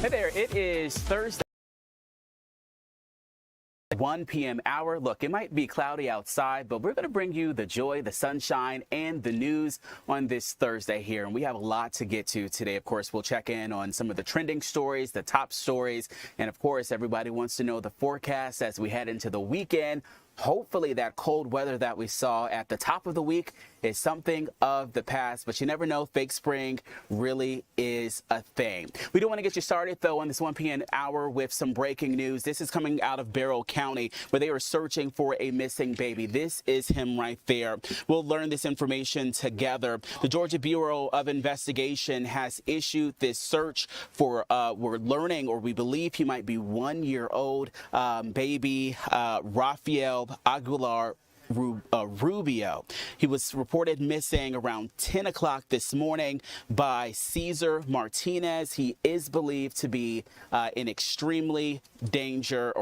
Hey there, it is Thursday. 1 p.m. hour. Look, it might be cloudy outside, but we're going to bring you the joy, the sunshine, and the news on this Thursday here. And we have a lot to get to today. Of course, we'll check in on some of the trending stories, the top stories. And of course, everybody wants to know the forecast as we head into the weekend. Hopefully that cold weather that we saw at the top of the week is something of the past, but you never know. Fake spring really is a thing. We do want to get you started, though, on this 1 p.m. hour with some breaking news. This is coming out of Barrow County, where they are searching for a missing baby. This is him right there. We'll learn this information together. The Georgia Bureau of Investigation has issued this search for, we're learning, or we believe he might be 1 year old baby Rafael Aguilar Rubio. He was reported missing around 10 o'clock this morning by Cesar Martinez. He is believed to be in extreme danger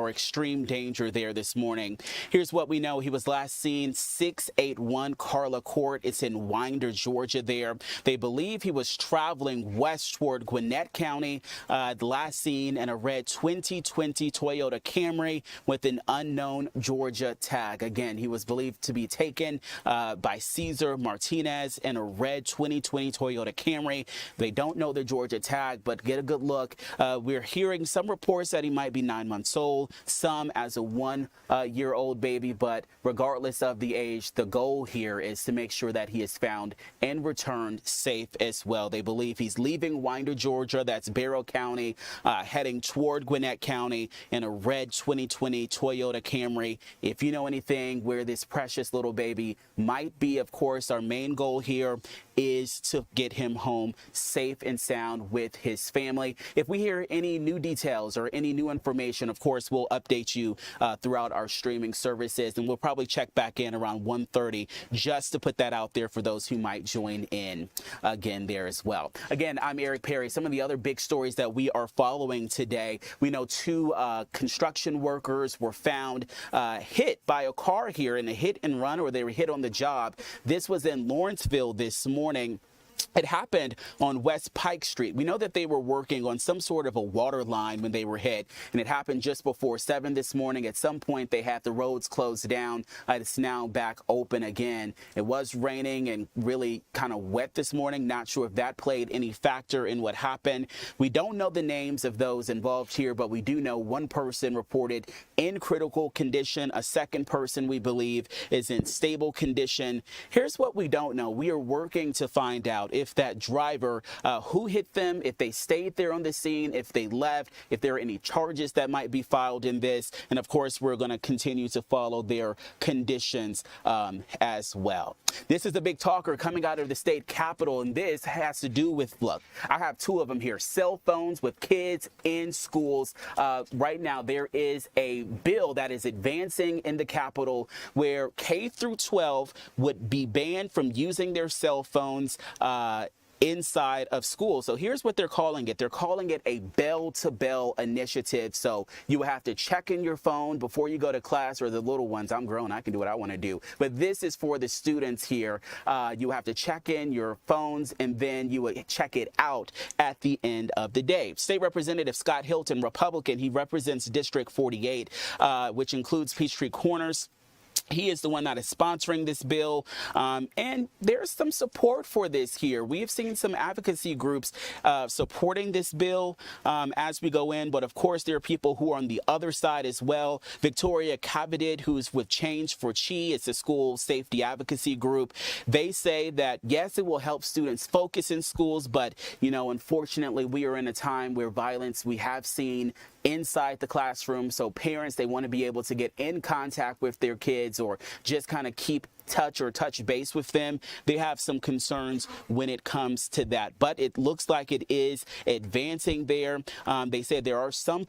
there this morning. Here's what we know. He was last seen 681 Carla Court. It's in Winder, Georgia there. They believe he was traveling west toward Gwinnett County, last seen in a red 2020 Toyota Camry with an unknown Georgia tag. Again, he was believed to be taken by Cesar Martinez in a red 2020 Toyota Camry. They don't know the Georgia tag, but get a good look. We're hearing some reports that he might be 9 months old, some as a 1 year old baby, but regardless of the age, the goal here is to make sure that he is found and returned safe as well. They believe he's leaving Winder, Georgia, that's Barrow County, heading toward Gwinnett County in a red 2020 Toyota Camry. If you know anything where this precious little baby might be, of course, our main goal here is to get him home safe and sound with his family. If we hear any new details or any new information, of course, we'll update you throughout our streaming services, and we'll probably check back in around 1:30 just to put that out there for those who might join in again there as well. Again, I'm Eric Perry. Some of the other big stories that we are following today, we know 2 construction workers were found hit by a car here in a hit and run, or they were hit on the job. This was in Lawrenceville this morning. It happened on West Pike Street. We know that they were working on some sort of a water line when they were hit, and it happened just before 7 this morning. At some point, they had the roads closed down. It's now back open again. It was raining and really kind of wet this morning. Not sure if that played any factor in what happened. We don't know the names of those involved here, but we do know 1 person reported in critical condition. A 2nd person, we believe, is in stable condition. Here's what we don't know. We are working to find out if that driver who hit them, if they stayed there on the scene, if they left, if there are any charges that might be filed in this. And of course, we're going to continue to follow their conditions as well. This is a big talker coming out of the state capitol, and this has to do with, look, I have 2 of them here, cell phones with kids in schools. Right now, there is a bill that is advancing in the Capitol where K through 12 would be banned from using their cell phones inside of school. So here's what they're calling it. They're calling it a bell-to-bell initiative. So you have to check in your phone before you go to class, or the little ones. I'm grown. I can do what I want to do. But this is for the students here. You have to check in your phones, and then you would check it out at the end of the day. State Representative Scott Hilton, Republican, he represents District 48, which includes Peachtree Corners. He is the one that is sponsoring this bill, and there's some support for this here. We have seen some advocacy groups supporting this bill as we go in, but of course there are people who are on the other side as well. Victoria Cavadid, who's with Change for Chi, it's a school safety advocacy group. They say that yes, it will help students focus in schools, but you know, unfortunately, we are in a time where violence we have seen inside the classroom. So parents, they want to be able to get in contact with their kids or just kind of keep touch base with them. They have some concerns when it comes to that, but it looks like it is advancing there. They said there are some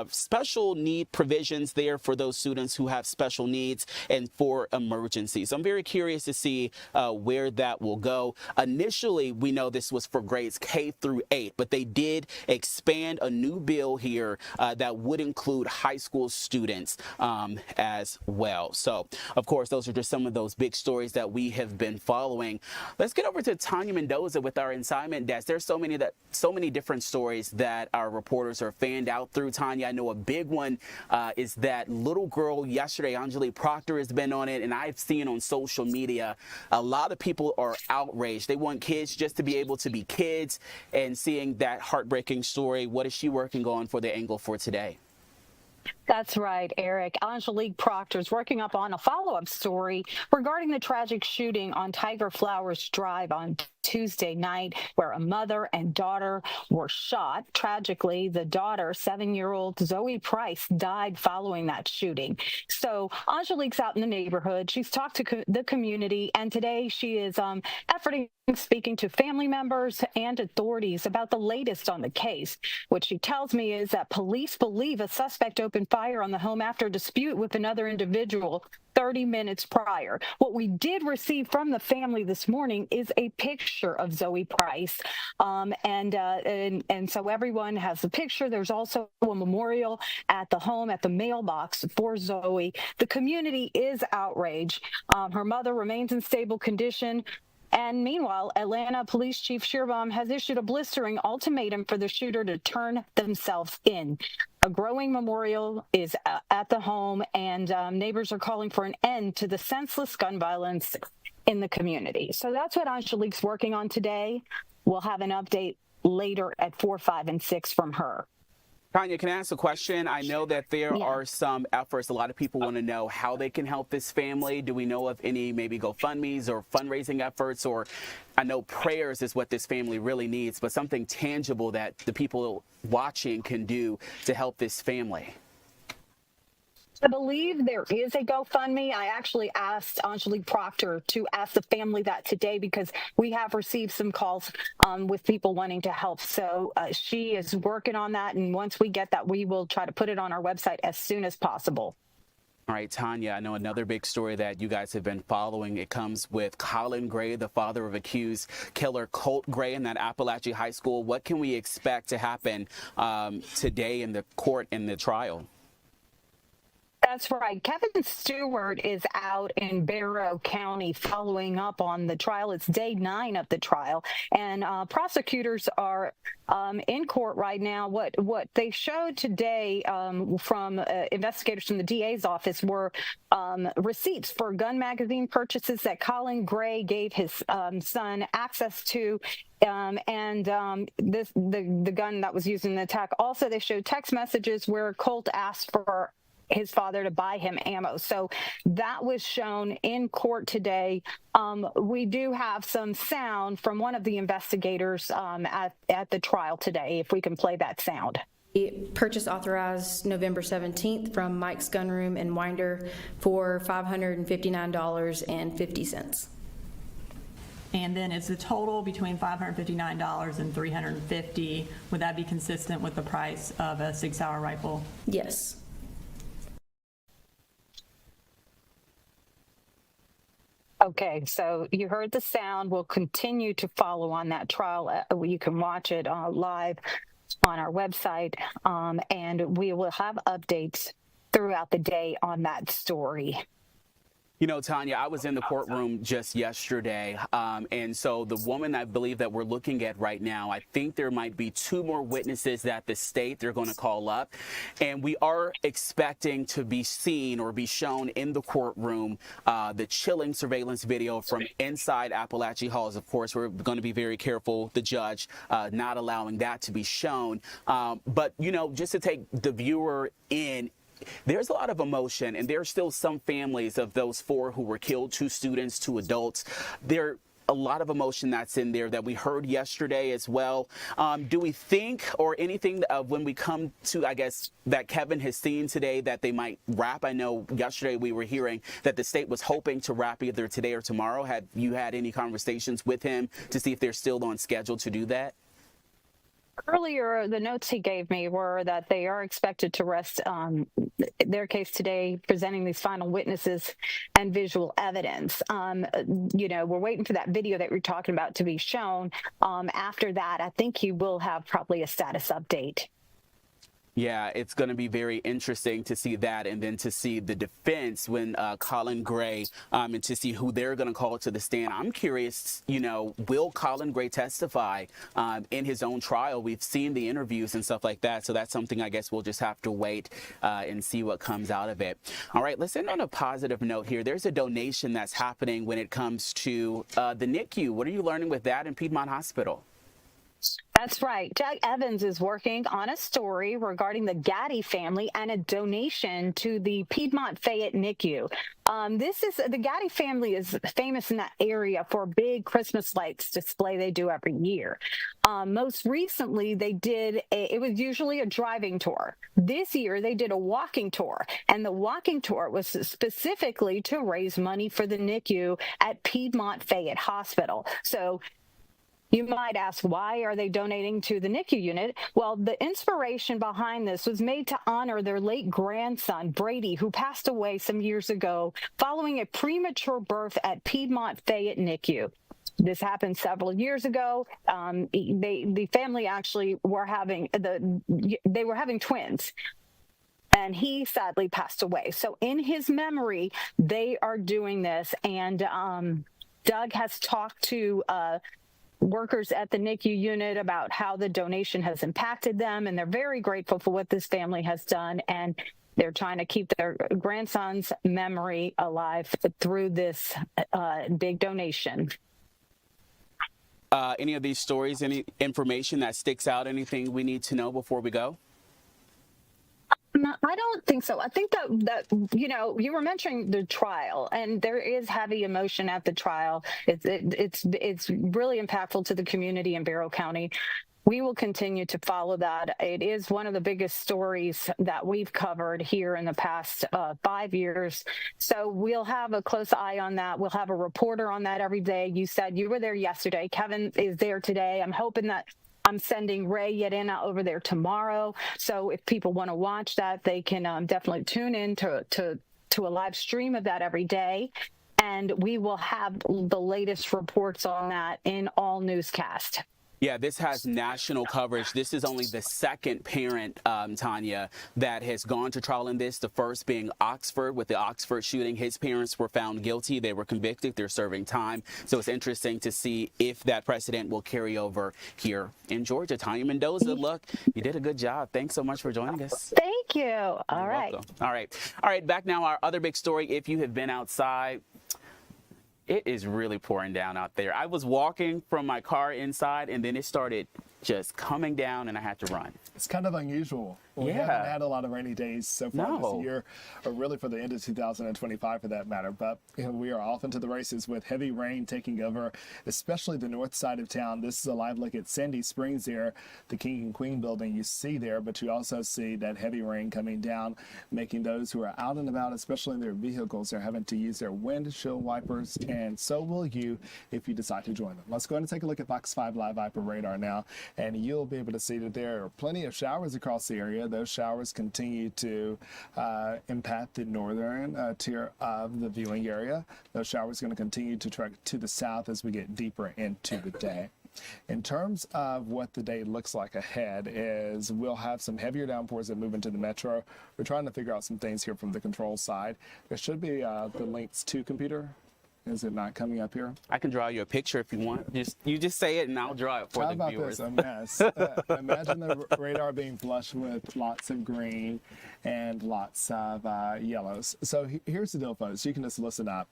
special need provisions there for those students who have special needs and for emergencies. I'm very curious to see where that will go. Initially, we know this was for grades K through 8, but they did expand a new bill here that would include high school students as well. So, of course, those are just some of those big stories that we have been following. Let's get over to Tanya Mendoza with our assignment desk. There's so many different stories that our reporters are fanned out through. Tanya, I know a big one is that little girl yesterday, Angelique Proctor, has been on it, and I've seen on social media a lot of people are outraged. They want kids just to be able to be kids, and seeing that heartbreaking story. What is she working on for the angle for today? That's right, Eric. Angelique Proctor is working up on a follow-up story regarding the tragic shooting on Tiger Flowers Drive on Tuesday night, where a mother and daughter were shot. Tragically, the daughter, 7-year-old Zoe Price, died following that shooting. So Angelique's out in the neighborhood. She's talked to the community, and today she is speaking to family members and authorities about the latest on the case. What she tells me is that police believe a suspect opened fire on the home after a dispute with another individual 30 minutes prior. What we did receive from the family this morning is a picture of Zoe Price, and so everyone has the picture. There's also a memorial at the home, at the mailbox for Zoe. The community is outraged. Her mother remains in stable condition. And meanwhile, Atlanta Police Chief Shearbaum has issued a blistering ultimatum for the shooter to turn themselves in. A growing memorial is at the home, and neighbors are calling for an end to the senseless gun violence in the community. So that's what Angelique's working on today. We'll have an update later at 4, 5, and 6 from her. Tanya, can I ask a question? I know that there are some efforts. A lot of people want to know how they can help this family. Do we know of any maybe GoFundMes or fundraising efforts? Or I know prayers is what this family really needs, but something tangible that the people watching can do to help this family. I believe there is a GoFundMe. I actually asked Angelique Proctor to ask the family that today because we have received some calls with people wanting to help. So she is working on that, and once we get that, we will try to put it on our website as soon as possible. All right, Tanya, I know another big story that you guys have been following. It comes with Colin Gray, the father of accused killer Colin Gray in that Apalachee High School. What can we expect to happen today in the court in the trial? That's right. Kevin Stewart is out in Barrow County following up on the trial. It's day 9 of the trial, and prosecutors are in court right now. What they showed today from investigators from the DA's office were receipts for gun magazine purchases that Colin Gray gave his son access to. The gun that was used in the attack. Also, they showed text messages where Colt asked for his father to buy him ammo. So that was shown in court today. We do have some sound from one of the investigators at the trial today, if we can play that sound. The purchase authorized November 17th from Mike's Gun Room in Winder for $559.50. And then is the total between $559 and $350? Would that be consistent with the price of a 6-hour rifle? Yes. Okay, so you heard the sound. We'll continue to follow on that trial. You can watch it live on our website, and we will have updates throughout the day on that story. You know, Tanya, I was in the courtroom just yesterday, and so the woman I believe that we're looking at right now, I think there might be 2 more witnesses that the state they're going to call up, and we are expecting to be seen or be shown in the courtroom the chilling surveillance video from inside Apalachee Halls. Of course, we're going to be very careful, the judge, not allowing that to be shown. But, you know, just to take the viewer in, there's a lot of emotion, and there's still some families of those 4 who were killed, 2 students, 2 adults. There a lot of emotion that's in there that we heard yesterday as well. Do we think or anything when we come to, I guess, that Kevin has seen today that they might wrap? I know yesterday we were hearing that the state was hoping to wrap either today or tomorrow. Have you had any conversations with him to see if they're still on schedule to do that? Earlier, the notes he gave me were that they are expected to rest their case today, presenting these final witnesses and visual evidence. You know, we're waiting for that video that you're talking about to be shown. After that, I think he will have probably a status update. Yeah, it's going to be very interesting to see that, and then to see the defense when Colin Gray, and to see who they're going to call to the stand. I'm curious, will Colin Gray testify in his own trial? We've seen the interviews and stuff like that, so that's something I guess we'll just have to wait and see what comes out of it. All right, let's end on a positive note here. There's a donation that's happening when it comes to the NICU. What are you learning with that in Piedmont Hospital? That's right. Doug Evans is working on a story regarding the Gaddy family and a donation to the Piedmont Fayette NICU. The Gaddy family is famous in that area for a big Christmas lights display they do every year. Most recently, it was usually a driving tour. This year, they did a walking tour, and the walking tour was specifically to raise money for the NICU at Piedmont Fayette Hospital. So you might ask, why are they donating to the NICU unit? Well, the inspiration behind this was made to honor their late grandson, Brady, who passed away some years ago following a premature birth at Piedmont Fayette NICU. This happened several years ago. The family actually were having twins, and he sadly passed away. So in his memory, they are doing this. And Doug has talked to workers at the NICU unit about how the donation has impacted them, and they're very grateful for what this family has done, and they're trying to keep their grandson's memory alive through this big donation. Any of these stories, any information that sticks out, anything we need to know before we go? I don't think so. I think that you were mentioning the trial, and there is heavy emotion at the trial. It's really impactful to the community in Barrow County. We will continue to follow that. It is one of the biggest stories that we've covered here in the past 5 years. So we'll have a close eye on that. We'll have a reporter on that every day. You said you were there yesterday. Kevin is there today. I'm hoping that I'm sending Ray Yedina over there tomorrow. So if people want to watch that, they can definitely tune in to a live stream of that every day. And we will have the latest reports on that in all newscasts. Yeah, this has national coverage. This is only the second parent, Tanya, that has gone to trial in this. The first being Oxford with the Oxford shooting. His parents were found guilty. They were convicted. They're serving time. So it's interesting to see if that precedent will carry over here in Georgia. Tanya Mendoza, look, you did a good job. Thanks so much for joining us. Thank you. All right. All right. Back now, our other big story. If you have been outside, it is really pouring down out there. I was walking from my car inside, and then it started just coming down, and I had to run. It's kind of unusual. We haven't had a lot of rainy days so far this year, or really for the end of 2025 for that matter. But we are off into the races with heavy rain taking over, especially the north side of town. This is a live look at Sandy Springs there, the King and Queen building you see there, but you also see that heavy rain coming down, making those who are out and about, especially in their vehicles, they're having to use their windshield wipers, and so will you if you decide to join them. Let's go ahead and take a look at Fox 5 Live Viper radar now, and you'll be able to see that there are plenty of showers across the area. Those showers continue to impact the northern tier of the viewing area. Those showers are going to continue to track to the south as we get deeper into the day. In terms of what the day looks like ahead is we'll have some heavier downpours that move into the metro. We're trying to figure out some things here from the control side. There should be the links to computer. Is it not coming up here? I can draw you a picture if you want. You just say it and I'll draw it for the viewers. How about this? A mess. Imagine the radar being flushed with lots of green and lots of yellows. So here's the deal, folks. You can just listen up.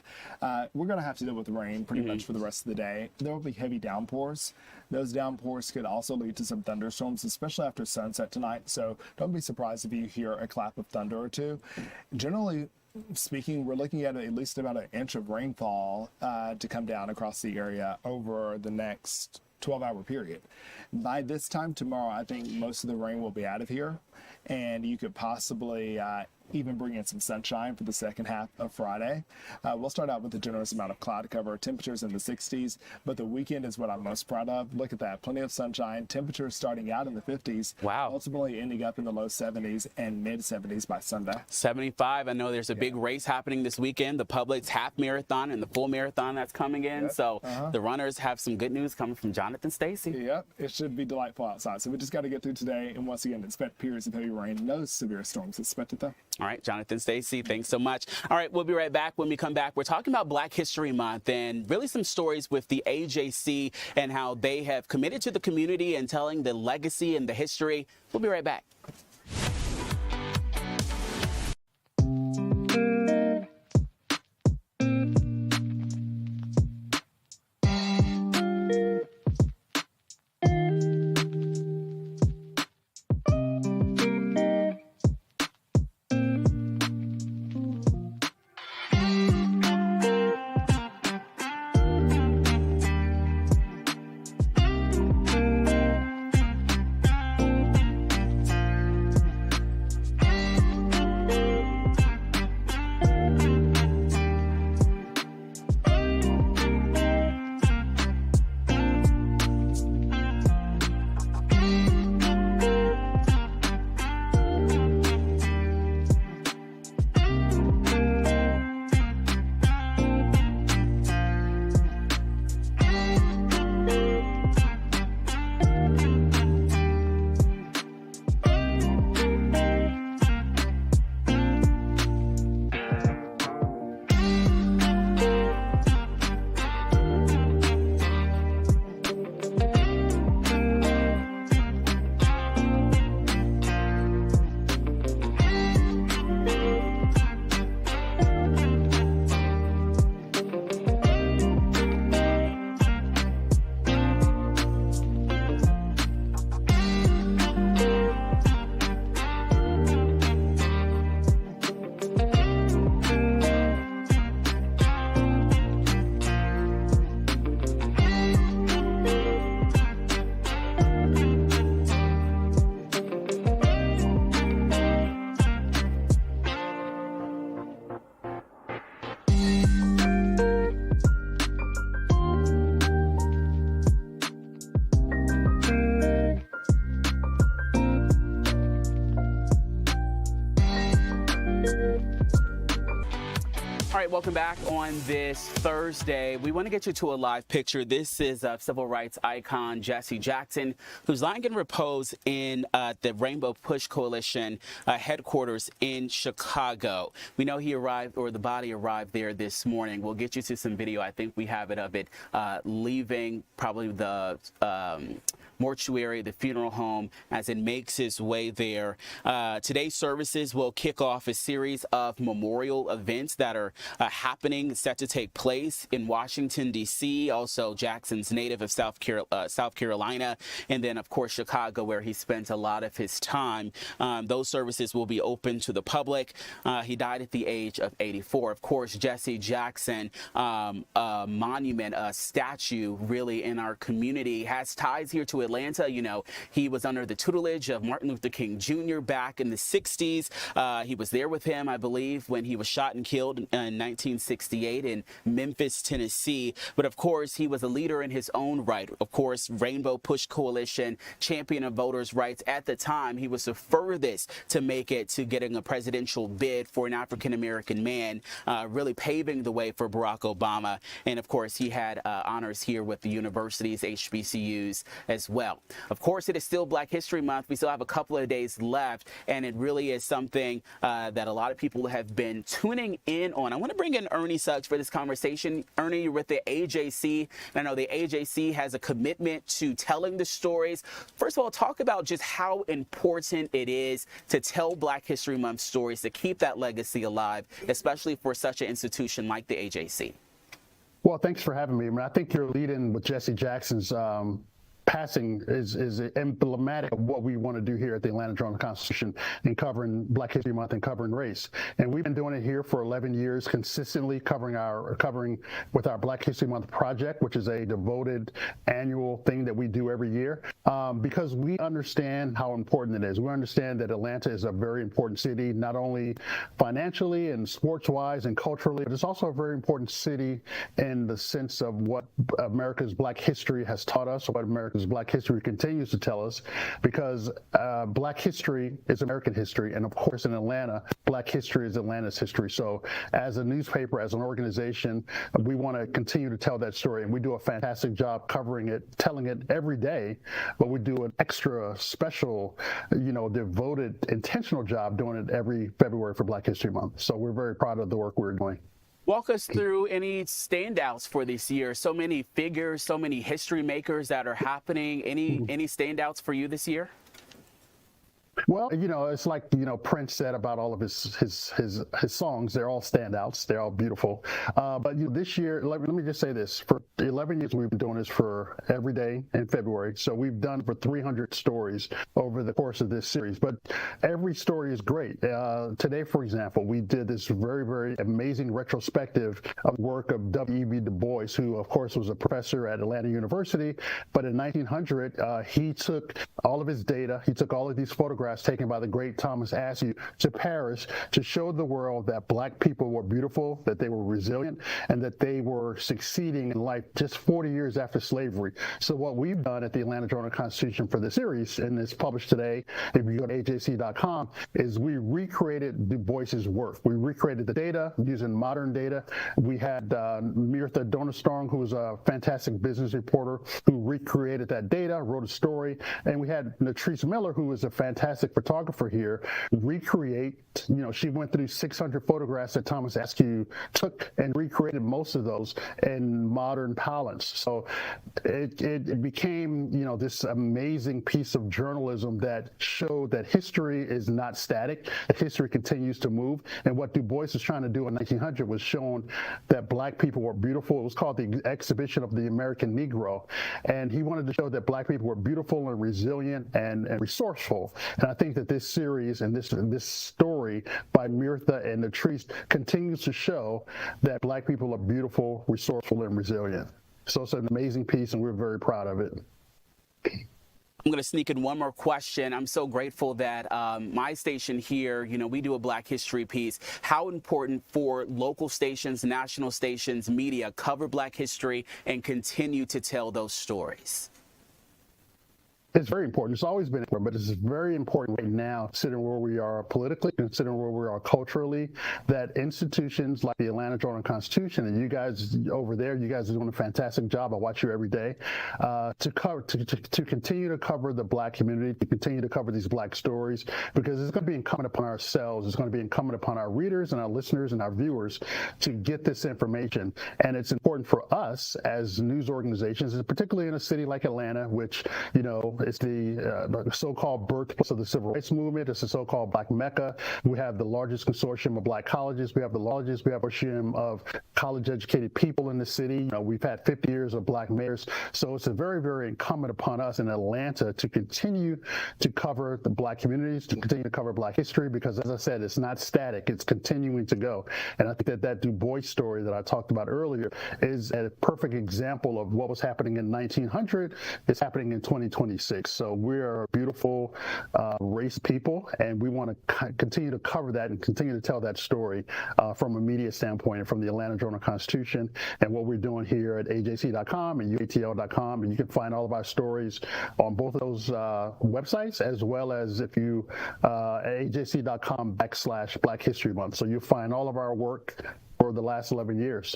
We're going to have to deal with rain pretty much for the rest of the day. There will be heavy downpours. Those downpours could also lead to some thunderstorms, especially after sunset tonight. So don't be surprised if you hear a clap of thunder or two. Generally speaking, we're looking at least about an inch of rainfall to come down across the area over the next 12-hour period. By this time tomorrow, I think most of the rain will be out of here, and you could possibly even bring in some sunshine for the second half of Friday. We'll start out with a generous amount of cloud cover, temperatures in the 60s, but the weekend is what I'm most proud of. Look at that, plenty of sunshine, temperatures starting out in the 50s, ultimately ending up in the low 70s and mid 70s by Sunday. 75. I know there's a big race happening this weekend, the Publix half marathon and the full marathon that's coming in. So the runners have some good news coming from Jonathan Stacy. Yep, it should be delightful outside. So we just got to get through today, and once again, expect periods of heavy rain. No severe storms expected, though. All right, Jonathan Stacy, thanks so much. All right, we'll be right back. When we come back, we're talking about Black History Month and really some stories with the AJC and how they have committed to the community and telling the legacy and the history. We'll be right back. All right, welcome back on this Thursday. We want to get you to a live picture. This is civil rights icon Jesse Jackson, who's lying in repose in the Rainbow Push Coalition headquarters in Chicago. We know he arrived, or the body arrived there this morning. We'll get you to some video. I think we have it of it leaving probably the mortuary, the funeral home, as it makes its way there. Today's services will kick off a series of memorial events that are happening, set to take place in Washington, D.C., also Jackson's native of South Carolina, and then, of course, Chicago, where he spent a lot of his time. Those services will be open to the public. He died at the age of 84. Of course, Jesse Jackson, a monument, a statue, really, in our community, has ties here to Atlanta. You know, he was under the tutelage of Martin Luther King Jr. back in the 60s. He was there with him, I believe, when he was shot and killed in 1968 in Memphis, Tennessee. But of course, he was a leader in his own right. Of course, Rainbow Push Coalition, champion of voters' rights. At the time, he was the furthest to make it to getting a presidential bid for an African-American man, really paving the way for Barack Obama. And of course, he had honors here with the universities, HBCUs as well. Of course, it is still Black History Month. We still have a couple of days left, and it really is something that a lot of people have been tuning in on. I want to bring in Ernie Suggs for this conversation. Ernie, you're with the AJC, and I know the AJC has a commitment to telling the stories. First of all, talk about just how important it is to tell Black History Month stories, to keep that legacy alive, especially for such an institution like the AJC. Well, thanks for having me. I mean, I think you're leading with Jesse Jackson's passing is emblematic of what we want to do here at the Atlanta Journal-Constitution in covering Black History Month and covering race. And we've been doing it here for 11 years, consistently covering with our Black History Month project, which is a devoted annual thing that we do every year, because we understand how important it is. We understand that Atlanta is a very important city, not only financially and sports-wise and culturally, but it's also a very important city in the sense of what America's Black history has taught us, what America's Black history continues to tell us, because Black history is American history, and of course in Atlanta, Black history is Atlanta's history. So as a newspaper, as an organization, we want to continue to tell that story, and we do a fantastic job covering it, telling it every day, but we do an extra special, devoted, intentional job doing it every February for Black History Month. So we're very proud of the work we're doing. Walk us through any standouts for this year. So many figures, so many history makers that are happening. Any standouts for you this year? Well, it's like, Prince said about all of his songs. They're all standouts. They're all beautiful. But this year, let me just say this. For 11 years, we've been doing this for every day in February. So we've done for 300 stories over the course of this series. But every story is great. Today, for example, we did this very, very amazing retrospective of work of W.E.B. Du Bois, who, of course, was a professor at Atlanta University. But in 1900, he took all of his data. He took all of these photographs taken by the great Thomas Askew to Paris to show the world that Black people were beautiful, that they were resilient, and that they were succeeding in life just 40 years after slavery. So what we've done at the Atlanta Journal-Constitution for the series, and it's published today, if you go to ajc.com, is we recreated Du Bois's work. We recreated the data using modern data. We had Mirtha Donerstrong, who was a fantastic business reporter, who recreated that data, wrote a story, and we had Natrice Miller, who was a fantastic photographer here, recreate, she went through 600 photographs that Thomas Askew took and recreated most of those in modern parlance. So it became, this amazing piece of journalism that showed that history is not static, that history continues to move. And what Du Bois was trying to do in 1900 was showing that Black people were beautiful. It was called the Exhibition of the American Negro. And he wanted to show that Black people were beautiful and resilient and resourceful. And I think that this series and this story by Mirtha and Natrice continues to show that Black people are beautiful, resourceful, and resilient. So it's an amazing piece, and we're very proud of it. I'm going to sneak in one more question. I'm so grateful that my station here, we do a Black history piece. How important for local stations, national stations, media cover Black history and continue to tell those stories? It's very important. It's always been important, but it's very important right now, considering where we are politically, considering where we are culturally, that institutions like the Atlanta Journal-Constitution, and you guys over there, you guys are doing a fantastic job. I watch you every day, to continue to cover the Black community, to continue to cover these Black stories, because it's going to be incumbent upon ourselves, it's going to be incumbent upon our readers and our listeners and our viewers to get this information. And it's important for us as news organizations, and particularly in a city like Atlanta, which, it's the so-called birthplace of the Civil Rights Movement. It's the so-called Black Mecca. We have the largest consortium of Black colleges. We have the largest consortium of college-educated people in the city. We've had 50 years of Black mayors. So it's a very, very incumbent upon us in Atlanta to continue to cover the Black communities, to continue to cover Black history, because, as I said, it's not static. It's continuing to go. And I think that Du Bois story that I talked about earlier is a perfect example of what was happening in 1900 is happening in 2026. So we are a beautiful race people, and we want to continue to cover that and continue to tell that story from a media standpoint and from the Atlanta Journal-Constitution and what we're doing here at ajc.com and uatl.com. And you can find all of our stories on both of those websites, as well as if you ajc.com/Black History Month. So you'll find all of our work for the last 11 years.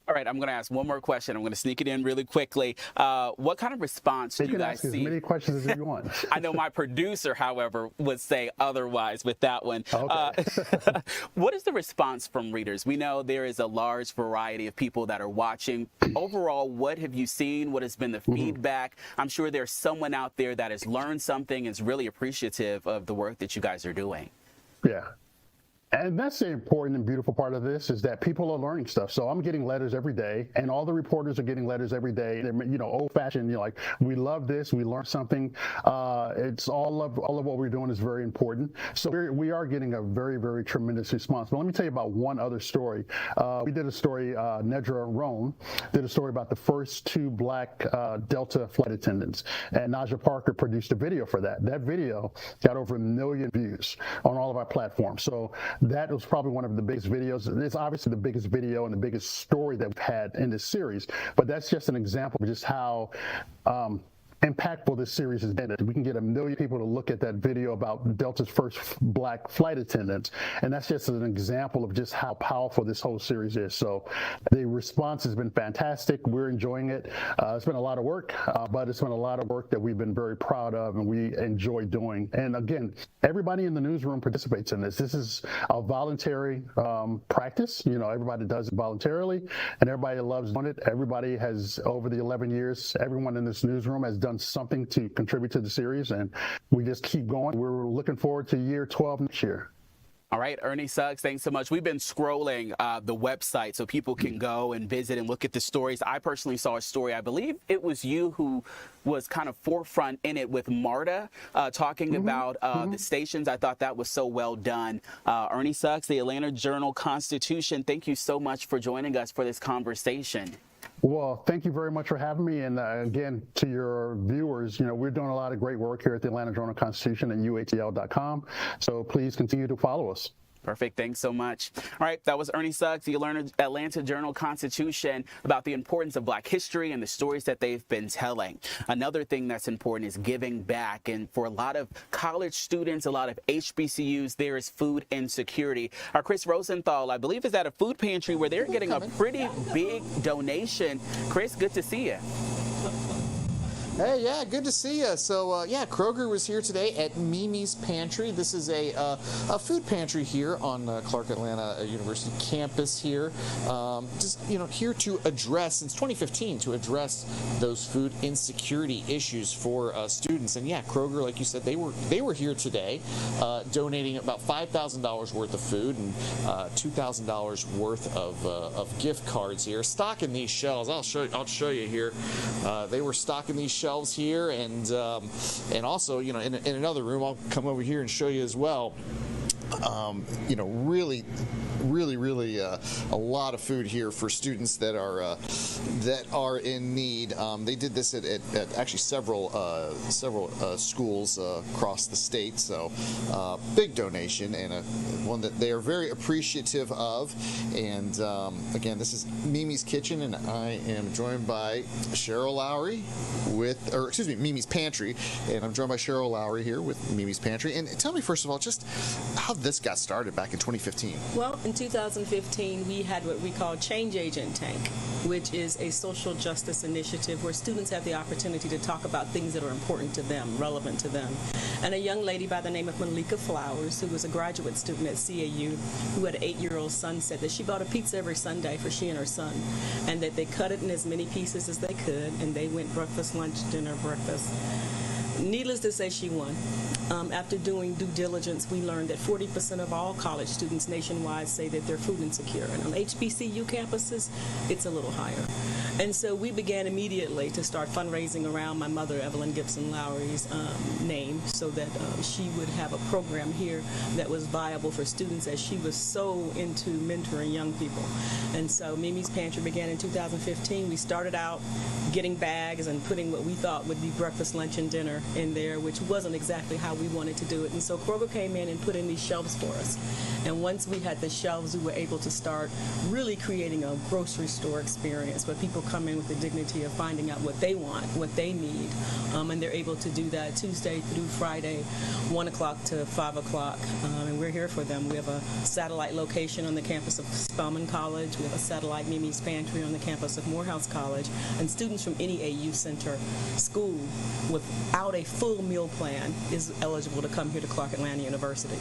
All right, I'm going to ask one more question. I'm going to sneak it in really quickly. What kind of response do you guys see? You can ask as many questions as you want. I know my producer, however, would say otherwise with that one. Okay. What is the response from readers? We know there is a large variety of people that are watching. Overall, what have you seen? What has been the feedback? I'm sure there's someone out there that has learned something and is really appreciative of the work that you guys are doing. Yeah. And that's the important and beautiful part of this is that people are learning stuff. So I'm getting letters every day, and all the reporters are getting letters every day. They're, old-fashioned, like, we love this, we learned something. It's all of what we're doing is very important. So we are getting a very, very tremendous response. But let me tell you about one other story. We did a story, Nedra Roan did a story about the first 2 black Delta flight attendants, and Naja Parker produced a video for that. That video got over 1 million views on all of our platforms. So that was probably one of the biggest videos. It's obviously the biggest video and the biggest story that we've had in this series, but that's just an example of just how impactful this series has been. We can get 1 million people to look at that video about Delta's first black flight attendants, and that's just an example of just how powerful this whole series is. So the response has been fantastic. We're enjoying it. It's been a lot of work, but it's been a lot of work that we've been very proud of and we enjoy doing. And again, everybody in the newsroom participates in this. This is a voluntary practice. Everybody does it voluntarily, and everybody loves doing it. Everybody has, over the 11 years, everyone in this newsroom has done something to contribute to the series, and we just keep going. We're looking forward to year 12 next year. All right, Ernie Suggs, thanks so much. We've been scrolling the website so people can go and visit and look at the stories. I personally saw a story, I believe it was you who was kind of forefront in it with Marta talking about the stations. I thought that was so well done. Ernie Suggs, the Atlanta Journal-Constitution, thank you so much for joining us for this conversation. Well, thank you very much for having me. And again, to your viewers, we're doing a lot of great work here at the Atlanta Journal-Constitution and UATL.com. So please continue to follow us. Perfect. Thanks so much. All right. That was Ernie Suggs, the Atlanta Journal-Constitution, about the importance of Black history and the stories that they've been telling. Another thing that's important is giving back. And for a lot of college students, a lot of HBCUs, there is food insecurity. Our Chris Rosenthal, I believe, is at a food pantry where they're getting a pretty big donation. Chris, good to see you. Hey, yeah, good to see you. So, yeah, Kroger was here today at Mimi's Pantry. This is a food pantry here on Clark Atlanta University campus here. Just, here to address, since 2015, to address those food insecurity issues for students. And, yeah, Kroger, like you said, they were here today donating about $5,000 worth of food and $2,000 worth of gift cards here. Stocking these shelves. I'll show you here. They were stocking these shelves here, and also, in another room, I'll come over here and show you as well. Really a lot of food here for students that are in need. They did this at actually several schools across the state. So big donation, and one that they are very appreciative of. And again, this is Mimi's Kitchen, and I am joined by Cheryl Lowry Mimi's Pantry, and I'm joined by Cheryl Lowry here with Mimi's Pantry. And tell me, first of all, just how this got started back in 2015. Well, in 2015, we had what we call Change Agent Tank, which is a social justice initiative where students have the opportunity to talk about things that are important to them, relevant to them. And a young lady by the name of Malika Flowers, who was a graduate student at CAU, who had an 8-year-old son, said that she bought a pizza every Sunday for she and her son, and that they cut it in as many pieces as they could, and they went breakfast, lunch, dinner, breakfast. Needless to say, she won. After doing due diligence, we learned that 40% of all college students nationwide say that they're food insecure. And on HBCU campuses, it's a little higher. And so we began immediately to start fundraising around my mother, Evelyn Gibson Lowry's name, so that she would have a program here that was viable for students, as she was so into mentoring young people. And so Mimi's Pantry began in 2015. We started out getting bags and putting what we thought would be breakfast, lunch, and dinner in there, which wasn't exactly how we wanted to do it. And so Kroger came in and put in these shelves for us. And once we had the shelves, we were able to start really creating a grocery store experience where people come in with the dignity of finding out what they want, what they need. And they're able to do that Tuesday through Friday, 1 o'clock to 5 o'clock. And we're here for them. We have a satellite location on the campus of Spelman College. We have a satellite Mimi's Pantry on the campus of Morehouse College. And students from any AU Center school without a full meal plan is eligible to come here to Clark Atlanta University.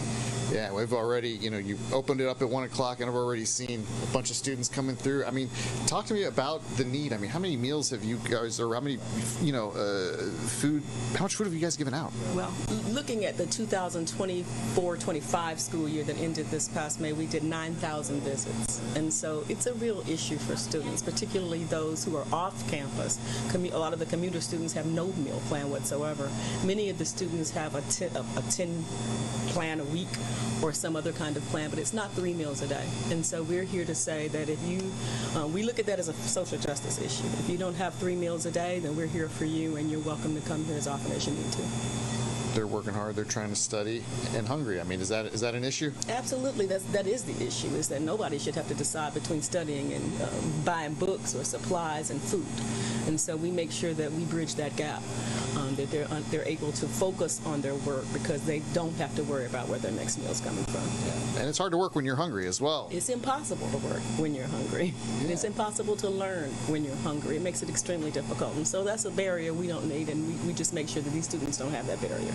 Yeah, we've already, you opened it up at 1 o'clock, and I've already seen a bunch of students coming through. I mean, talk to me about the need. I mean, how many meals have you guys, or how many, food? How much food have you guys given out? Well, looking at the 2024-25 school year that ended this past May, we did 9,000 visits, and so it's a real issue for students, particularly those who are off campus. A lot of the commuter students have no meal plan whatsoever. Many of the students have a 10 plan a week or some other kind of plan, but it's not 3 meals a day. And so we're here to say that if you, we look at that as a social justice issue. If you don't have 3 meals a day, then we're here for you, and you're welcome to come here as often as you need to. They're working hard, they're trying to study, and hungry. I mean, is that an issue? Absolutely, that is the issue, is that nobody should have to decide between studying and buying books or supplies and food. And so we make sure that we bridge that gap, that they're able to focus on their work because they don't have to worry about where their next meal is coming from. Yeah. And it's hard to work when you're hungry as well. It's impossible to work when you're hungry. Yeah. It's impossible to learn when you're hungry. It makes it extremely difficult. And so that's a barrier we don't need, and we just make sure that these students don't have that barrier.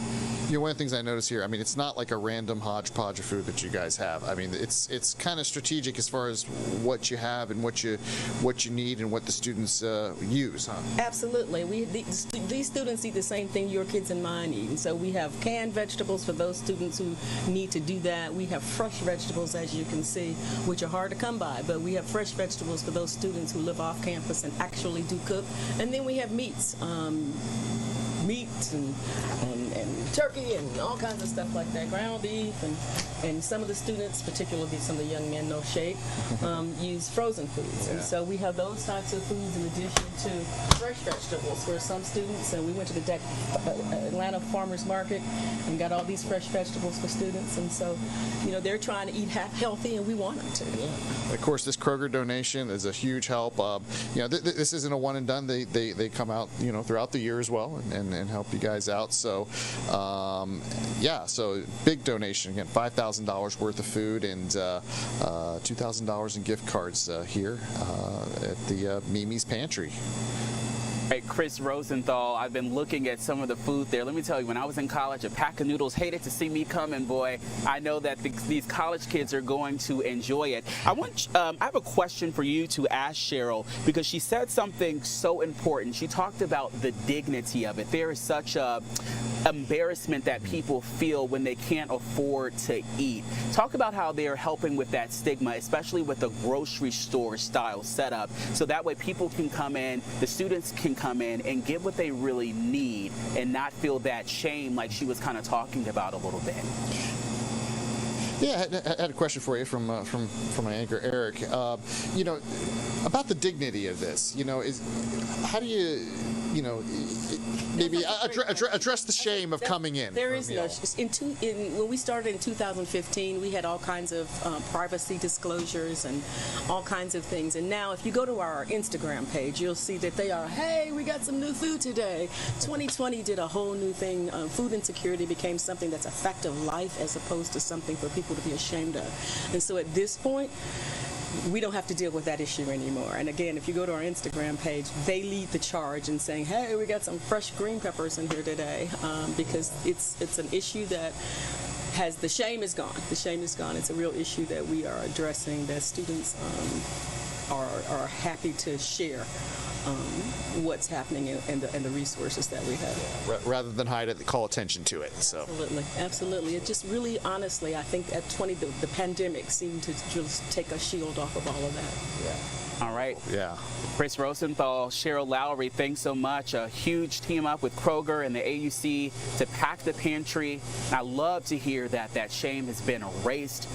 One of the things I notice here, I mean, it's not like a random hodgepodge of food that you guys have. I mean, it's kind of strategic as far as what you have and what you need and what the students use, huh? Absolutely. These students eat the same thing your kids and mine eat. And so we have canned vegetables for those students who need to do that. We have fresh vegetables, as you can see, which are hard to come by, but we have fresh vegetables for those students who live off campus and actually do cook. And then we have meats. Meat and turkey and all kinds of stuff like that, ground beef, and some of the students, particularly some of the young men, no shade, use frozen foods. Yeah. And so we have those types of foods in addition to fresh vegetables for some students. And we went to the Atlanta Farmers Market and got all these fresh vegetables for students. And so, they're trying to eat healthy, and we want them to. Yeah. Of course, this Kroger donation is a huge help. This isn't a one and done. They come out, throughout the year as well, and help you guys out. So, so big donation again, $5,000 worth of food and $2,000 in gift cards here at the Mimi's Pantry. Hey, Chris Rosenthal, I've been looking at some of the food there. Let me tell you, when I was in college, a pack of noodles hated to see me coming, boy. I know that these college kids are going to enjoy it. I have a question for you to ask Cheryl, because she said something so important. She talked about the dignity of it. There is such a embarrassment that people feel when they can't afford to eat. Talk about how they are helping with that stigma, especially with the grocery store style setup, so that way people can come in, the students can come in and get what they really need and not feel that shame like she was kind of talking about a little bit. Yeah, I had a question for you from my anchor Eric. About the dignity of this. How do you maybe address the shame of coming in? There is no. When we started in 2015, we had all kinds of privacy disclosures and all kinds of things. And now, if you go to our Instagram page, you'll see that they are, hey, we got some new food today. 2020 did a whole new thing. Food insecurity became something that's a fact of life as opposed to something for people to be ashamed of. And so at this point, we don't have to deal with that issue anymore. And again, if you go to our Instagram page, they lead the charge in saying, hey, we got some fresh green peppers in here today, because it's an issue that the shame is gone. The shame is gone. It's a real issue that we are addressing, that students are happy to share what's happening and the resources that we have. Rather than hide it, call attention to it. So. Absolutely. It just really, honestly, I think at the pandemic seemed to just take a shield off of all of that. Yeah. All right. Yeah. Chris Rosenthal, Cheryl Lowry, thanks so much. A huge team up with Kroger and the AUC to pack the pantry. I love to hear that shame has been erased.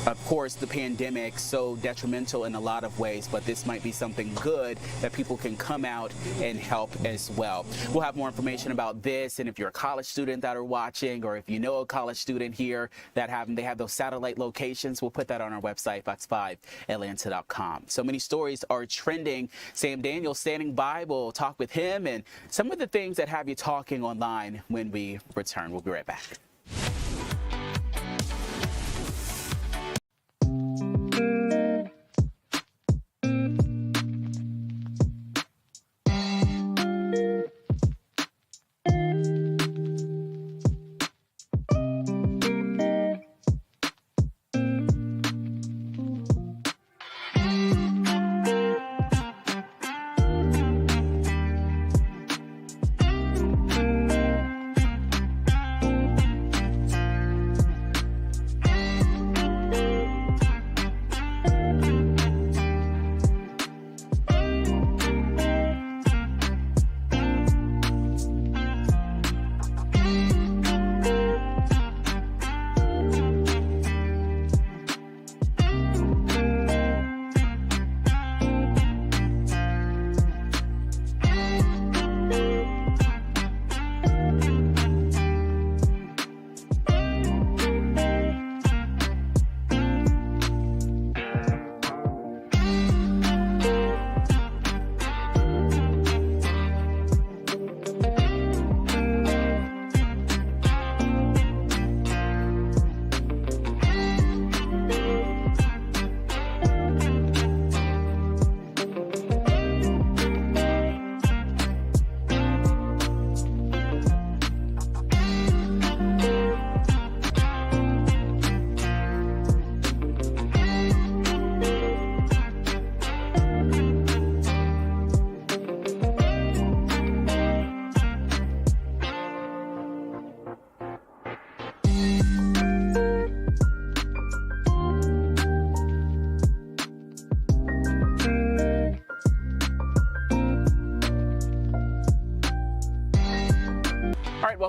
Of course, the pandemic so detrimental in a lot of ways, but this might be something good that people can come out and help as well. We'll have more information about this, and if you're a college student that are watching, or if you know a college student here that they have those satellite locations, we'll put that on our website, fox5atlanta.com. So many stories are trending. Sam Daniels standing by. We'll talk with him and some of the things that have you talking online when we return. We'll be right back.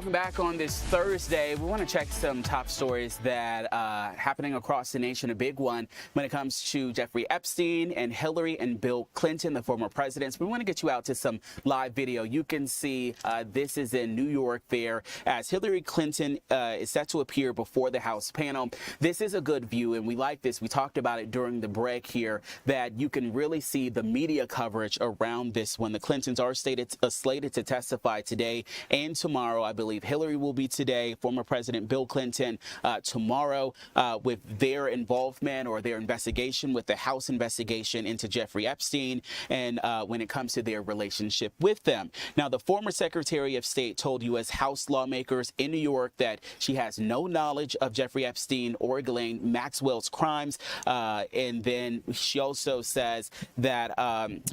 Welcome back on this Thursday. We want to check some top stories that happening across the nation. A big one when it comes to Jeffrey Epstein and Hillary and Bill Clinton, the former presidents. We want to get you out to some live video. You can see this is in New York there as Hillary Clinton is set to appear before the House panel. This is a good view, and we like this. We talked about it during the break here, that you can really see the media coverage around this one. The Clintons are slated to testify today and tomorrow. I believe Hillary will be today, former President Bill Clinton tomorrow, with their involvement or their investigation with the House investigation into Jeffrey Epstein and when it comes to their relationship with them. Now, the former Secretary of State told U.S. House lawmakers in New York that she has no knowledge of Jeffrey Epstein or Ghislaine Maxwell's crimes. And then she also says that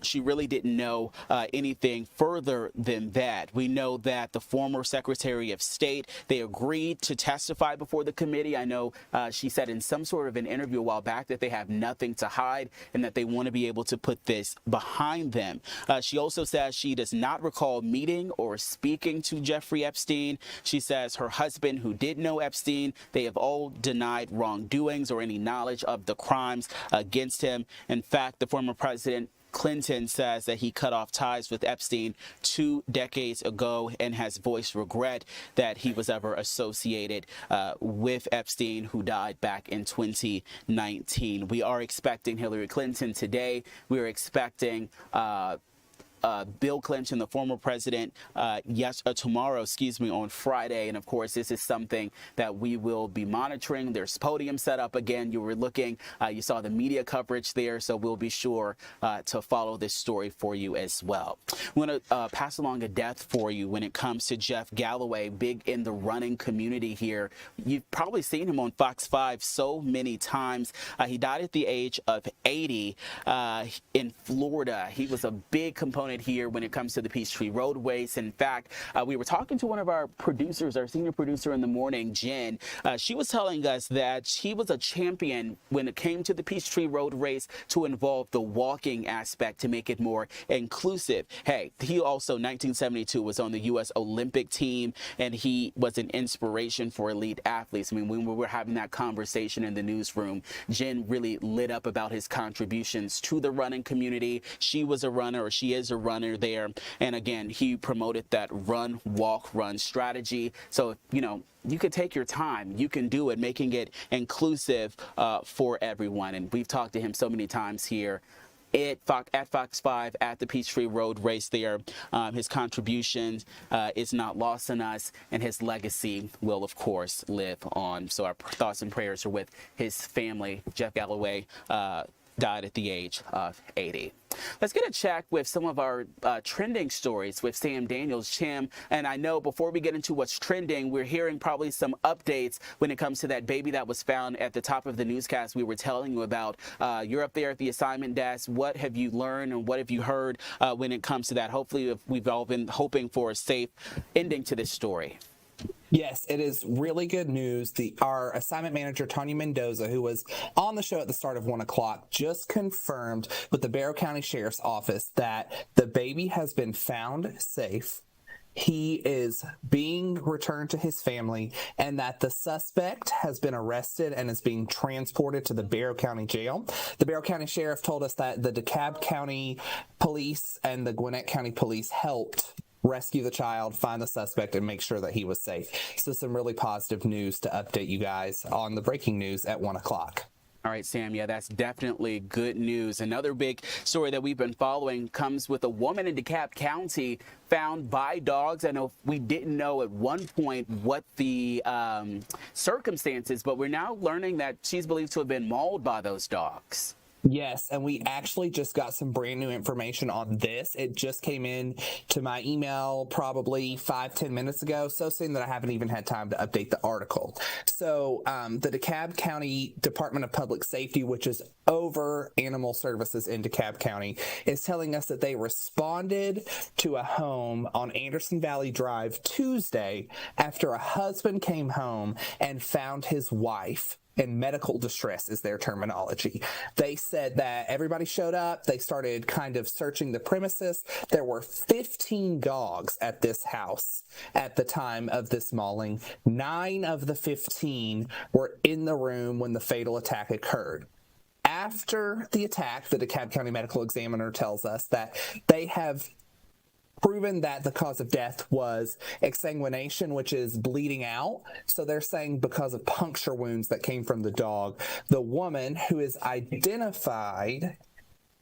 she really didn't know anything further than that. We know that the former Secretary of State, they agreed to testify before the committee. I know she said in some sort of an interview a while back that they have nothing to hide and that they want to be able to put this behind them. She also says she does not recall meeting or speaking to Jeffrey Epstein. She says her husband, who did know Epstein, they have all denied wrongdoings or any knowledge of the crimes against him. In fact, the former president Clinton says that he cut off ties with Epstein 2 decades ago and has voiced regret that he was ever associated with Epstein, who died back in 2019. We are expecting Hillary Clinton today. We are expecting Bill Clinton, the former president, tomorrow, on Friday. And of course, this is something that we will be monitoring. There's podium set up again. You were looking, you saw the media coverage there. So we'll be sure to follow this story for you as well. We want to pass along a death for you when it comes to Jeff Galloway, big in the running community here. You've probably seen him on Fox 5 so many times. He died at the age of 80 in Florida. He was a big component here when it comes to the Peachtree Road race. In fact, we were talking to one of our producers, our senior producer in the morning, Jen. She was telling us that she was a champion when it came to the Peachtree Road race to involve the walking aspect to make it more inclusive. Hey, he also, 1972, was on the U.S. Olympic team, and he was an inspiration for elite athletes. I mean, when we were having that conversation in the newsroom, Jen really lit up about his contributions to the running community. She was a runner, or she is a runner there. And again, he promoted that run, walk, run strategy. So, you could take your time. You can do it, making it inclusive for everyone. And we've talked to him so many times here at Fox 5 at the Peachtree Road race there. His contribution is not lost on us, and his legacy will, of course, live on. So our thoughts and prayers are with his family. Jeff Galloway died at the age of 80. Let's get a check with some of our trending stories with Sam Daniels. Cham, and I know before we get into what's trending, we're hearing probably some updates when it comes to that baby that was found at the top of the newscast we were telling you about. You're up there at the assignment desk. What have you learned and what have you heard when it comes to that? Hopefully, we've all been hoping for a safe ending to this story. Yes, it is really good news. Our assignment manager, Tanya Mendoza, who was on the show at the start of 1 o'clock, just confirmed with the Barrow County Sheriff's Office that the baby has been found safe. He is being returned to his family, and that the suspect has been arrested and is being transported to the Barrow County Jail. The Barrow County Sheriff told us that the DeKalb County Police and the Gwinnett County Police helped rescue the child, find the suspect, and make sure that he was safe. So some really positive news to update you guys on the breaking news at 1 o'clock. All right, Sam, yeah, that's definitely good news. Another big story that we've been following comes with a woman in DeKalb County found by dogs. I know we didn't know at one point what the circumstances, but we're now learning that she's believed to have been mauled by those dogs. Yes, and we actually just got some brand new information on this. It just came in to my email probably 5-10 minutes ago, so soon that I haven't even had time to update the article. So the DeKalb County Department of Public Safety, which is over animal services in DeKalb County, is telling us that they responded to a home on Anderson Valley Drive Tuesday after a husband came home and found his wife in medical distress is their terminology. They said that everybody showed up. They started kind of searching the premises. There were 15 dogs at this house at the time of this mauling. 9 of the 15 were in the room when the fatal attack occurred. After the attack, the DeKalb County Medical Examiner tells us that they have proven that the cause of death was exsanguination, which is bleeding out. So they're saying because of puncture wounds that came from the dog. The woman, who is identified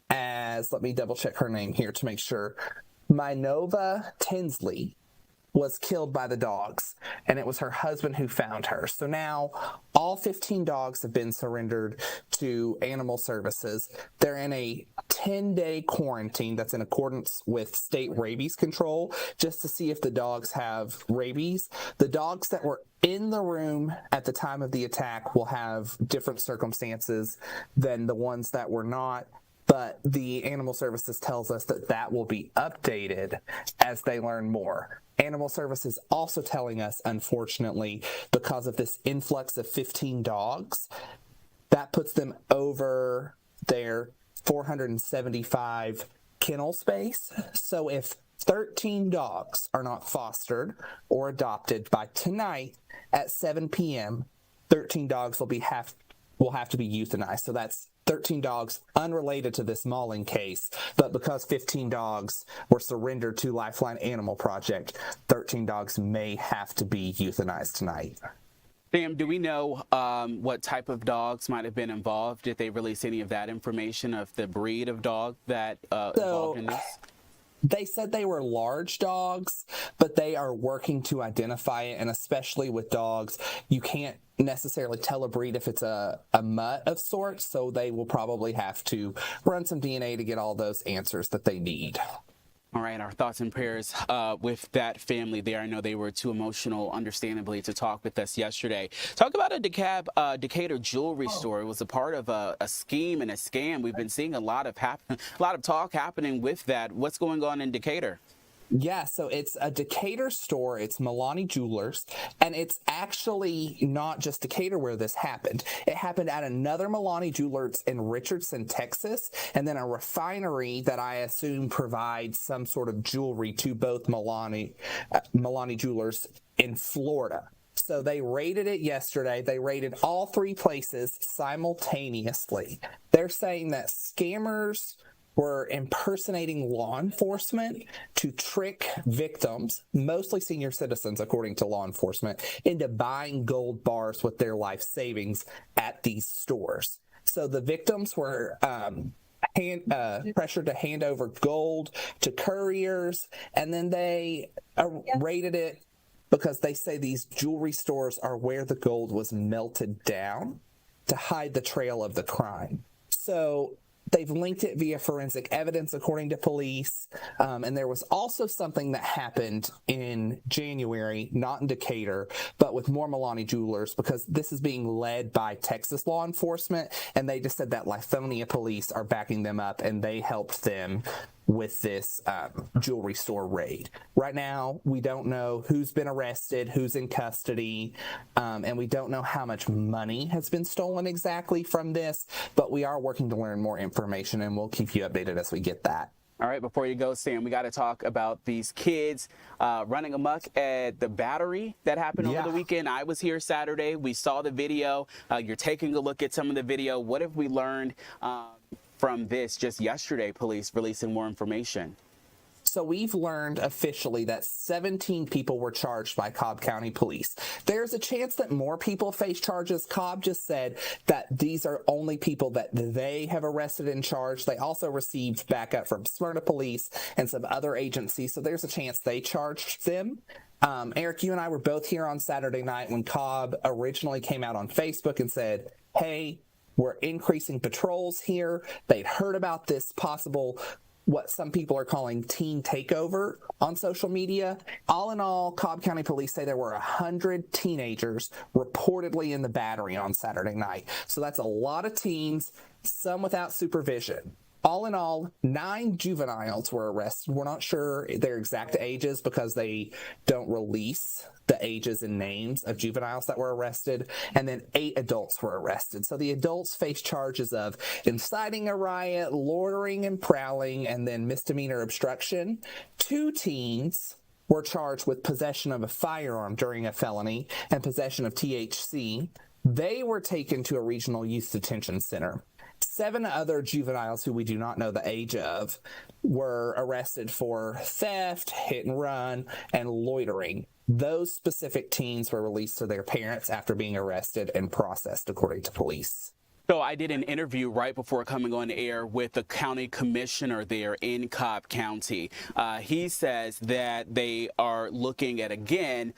as, let me double check her name here to make sure, Minova Tinsley, was killed by the dogs, and it was her husband who found her. So now all 15 dogs have been surrendered to animal services. They're in a 10-day quarantine that's in accordance with state rabies control, just to see if the dogs have rabies. The dogs that were in the room at the time of the attack will have different circumstances than the ones that were not. But the Animal Services tells us that that will be updated as they learn more. Animal Services also telling us, unfortunately, because of this influx of 15 dogs, that puts them over their 475 kennel space. So if 13 dogs are not fostered or adopted by tonight at 7 p.m., 13 dogs will have to be euthanized. So that's 13 dogs unrelated to this mauling case, but because 15 dogs were surrendered to Lifeline Animal Project, 13 dogs may have to be euthanized tonight. Sam, do we know what type of dogs might have been involved? Did they release any of that information of the breed of dog that involved in this? They said they were large dogs, but they are working to identify it, and especially with dogs, you can't necessarily tell a breed if it's a mutt of sorts, so they will probably have to run some DNA to get all those answers that they need. All right, our thoughts and prayers with that family there. I know they were too emotional, understandably, to talk with us yesterday. Talk about a Decatur jewelry store. It was a part of a scheme and a scam. We've been seeing a lot of talk happening with that. What's going on in Decatur? Yeah, so it's a Decatur store. It's Milani Jewelers, and it's actually not just Decatur where this happened. It happened at another Milani Jewelers in Richardson, Texas, and then a refinery that I assume provides some sort of jewelry to both Milani Jewelers in Florida. So they raided it yesterday. They raided all 3 places simultaneously. They're saying that scammers were impersonating law enforcement to trick victims, mostly senior citizens, according to law enforcement, into buying gold bars with their life savings at these stores. So the victims were pressured to hand over gold to couriers, and then they raided it because they say these jewelry stores are where the gold was melted down to hide the trail of the crime. So they've linked it via forensic evidence, according to police. And there was also something that happened in January, not in Decatur, but with more Milani Jewelers, because this is being led by Texas law enforcement. And they just said that Lithonia police are backing them up, and they helped them with this jewelry store raid. Right now, we don't know who's been arrested, who's in custody, and we don't know how much money has been stolen exactly from this, but we are working to learn more information, and we'll keep you updated as we get that. All right, before you go, Sam, we got to talk about these kids running amok at the Battery that happened over the weekend. I was here Saturday. We saw the video. You're taking a look at some of the video. What have we learned from this just yesterday, police releasing more information? So we've learned officially that 17 people were charged by Cobb County Police. There's a chance that more people face charges. Cobb just said that these are only people that they have arrested and charged. They also received backup from Smyrna Police and some other agencies, so there's a chance they charged them. Eric, you and I were both here on Saturday night when Cobb originally came out on Facebook and said, hey, we're increasing patrols here. They'd heard about this possible, what some people are calling teen takeover on social media. All in all, Cobb County Police say there were 100 teenagers reportedly in the Battery on Saturday night. So that's a lot of teens, some without supervision. All in all, 9 juveniles were arrested. We're not sure their exact ages because they don't release the ages and names of juveniles that were arrested. And then 8 adults were arrested. So the adults face charges of inciting a riot, loitering and prowling, and then misdemeanor obstruction. 2 teens were charged with possession of a firearm during a felony and possession of THC. They were taken to a regional youth detention center. 7 other juveniles who we do not know the age of were arrested for theft, hit and run, and loitering. Those specific teens were released to their parents after being arrested and processed, according to police. So I did an interview right before coming on air with the county commissioner there in Cobb County. He says that they are looking at, again,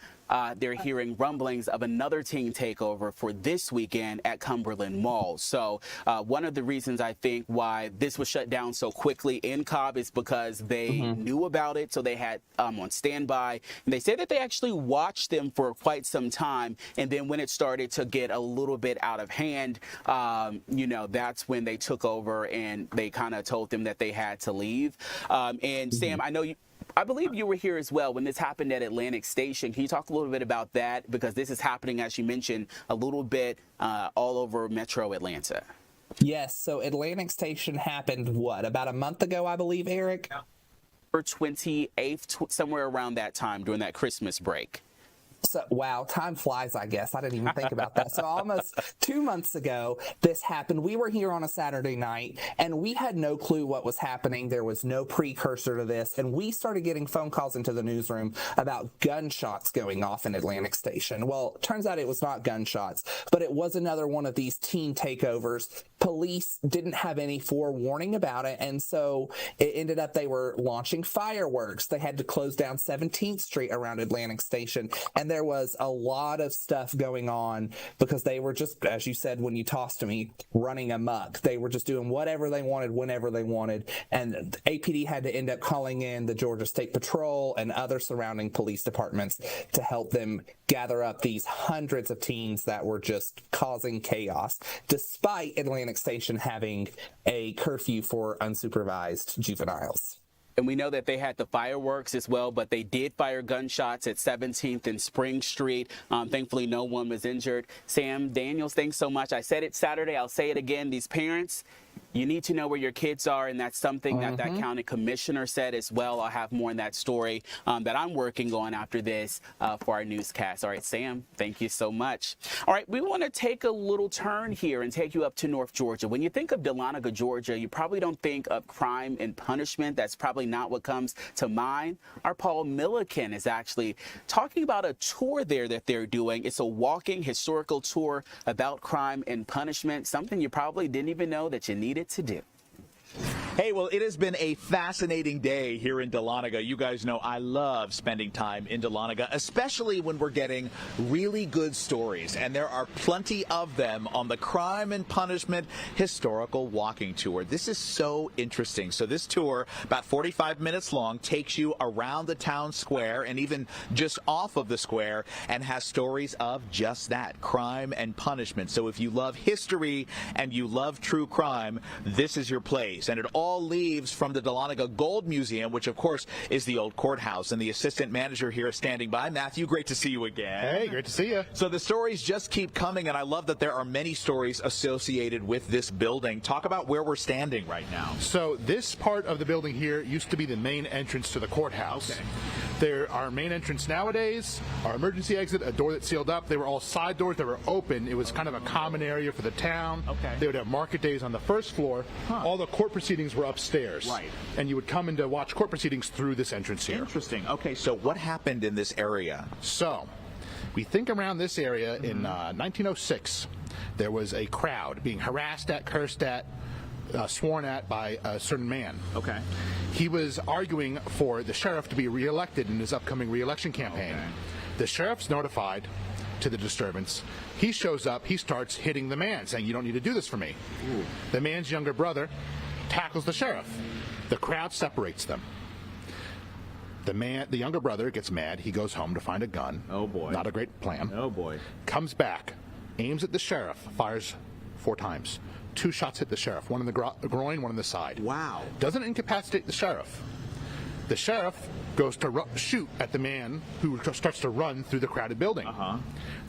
they're hearing rumblings of another teen takeover for this weekend at Cumberland Mall. So one of the reasons I think why this was shut down so quickly in Cobb is because they knew about it. So they had on standby. And they say that they actually watched them for quite some time. And then when it started to get a little bit out of hand, that's when they took over and they kind of told them that they had to leave. And Sam, I believe you were here as well when this happened at Atlantic Station. Can you talk a little bit about that? Because this is happening, as you mentioned, a little bit all over Metro Atlanta. Yes, so Atlantic Station happened, about a month ago, I believe, Eric? 28th, somewhere around that time during that Christmas break. So, wow, time flies, I guess. I didn't even think about that. So almost 2 months ago, this happened. We were here on a Saturday night, and we had no clue what was happening. There was no precursor to this, and we started getting phone calls into the newsroom about gunshots going off in Atlantic Station. Well, turns out it was not gunshots, but it was another one of these teen takeovers. Police didn't have any forewarning about it, and so it ended up they were launching fireworks. They had to close down 17th Street around Atlantic Station, and there was a lot of stuff going on because they were just, as you said when you tossed to me, running amok. They were just doing whatever they wanted, whenever they wanted, and APD had to end up calling in the Georgia State Patrol and other surrounding police departments to help them gather up these hundreds of teens that were just causing chaos, despite Atlantic Station having a curfew for unsupervised juveniles. And we know that they had the fireworks as well, but they did fire gunshots at 17th and Spring Street. Thankfully, no one was injured. Sam Daniels, thanks so much. I said it Saturday. I'll say it again. These parents, you need to know where your kids are, and that's something that county commissioner said as well. I'll have more in that story that I'm working on after this for our newscast. All right, Sam, thank you so much. All right, we want to take a little turn here and take you up to North Georgia. When you think of Dahlonega, Georgia, you probably don't think of crime and punishment. That's probably not what comes to mind. Our Paul Milliken is actually talking about a tour there that they're doing. It's a walking historical tour about crime and punishment, something you probably didn't even know that you needed to do. Hey, well, it has been a fascinating day here in Dahlonega. You guys know I love spending time in Dahlonega, especially when we're getting really good stories, and there are plenty of them on the Crime and Punishment Historical Walking Tour. This is so interesting. So this tour, about 45 minutes long, takes you around the town square and even just off of the square and has stories of just that, crime and punishment. So if you love history and you love true crime, this is your place. And it all leaves from the Dahlonega Gold Museum, which of course is the old courthouse. And the assistant manager here is standing by. Matthew, great to see you again. Hey, great to see you. So the stories just keep coming, and I love that there are many stories associated with this building. Talk about where we're standing right now. So this part of the building here used to be the main entrance to the courthouse. Okay. There, our main entrance nowadays, our emergency exit, a door that's sealed up. They were all side doors that were open. It was kind of a common area for the town. Okay. They would have market days on the first floor. All the court proceedings were upstairs. Right. And you would come in to watch court proceedings through this entrance here. Interesting. Okay, so what happened in this area? So, we think around this area in 1906, there was a crowd being harassed at, cursed at, sworn at by a certain man. Okay. He was arguing for the sheriff to be reelected in his upcoming reelection campaign. Okay. The sheriff's notified to the disturbance. He shows up, he starts hitting the man, saying, "You don't need to do this for me." Ooh. The man's younger brother tackles the sheriff. The crowd separates them. The younger brother gets mad. He goes home to find a gun. Oh boy. Not a great plan. Oh boy. Comes back, aims at the sheriff, fires 4 times. 2 shots hit the sheriff, one in the groin, one in the side. Wow. Doesn't incapacitate the sheriff. The sheriff goes to shoot at the man who starts to run through the crowded building.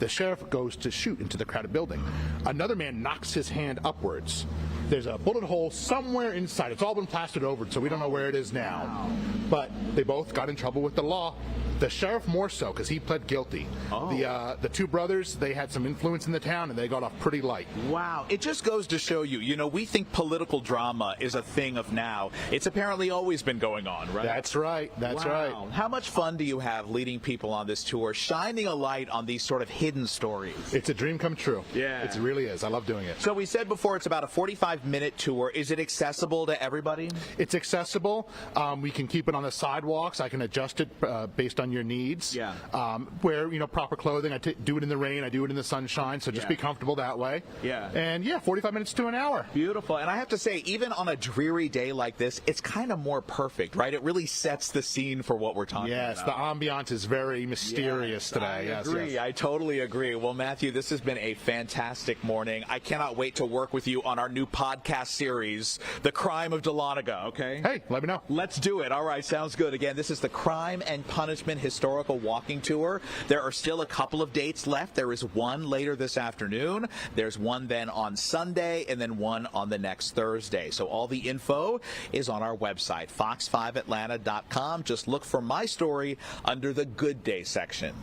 The sheriff goes to shoot into the crowded building. Another man knocks his hand upwards. There's a bullet hole somewhere inside. It's all been plastered over, so we don't know where it is now. But they both got in trouble with the law. The sheriff more so, because he pled guilty. The 2 brothers, they had some influence in the town, and they got off pretty light. Wow. It just goes to show you, we think political drama is a thing of now. It's apparently always been going on, right? That's right. That's right. How much fun do you have leading people on this tour, shining a light on these sort of hidden stories? It's a dream come true. Yeah. It really is. I love doing it. So we said before it's about a 45-minute tour. Is it accessible to everybody? It's accessible. We can keep it on the sidewalks. I can adjust it based on your needs. Yeah. Wear proper clothing. I do it in the rain. I do it in the sunshine. So just be comfortable that way. Yeah. And 45 minutes to an hour. Beautiful. And I have to say, even on a dreary day like this, it's kind of more perfect, right? It really sets the scene for what we're talking about. Yes, the ambiance is very mysterious today. I agree. I totally agree. Well, Matthew, this has been a fantastic morning. I cannot wait to work with you on our new podcast series, The Crime of Dahlonega, okay? Hey, let me know. Let's do it. All right, sounds good. Again, this is the Crime and Punishment Historical Walking Tour. There are still a couple of dates left. There is one later this afternoon. There's one then on Sunday, and then one on the next Thursday. So all the info is on our website, fox5atlanta.com. Just look for my story under the Good Day section.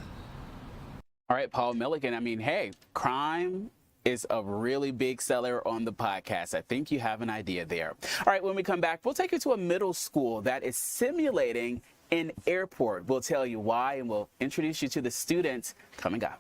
All right, Paul Milligan. I mean, hey, crime is a really big seller on the podcast. I think you have an idea there. All right, when we come back, we'll take you to a middle school that is simulating an airport. We'll tell you why, and we'll introduce you to the students coming up.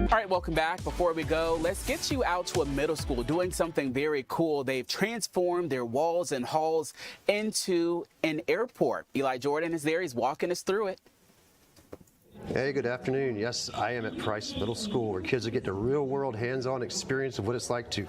All right, welcome back. Before we go, let's get you out to a middle school doing something very cool. They've transformed their walls and halls into an airport. Eli Jordan is there. He's walking us through it. Hey, good afternoon. Yes, I am at Price Middle School, where kids are getting a real-world hands-on experience of what it's like to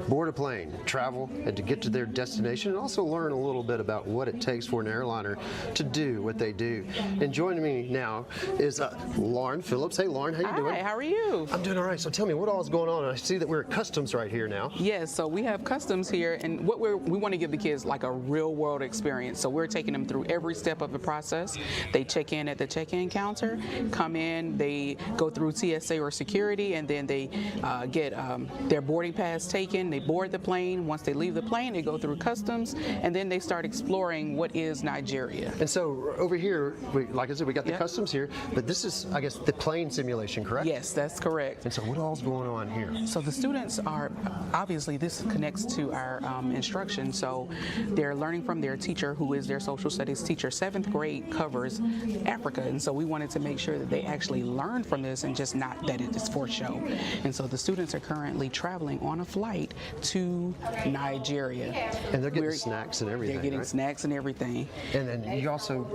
board a plane, travel, and to get to their destination, and also learn a little bit about what it takes for an airliner to do what they do. And joining me now is Lauren Phillips. Hey, Lauren, how you doing? Hi, how are you? I'm doing all right. So tell me, what all is going on? I see that we're at Customs right here now. Yes, so we have Customs here, and what we want to give the kids like a real-world experience. So we're taking them through every step of the process. They check in at the check-in counter. come in, they go through TSA or security, and then they get their boarding pass taken. They board the plane. Once they leave the plane, they go through customs, and then they start exploring what is Nigeria. And so over here, like I said, we got the customs here, but this is, I guess, the plane simulation, correct? Yes, that's correct. And so what all's going on here? So the students are, obviously this connects to our instruction, so they're learning from their teacher, who is their social studies teacher. 7th grade covers Africa, and so we wanted to make sure that they actually learn from this and just not that it is for show. And so the students are currently traveling on a flight to Nigeria. And they're getting snacks and everything. They're getting snacks and everything. And then you also,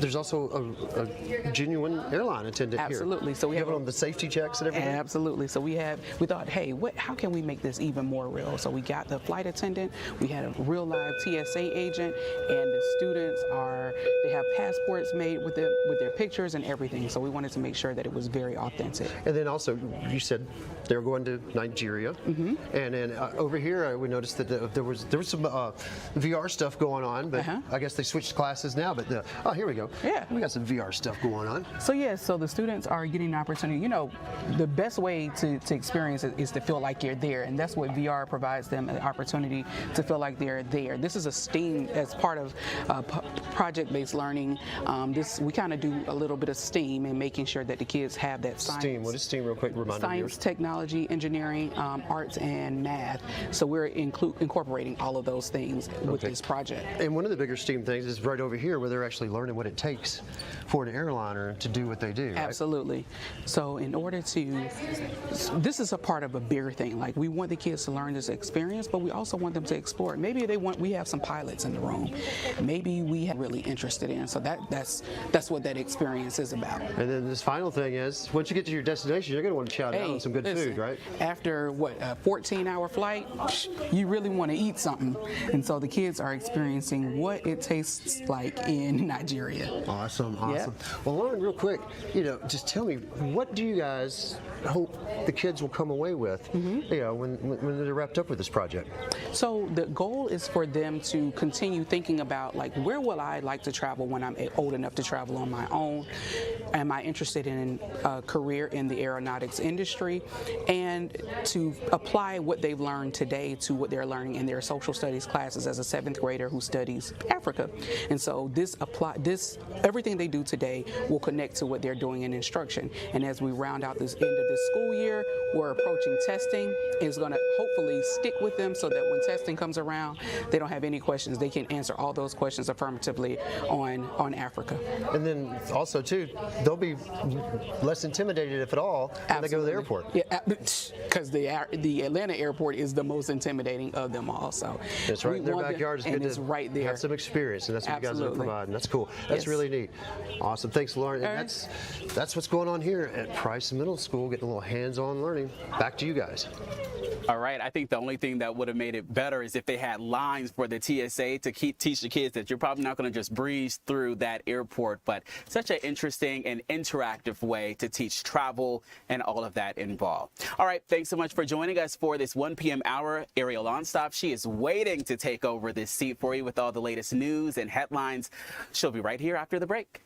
there's also a genuine airline attendant here. Absolutely. So we have it on the safety checks and everything. Absolutely. So we thought, hey, how can we make this even more real? So we got the flight attendant, we had a real live TSA agent, and the students they have passports made with their pictures and everything. So we wanted to make sure that it was very authentic. And then also, you said they were going to Nigeria, and then over here we noticed that there was some VR stuff going on, but I guess they switched classes now. But oh, here we go. Yeah, we got some VR stuff going on. So so the students are getting an opportunity. You know, the best way to experience it is to feel like you're there, and that's what VR provides them, an opportunity to feel like they're there. This is a STEAM as part of project-based learning. We kind of do a little bit of STEAM and making sure that the kids have that science. STEAM. What is STEAM? Real quick, remind me. Science, technology, engineering, arts, and math. So we're incorporating all of those things with this project. And one of the bigger STEAM things is right over here, where they're actually learning what it takes for an airliner to do what they do. Right? Absolutely. So in order to, this is a part of a bigger thing. Like, we want the kids to learn this experience, but we also want them to explore it. Maybe we have some pilots in the room. Maybe we are really interested in. So that's what that experience is about. And then this final thing is, once you get to your destination, you're going to want to chow down on some good food, right? After a 14-hour flight, you really want to eat something. And so the kids are experiencing what it tastes like in Nigeria. Awesome. Well, Lauren, real quick, just tell me, what do you guys hope the kids will come away with, when they're wrapped up with this project? So the goal is for them to continue thinking about, like, where will I like to travel when I'm old enough to travel on my own? Am I interested in a career in the aeronautics industry? And to apply what they've learned today to what they're learning in their social studies classes as a 7th grader who studies Africa. And so everything they do today will connect to what they're doing in instruction. And as we round out this end of this school year, we're approaching testing. It's going to hopefully stick with them so that when testing comes around, they don't have any questions. They can answer all those questions affirmatively on Africa. And then also, too, they'll be less intimidated, if at all, when they go to the airport. Yeah, because the Atlanta airport is the most intimidating of them all. So it's right in their backyard. It's good to right there. Have some experience, and that's what you guys are providing. That's cool. That's really neat. Awesome. Thanks, Lauren. And that's what's going on here at Price Middle School, getting a little hands-on learning. Back to you guys. All right. I think the only thing that would have made it better is if they had lines for the TSA to teach the kids that you're probably not going to just breeze through that airport, but such an interesting and interactive way to teach travel and all of that involved. All right. Thanks so much for joining us for this 1 p.m. hour. Ariel Onstop, she is waiting to take over this seat for you with all the latest news and headlines. She'll be right here after the break.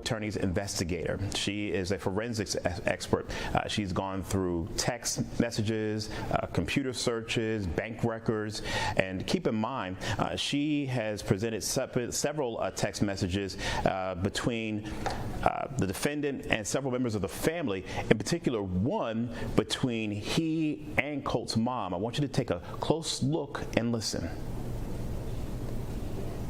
attorney's investigator. She is a forensics expert. She's gone through text messages, computer searches, bank records, and keep in mind, she has presented several text messages between the defendant and several members of the family, in particular one between he and Colt's mom. I want you to take a close look and listen.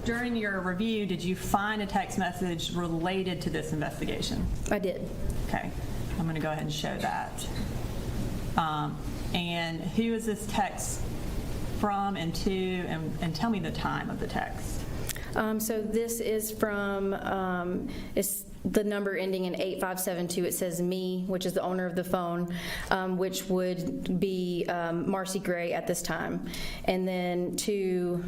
During your review, did you find a text message related to this investigation? I did. Okay, I'm going to go ahead and show that. And who is this text from and to, and tell me the time of the text. So this is from, it's the number ending in 8572. It says me, which is the owner of the phone, which would be Marcy Gray at this time. And then to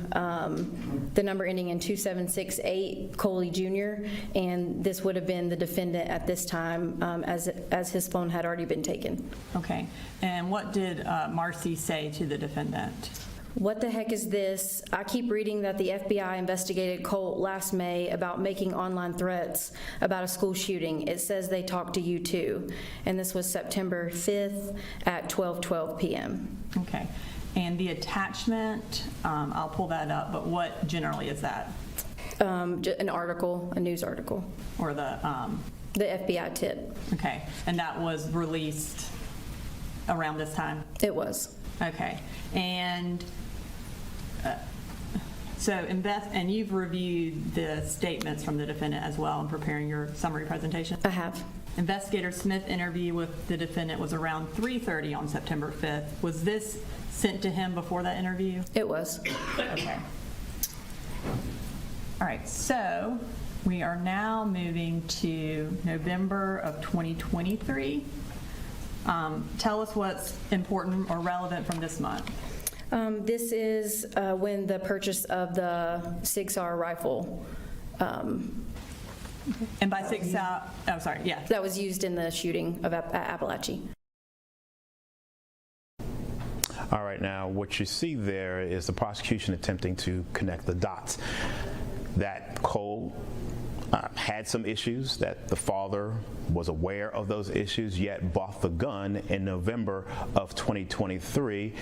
the number ending in 2768, Coley Jr., and this would have been the defendant at this time, as his phone had already been taken. Okay, and what did Marcy say to the defendant? What the heck is this? I keep reading that the FBI investigated Colt last May about making online threats about a school shooting. It says they talked to you too. And this was September 5th at 12:12 p.m. Okay. And the attachment, I'll pull that up, but what generally is that? An article, a news article. Or the FBI tip. Okay. And that was released around this time? It was. Okay. And and you've reviewed the statements from the defendant as well in preparing your summary presentation? I have. Investigator Smith's interview with the defendant was around 3:30 on September 5th. Was this sent to him before that interview? It was. Okay. All right, so we are now moving to November of 2023. Tell us what's important or relevant from this month. This is when the purchase of the 6R rifle. And by 6R, oh, sorry, yeah. That was used in the shooting of Apalachee. All right, now what you see there is the prosecution attempting to connect the dots. That Cole had some issues, that the father was aware of those issues, yet bought the gun in November of 2023,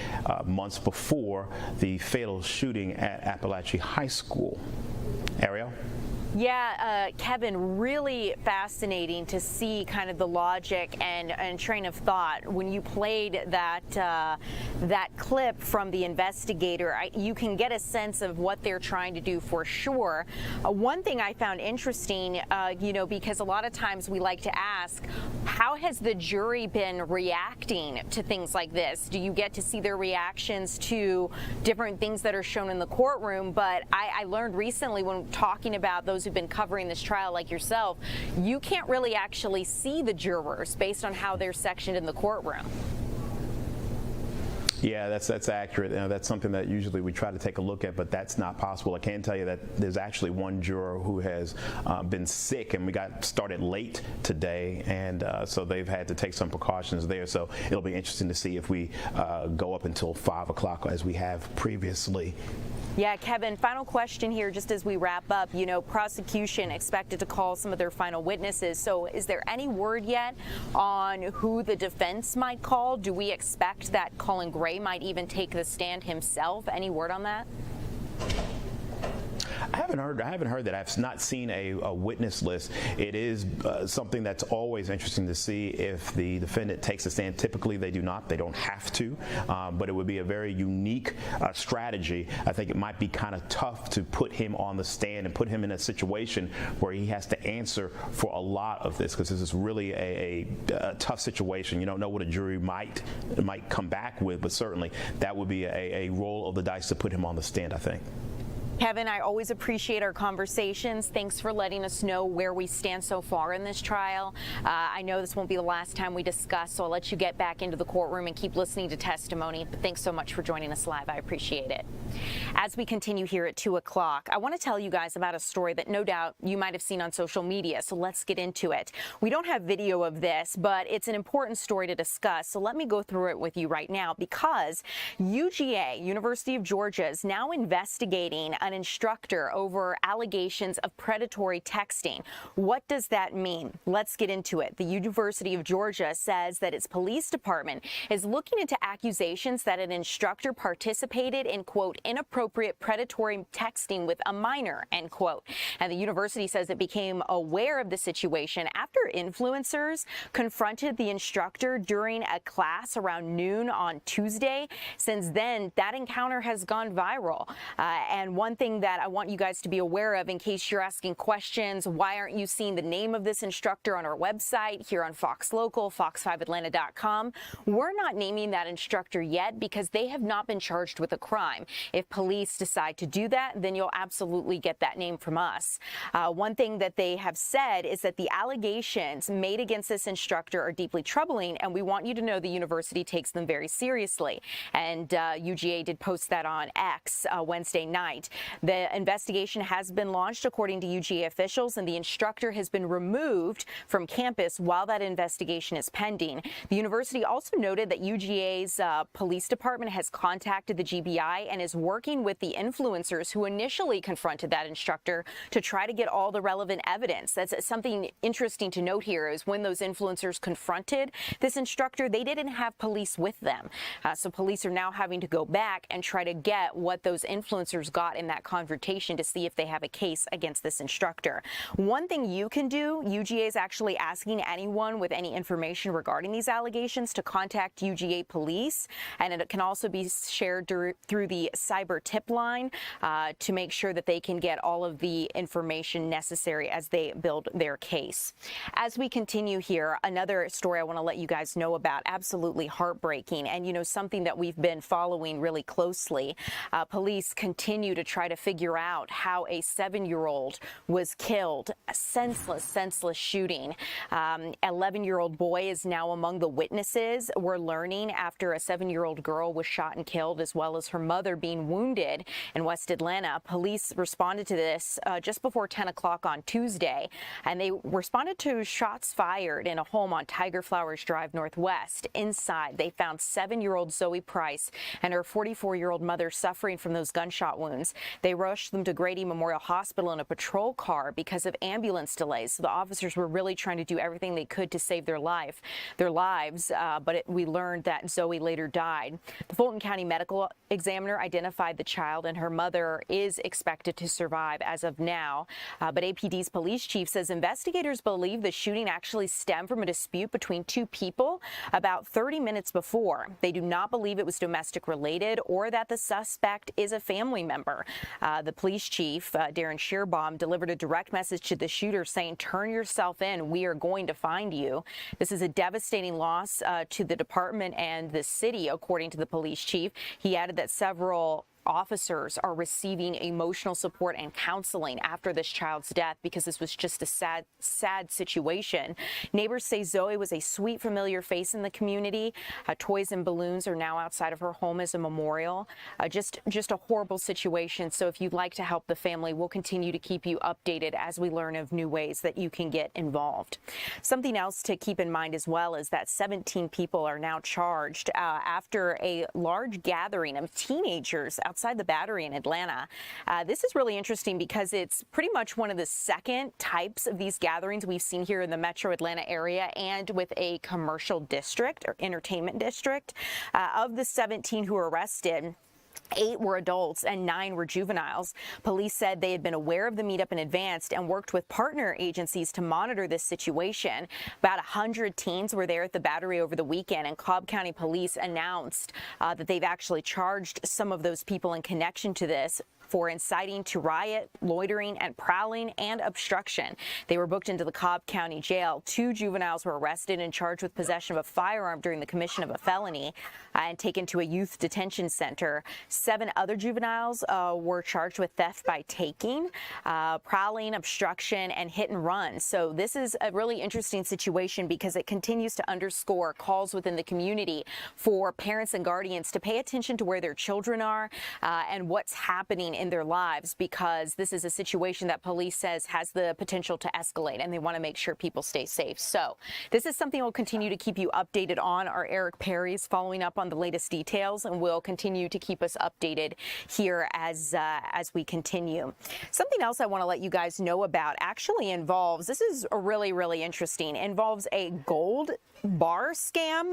months before the fatal shooting at Apalachee High School. Ariel? Yeah, Kevin, really fascinating to see kind of the logic and train of thought. When you played that that clip from the investigator, you can get a sense of what they're trying to do for sure. One thing I found interesting, because a lot of times we like to ask, how has the jury been reacting to things like this? Do you get to see their reactions to different things that are shown in the courtroom? But I learned recently when talking about those who've been covering this trial like yourself, you can't really actually see the jurors based on how they're sectioned in the courtroom. Yeah, that's accurate. That's something that usually we try to take a look at, but that's not possible. I can tell you that there's actually one juror who has been sick, and we got started late today, and so they've had to take some precautions there. So it'll be interesting to see if we go up until 5 o'clock as we have previously. Yeah, Kevin, final question here just as we wrap up. Prosecution expected to call some of their final witnesses. So is there any word yet on who the defense might call? Do we expect that Colin Gray might even take the stand himself? Any word on that? I haven't heard that. I've not seen a witness list. It is something that's always interesting to see if the defendant takes a stand. Typically, they do not. They don't have to. But it would be a very unique strategy. I think it might be kind of tough to put him on the stand and put him in a situation where he has to answer for a lot of this, because this is really a tough situation. You don't know what a jury might come back with, but certainly that would be a roll of the dice to put him on the stand, I think. Kevin, I always appreciate our conversations. Thanks for letting us know where we stand so far in this trial. I know this won't be the last time we discuss, so I'll let you get back into the courtroom and keep listening to testimony. But thanks so much for joining us live. I appreciate it. As we continue here at 2 o'clock, I want to tell you guys about a story that no doubt you might have seen on social media, so let's get into it. We don't have video of this, but it's an important story to discuss, so let me go through it with you right now, because UGA, University of Georgia, is now investigating an instructor over allegations of predatory texting. What does that mean? Let's get into it. The University of Georgia says that its police department is looking into accusations that an instructor participated in, quote, inappropriate predatory texting with a minor, end quote. And the university says it became aware of the situation after influencers confronted the instructor during a class around noon on Tuesday. Since then, that encounter has gone viral. And one thing that I want you guys to be aware of, in case you're asking questions, why aren't you seeing the name of this instructor on our website here on Fox Local, fox5atlanta.com? We're not naming that instructor yet because they have not been charged with a crime. If police decide to do that, then you'll absolutely get that name from us. One thing that they have said is that the allegations made against this instructor are deeply troubling, and we want you to know the university takes them very seriously. And UGA did post that on X Wednesday night. The investigation has been launched according to UGA officials, and the instructor has been removed from campus while that investigation is pending. The university also noted that UGA's police department has contacted the GBI and is working with the influencers who initially confronted that instructor to try to get all the relevant evidence. That's something interesting to note here, is when those influencers confronted this instructor, they didn't have police with them. So police are now having to go back and try to get what those influencers got in that confrontation to see if they have a case against this instructor. One thing you can do, UGA is actually asking anyone with any information regarding these allegations to contact UGA police, and it can also be shared through the cyber tip line to make sure that they can get all of the information necessary as they build their case. As we continue here, another story I want to let you guys know about, absolutely heartbreaking, and something that we've been following really closely. Police continue to try to figure out how a 7-year-old was killed. A senseless shooting. 11-year-old boy is now among the witnesses. We're learning after a 7-year-old girl was shot and killed, as well as her mother being wounded in West Atlanta. Police responded to this just before 10 o'clock on Tuesday, and they responded to shots fired in a home on Tiger Flowers Drive Northwest. Inside, they found 7-year-old Zoe Price and her 44-year-old mother suffering from those gunshot wounds. They rushed them to Grady Memorial Hospital in a patrol car because of ambulance delays. So the officers were really trying to do everything they could to save their lives. But we learned that Zoe later died. The Fulton County Medical Examiner identified the child, and her mother is expected to survive as of now. But APD's police chief says investigators believe the shooting actually stemmed from a dispute between two people about 30 minutes before. They do not believe it was domestic related or that the suspect is a family member. The police chief, Darren Shearbaum, delivered a direct message to the shooter saying, "Turn yourself in. We are going to find you." This is a devastating loss to the department and the city, according to the police chief. He added that several officers are receiving emotional support and counseling after this child's death because this was just a sad situation. Neighbors say Zoe was a sweet, familiar face in the community. Toys and balloons are now outside of her home as a memorial. Just a horrible situation. So if you'd like to help the family, we'll continue to keep you updated as we learn of new ways that you can get involved. Something else to keep in mind as well is that 17 people are now charged after a large gathering of teenagers outside the Battery in Atlanta. This is really interesting because it's pretty much one of the second types of these gatherings we've seen here in the metro Atlanta area and with a commercial district or entertainment district. Of the 17 who were arrested, 8 were adults and 9 were juveniles. Police said they had been aware of the meetup in advance and worked with partner agencies to monitor this situation. About 100 teens were there at the Battery over the weekend, and Cobb County Police announced that they've actually charged some of those people in connection to this. for inciting to riot, loitering, and prowling and obstruction. They were booked into the Cobb County Jail. 2 juveniles were arrested and charged with possession of a firearm during the commission of a felony and taken to a youth detention center. 7 other juveniles were charged with theft by taking, prowling, obstruction, and hit and run. So this is a really interesting situation because it continues to underscore calls within the community for parents and guardians to pay attention to where their children are and what's happening in their lives, because this is a situation that police says has the potential to escalate, and they want to make sure people stay safe. So this is something we'll continue to keep you updated on. Our Eric Perry is following up on the latest details and will continue to keep us updated here as we continue. Something else I want to let you guys know about actually involves, this is really interesting, involves a gold bar scam,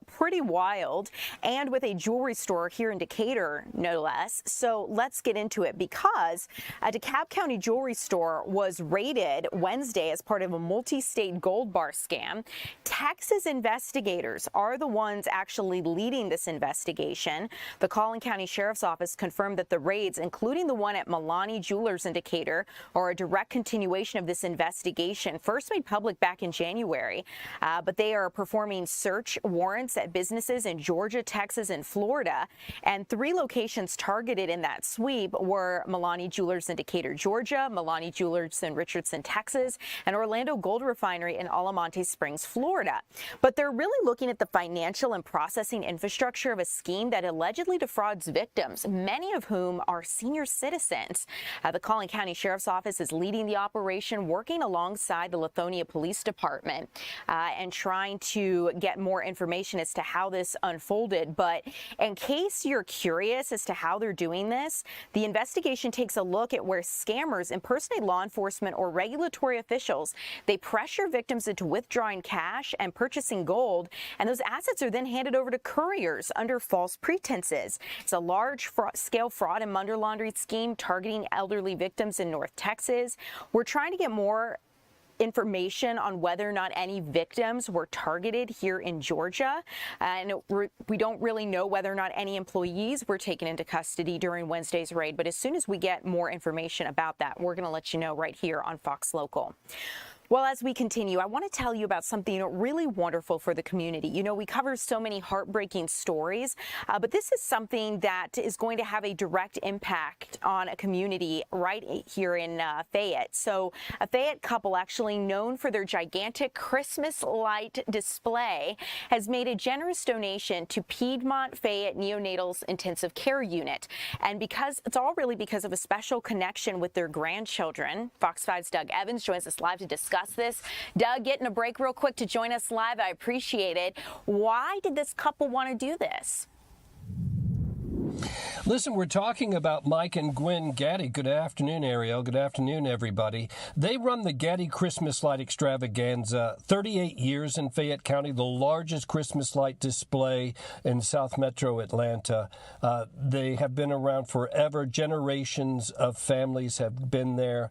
pretty wild, and with a jewelry store here in Decatur, no less. So let's get into it, because a DeKalb County jewelry store was raided Wednesday as part of a multi-state gold bar scam. Texas investigators are the ones actually leading this investigation. The Colin County Sheriff's Office confirmed that the raids, including the one at Milani Jewelers in Decatur, are a direct continuation of this investigation, first made public back in January, but they are performing search warrants at businesses in Georgia, Texas, and Florida. And 3 locations targeted in that sweep were Milani Jewelers in Decatur, Georgia, Milani Jewelers in Richardson, Texas, and Orlando Gold Refinery in Alamonte Springs, Florida. But they're really looking at the financial and processing infrastructure of a scheme that allegedly defrauds victims, many of whom are senior citizens. The Collin County Sheriff's Office is leading the operation, working alongside the Lithonia Police Department and trying to get more information as to how this unfolded. But in case you're curious as to how they're doing this, the investigation takes a look at where scammers impersonate law enforcement or regulatory officials. They pressure victims into withdrawing cash and purchasing gold, and those assets are then handed over to couriers under false pretenses. It's a large-scale fraud and money laundering scheme targeting elderly victims in North Texas. We're trying to get more information on whether or not any victims were targeted here in Georgia, and we don't really know whether or not any employees were taken into custody during Wednesday's raid. But as soon as we get more information about that, we're going to let you know right here on Fox Local. Well, as we continue, I want to tell you about something really wonderful for the community. You know, we cover so many heartbreaking stories, but this is something that is going to have a direct impact on a community right here in Fayette. So a Fayette couple, actually known for their gigantic Christmas light display, has made a generous donation to Piedmont Fayette Neonatal's Intensive Care Unit. And because it's all really because of a special connection with their grandchildren. Fox 5's Doug Evans joins us live to discuss this. Doug, getting a break real quick to join us live. I appreciate it. Why did this couple want to do this? Listen, we're talking about Mike and Gwen Gaddy. Good afternoon, Ariel. Good afternoon, everybody. They run the Gaddy Christmas Light Extravaganza, 38 years in Fayette County, the largest Christmas light display in South Metro Atlanta. They have been around forever. Generations of families have been there.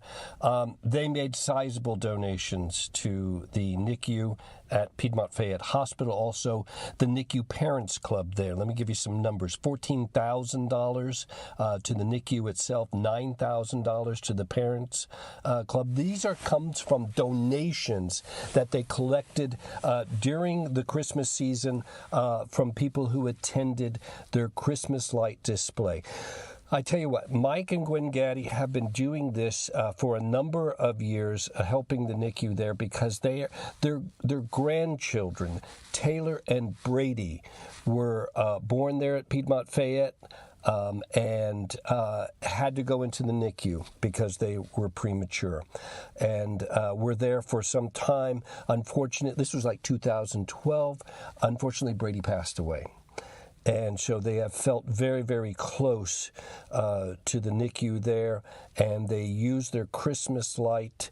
They made sizable donations to the NICU at Piedmont Fayette Hospital, also the NICU Parents Club there. Let me give you some numbers. $14,000 to the NICU itself, $9,000 to the Parents Club. These comes from donations that they collected during the Christmas season from people who attended their Christmas light display. I tell you what, Mike and Gwen Gaddy have been doing this for a number of years, helping the NICU there, because their grandchildren, Taylor and Brady, were born there at Piedmont Fayette and had to go into the NICU because they were premature, and were there for some time. Unfortunately, this was like 2012. Unfortunately, Brady passed away. And so they have felt very, very close to the NICU there, and they use their Christmas light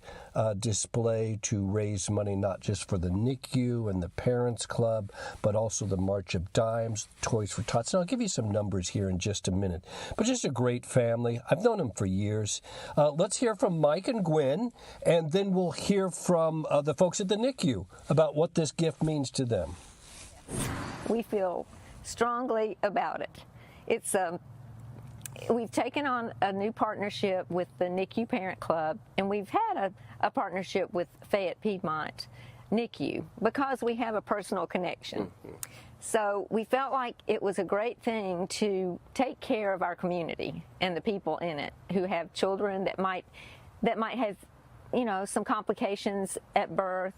display to raise money not just for the NICU and the Parents Club, but also the March of Dimes, Toys for Tots. And I'll give you some numbers here in just a minute. But just a great family. I've known them for years. Let's hear from Mike and Gwen, and then we'll hear from the folks at the NICU about what this gift means to them. We feel strongly about it. It's we've taken on a new partnership with the NICU Parent Club, and we've had a partnership with Fayette Piedmont NICU because we have a personal connection. So we felt like it was a great thing to take care of our community and the people in it who have children that might have, you know, some complications at birth.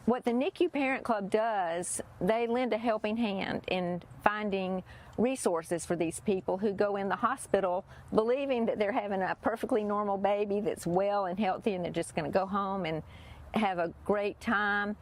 What the NICU Parent Club does, they lend a helping hand in finding resources for these people who go in the hospital believing that they're having a perfectly normal baby that's well and healthy and they're just going to go home and have a great time,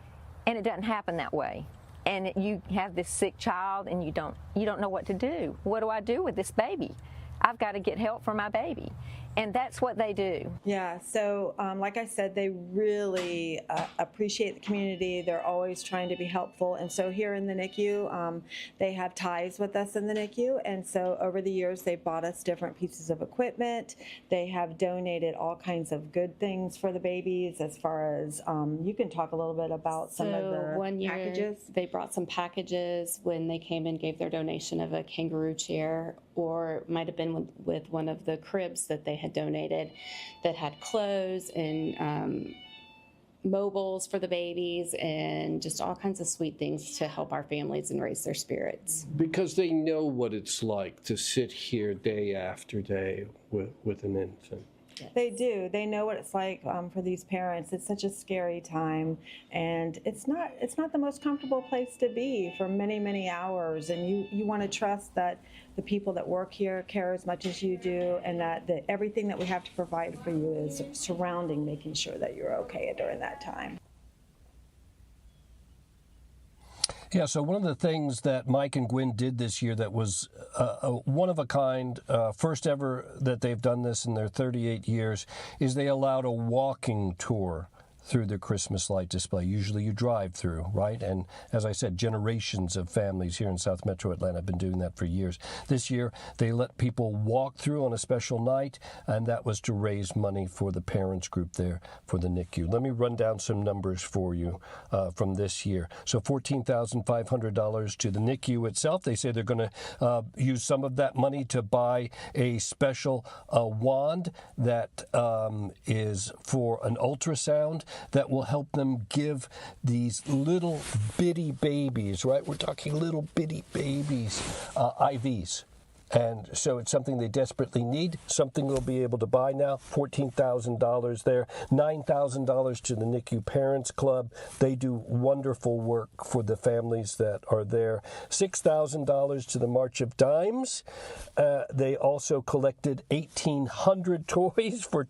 and it doesn't happen that way. And you have this sick child and you don't know what to do. What do I do with this baby? I've got to get help for my baby. And that's what they do. Yeah, so like I said, they really appreciate the community. They're always trying to be helpful. And so here in the NICU, they have ties with us in the NICU. And so over the years, they bought us different pieces of equipment. They have donated all kinds of good things for the babies as far as, you can talk a little bit about some of the one year, packages. They brought some packages when they came and gave their donation of a kangaroo chair, or it might have been with one of the cribs that they had donated that had clothes and mobiles for the babies and just all kinds of sweet things to help our families and raise their spirits. Because they know what it's like to sit here day after day with an infant. They do. They know what it's like for these parents. It's such a scary time, and it's not the most comfortable place to be for many, many hours. And you want to trust that the people that work here care as much as you do, and that everything that we have to provide for you is surrounding making sure that you're okay during that time. Yeah, so one of the things that Mike and Gwen did this year that was one of a kind, first ever that they've done this in their 38 years, is they allowed a walking tour through the Christmas light display. Usually you drive through, right? And as I said, generations of families here in South Metro Atlanta have been doing that for years. This year, they let people walk through on a special night, and that was to raise money for the parents group there for the NICU. Let me run down some numbers for you from this year. So $14,500 to the NICU itself. They say they're going to use some of that money to buy a special wand that is for an ultrasound that will help them give these little bitty babies, right? We're talking little bitty babies, IVs. And so it's something they desperately need, something they'll be able to buy now. $14,000 there, $9,000 to the NICU Parents Club. They do wonderful work for the families that are there. $6,000 to the March of Dimes. They also collected 1,800 Toys for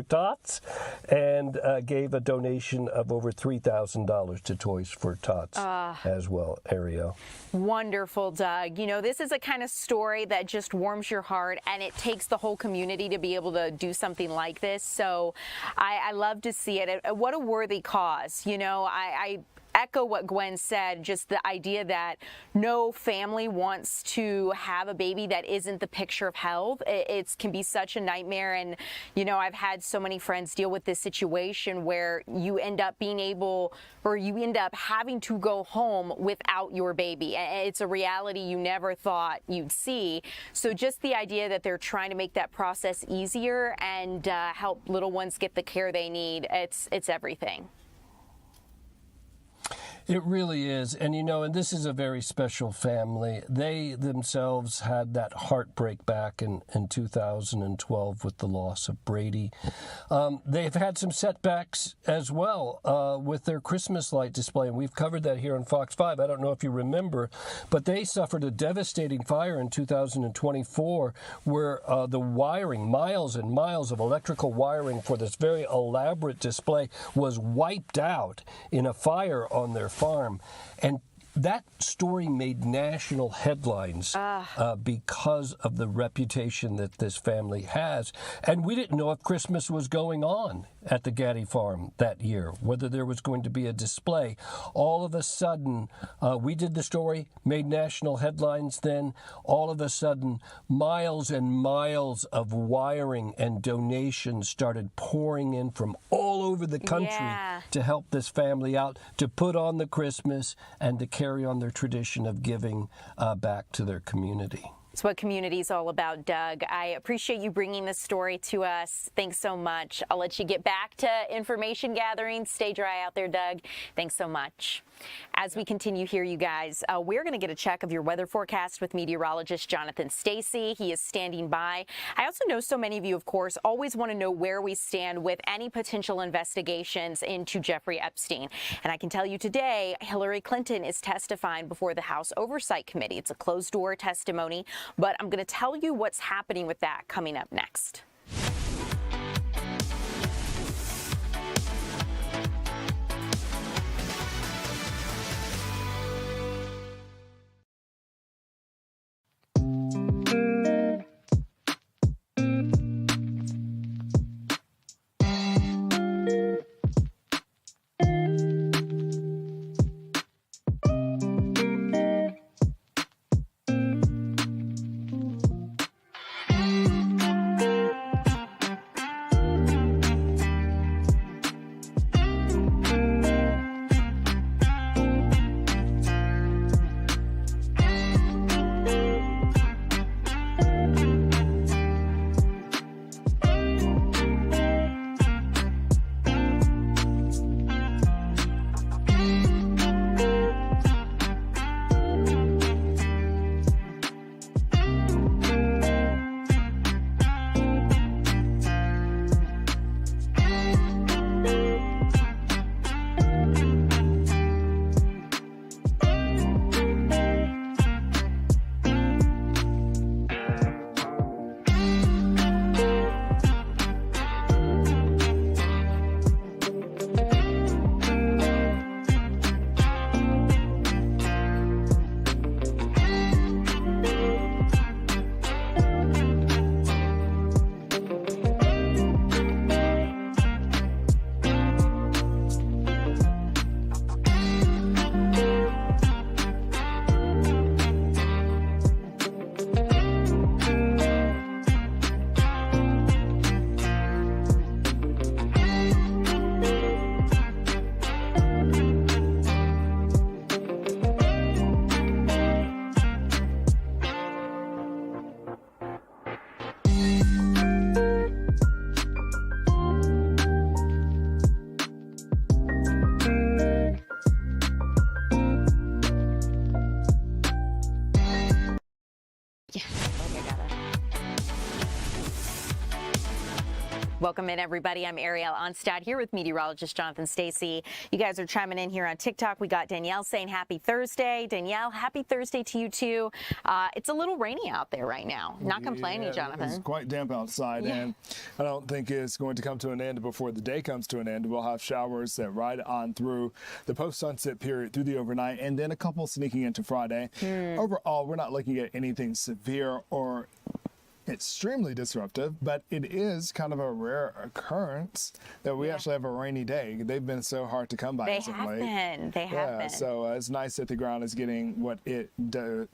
Tots and gave a donation of over $3,000 to Toys for Tots as well, Ariel. Wonderful, Doug. You know, this is a kind of story that just warms your heart, and it takes the whole community to be able to do something like this. So I love to see it. What a worthy cause. You know, I echo what Gwen said, just the idea that no family wants to have a baby that isn't the picture of health. It can be such a nightmare. And, you know, I've had so many friends deal with this situation where you end up having to go home without your baby. It's a reality you never thought you'd see. So just the idea that they're trying to make that process easier and help little ones get the care they need, it's everything. It really is. And, you know, and this is a very special family. They themselves had that heartbreak back in 2012 with the loss of Brady. They've had some setbacks as well with their Christmas light display, and we've covered that here on Fox 5. I don't know if you remember, but they suffered a devastating fire in 2024 where the wiring, miles and miles of electrical wiring for this very elaborate display was wiped out in a fire on their farm. And that story made national headlines because of the reputation that this family has. And we didn't know if Christmas was going on at the Gaddy farm that year, whether there was going to be a display. All of a sudden, we did the story, made national headlines then. All of a sudden, miles and miles of wiring and donations started pouring in from all over the country to help this family out, to put on the Christmas and to carry on their tradition of giving back to their community. It's what community is all about, Doug. I appreciate you bringing this story to us. Thanks so much. I'll let you get back to information gathering. Stay dry out there, Doug. Thanks so much. As we continue here, you guys, we're going to get a check of your weather forecast with meteorologist Jonathan Stacy. He is standing by. I also know so many of you, of course, always want to know where we stand with any potential investigations into Jeffrey Epstein. And I can tell you today, Hillary Clinton is testifying before the House Oversight Committee. It's a closed-door testimony, but I'm going to tell you what's happening with that coming up next. Welcome in, everybody. I'm Ariel Onstad here with meteorologist Jonathan Stacy. You guys are chiming in here on TikTok. We got Danielle saying happy Thursday. Danielle, happy Thursday to you too. It's a little rainy out there right now. Not complaining, Jonathan. It's quite damp outside, and I don't think it's going to come to an end before the day comes to an end. We'll have showers that ride on through the post-sunset period through the overnight, and then a couple sneaking into Friday. Overall, we're not looking at anything severe or extremely disruptive, but it is kind of a rare occurrence that we actually have a rainy day. They've been so hard to come by as of late. They have been. So it's nice that the ground is getting what it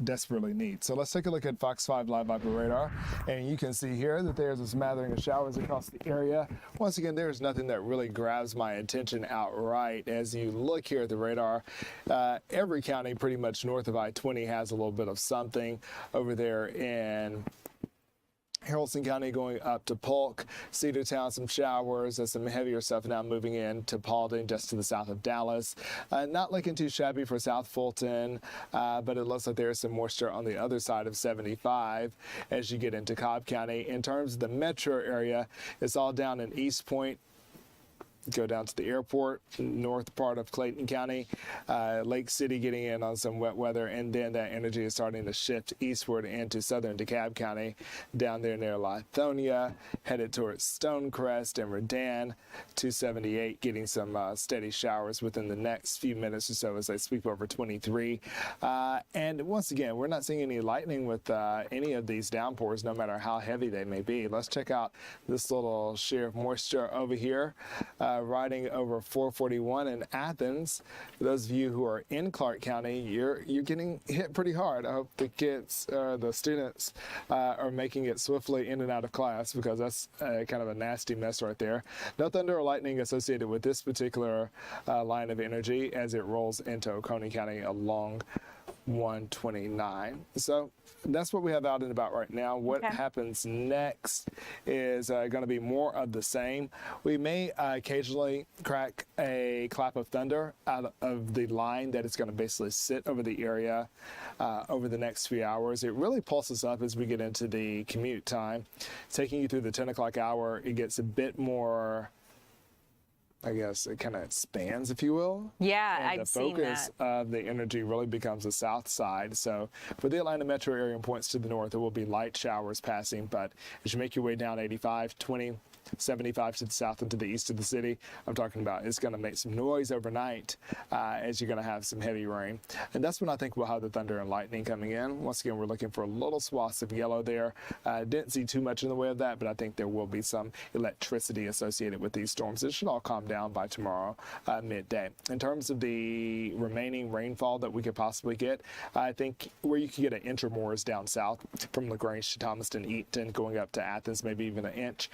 desperately needs. So let's take a look at Fox 5 Live Viper radar, and you can see here that there's a smattering of showers across the area. Once again, there's nothing that really grabs my attention outright. As you look here at the radar, every county pretty much north of I-20 has a little bit of something. Over there in Haralson County going up to Polk, Cedartown, some showers, some heavier stuff now moving in to Paulding, just to the south of Dallas. Not looking too shabby for South Fulton, but it looks like there's some moisture on the other side of 75 as you get into Cobb County. In terms of the metro area, it's all down in East Point. Go down to the airport, north part of Clayton County, Lake City getting in on some wet weather, and then that energy is starting to shift eastward into southern DeKalb County, down there near Lithonia, headed towards Stonecrest and Redan, 278 getting some steady showers within the next few minutes or so as they sweep over 23. And once again, we're not seeing any lightning with any of these downpours, no matter how heavy they may be. Let's check out this little shear of moisture over here. Riding over 441 in Athens. For those of you who are in Clark County, you're getting hit pretty hard. I hope the kids, the students, are making it swiftly in and out of class, because that's kind of a nasty mess right there. No thunder or lightning associated with this particular line of energy as it rolls into Oconee County along 129. So that's what we have out and about right now. What happens next is going to be more of the same. We may occasionally crack a clap of thunder out of the line that is going to basically sit over the area over the next few hours. It really pulses up as we get into the commute time. Taking you through the 10 o'clock hour, it gets a bit more, I guess it kind of expands, if you will. Yeah, and I've seen that. The focus of the energy really becomes the south side. So for the Atlanta metro area and points to the north, there will be light showers passing. But as you make your way down 85, 20, 75 to the south and to the east of the city, I'm talking about it's going to make some noise overnight as you're going to have some heavy rain. And that's when I think we'll have the thunder and lightning coming in. Once again, we're looking for little swaths of yellow there. Didn't see too much in the way of that, but I think there will be some electricity associated with these storms. It should all calm down by tomorrow midday. In terms of the remaining rainfall that we could possibly get, I think where you can get an inch or more is down south from LaGrange to Thomaston, Eaton, going up to Athens, maybe even an inch.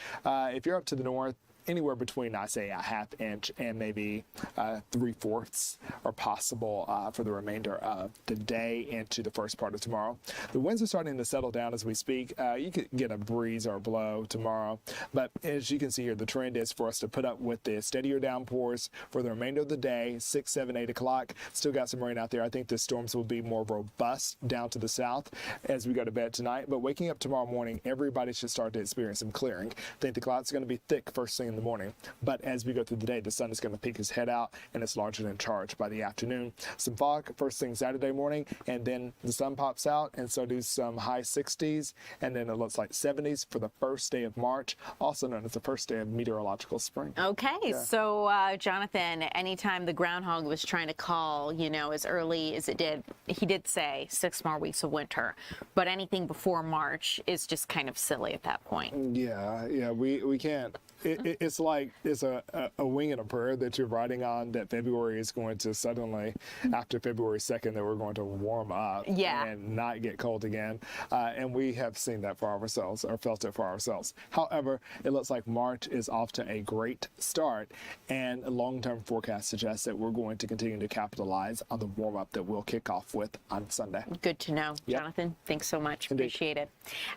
If you're up to the north, anywhere between, I say, a half inch and maybe 3/4 are possible for the remainder of the day into the first part of tomorrow. The winds are starting to settle down as we speak. You could get a breeze or a blow tomorrow, but as you can see here, the trend is for us to put up with the steadier downpours for the remainder of the day, 6, 7, 8 o'clock. Still got some rain out there. I think the storms will be more robust down to the south as we go to bed tonight, but waking up tomorrow morning, everybody should start to experience some clearing. I think the clouds are going to be thick first thing in the morning, but as we go through the day, the sun is going to peek his head out and it's largely in charge by the afternoon. Some fog first thing Saturday morning, and then the sun pops out, and so do some high 60s, and then it looks like 70s for the first day of March, also known as the first day of meteorological spring. Okay, so Jonathan, anytime the groundhog was trying to call, as early as it did, he did say 6 more weeks of winter, but anything before March is just kind of silly at that point. Yeah, we can't. It's like it's a wing and a prayer that you're riding on that February is going to suddenly, after February 2nd, that we're going to warm up and not get cold again. And we have seen that for ourselves, or felt it for ourselves. However, it looks like March is off to a great start, and a long-term forecast suggests that we're going to continue to capitalize on the warm-up that we'll kick off with on Sunday. Good to know. Jonathan, thanks so much. Appreciate it.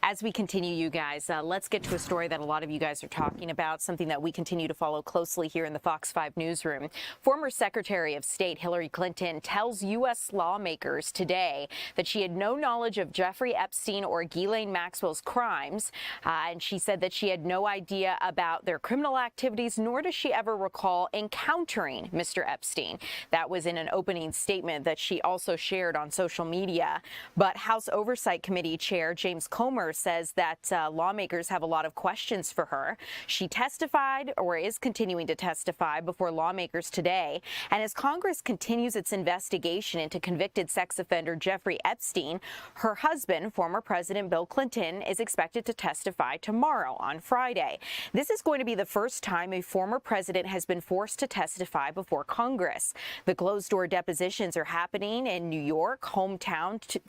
As we continue, you guys, let's get to a story that a lot of you guys are talking about, something that we continue to follow closely here in the Fox 5 newsroom. Former Secretary of State Hillary Clinton tells U.S. lawmakers today that she had no knowledge of Jeffrey Epstein or Ghislaine Maxwell's crimes, and she said that she had no idea about their criminal activities, nor does she ever recall encountering Mr. Epstein. That was in an opening statement that she also shared on social media. But House Oversight Committee Chair James Comer says that lawmakers have a lot of questions for her. She testified, or is continuing to testify, before lawmakers today. And as Congress continues its investigation into convicted sex offender Jeffrey Epstein, her husband, former President Bill Clinton, is expected to testify tomorrow on Friday. This is going to be the first time a former president has been forced to testify before Congress. The closed-door depositions are happening in New York,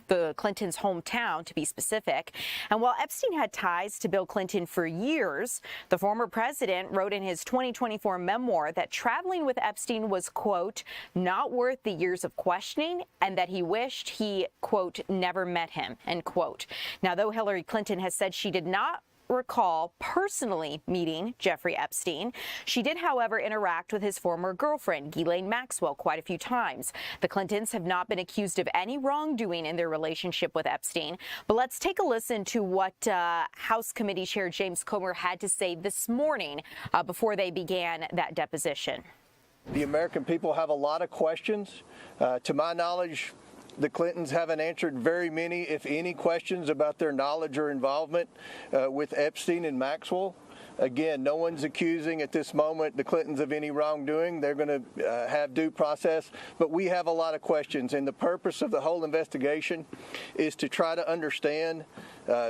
the Clintons' hometown, to be specific. And while Epstein had ties to Bill Clinton for years, the former president wrote in his 2024 memoir that traveling with Epstein was, quote, not worth the years of questioning, and that he wished he, quote, never met him, end quote. Now, though Hillary Clinton has said she did not recall personally meeting Jeffrey Epstein, she did, however, interact with his former girlfriend, Ghislaine Maxwell, quite a few times. The Clintons have not been accused of any wrongdoing in their relationship with Epstein. But let's take a listen to what House Committee Chair James Comer had to say this morning before they began that deposition. The American people have a lot of questions. To my knowledge, the Clintons haven't answered very many, if any, questions about their knowledge or involvement with Epstein and Maxwell. Again, no one's accusing at this moment the Clintons of any wrongdoing. They're going to have due process, but we have a lot of questions, and the purpose of the whole investigation is to try to understand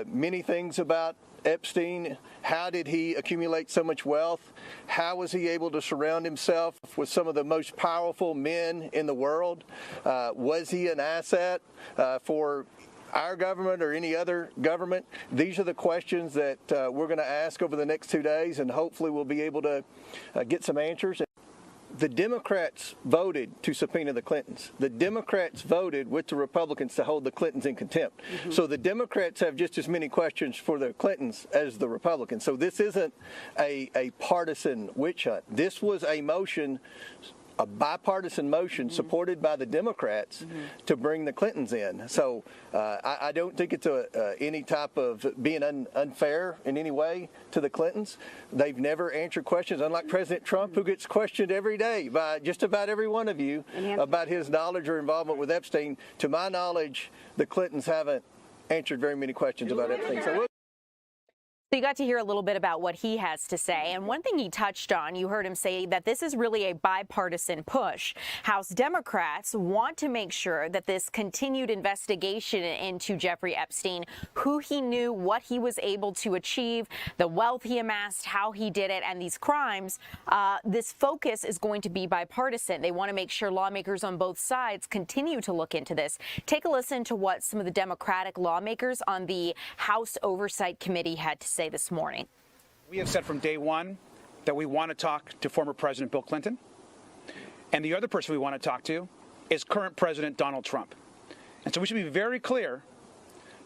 many things about Epstein. How did he accumulate so much wealth? How was he able to surround himself with some of the most powerful men in the world? Was he an asset for our government or any other government? These are the questions that we're going to ask over the next 2 days, and hopefully we'll be able to get some answers. the Democrats voted to subpoena the Clintons. The Democrats voted with the Republicans to hold the Clintons in contempt. So the Democrats have just as many questions for the Clintons as the Republicans. So this isn't a partisan witch hunt. This was a motion, a bipartisan motion supported by the Democrats to bring the Clintons in. So I don't think it's any type of being unfair in any way to the Clintons. They've never answered questions, unlike President Trump, who gets questioned every day by just about every one of you about his knowledge or involvement with Epstein. To my knowledge, the Clintons haven't answered very many questions about Epstein. So So you got to hear a little bit about what he has to say. And one thing he touched on, you heard him say that this is really a bipartisan push. House Democrats want to make sure that this continued investigation into Jeffrey Epstein, who he knew, what he was able to achieve, the wealth he amassed, how he did it, and these crimes, this focus is going to be bipartisan. They want to make sure lawmakers on both sides continue to look into this. Take a listen to what some of the Democratic lawmakers on the House Oversight Committee had to say this morning. We have said from day one that we want to talk to former President Bill Clinton. And the other person we want to talk to is current President Donald Trump. And so we should be very clear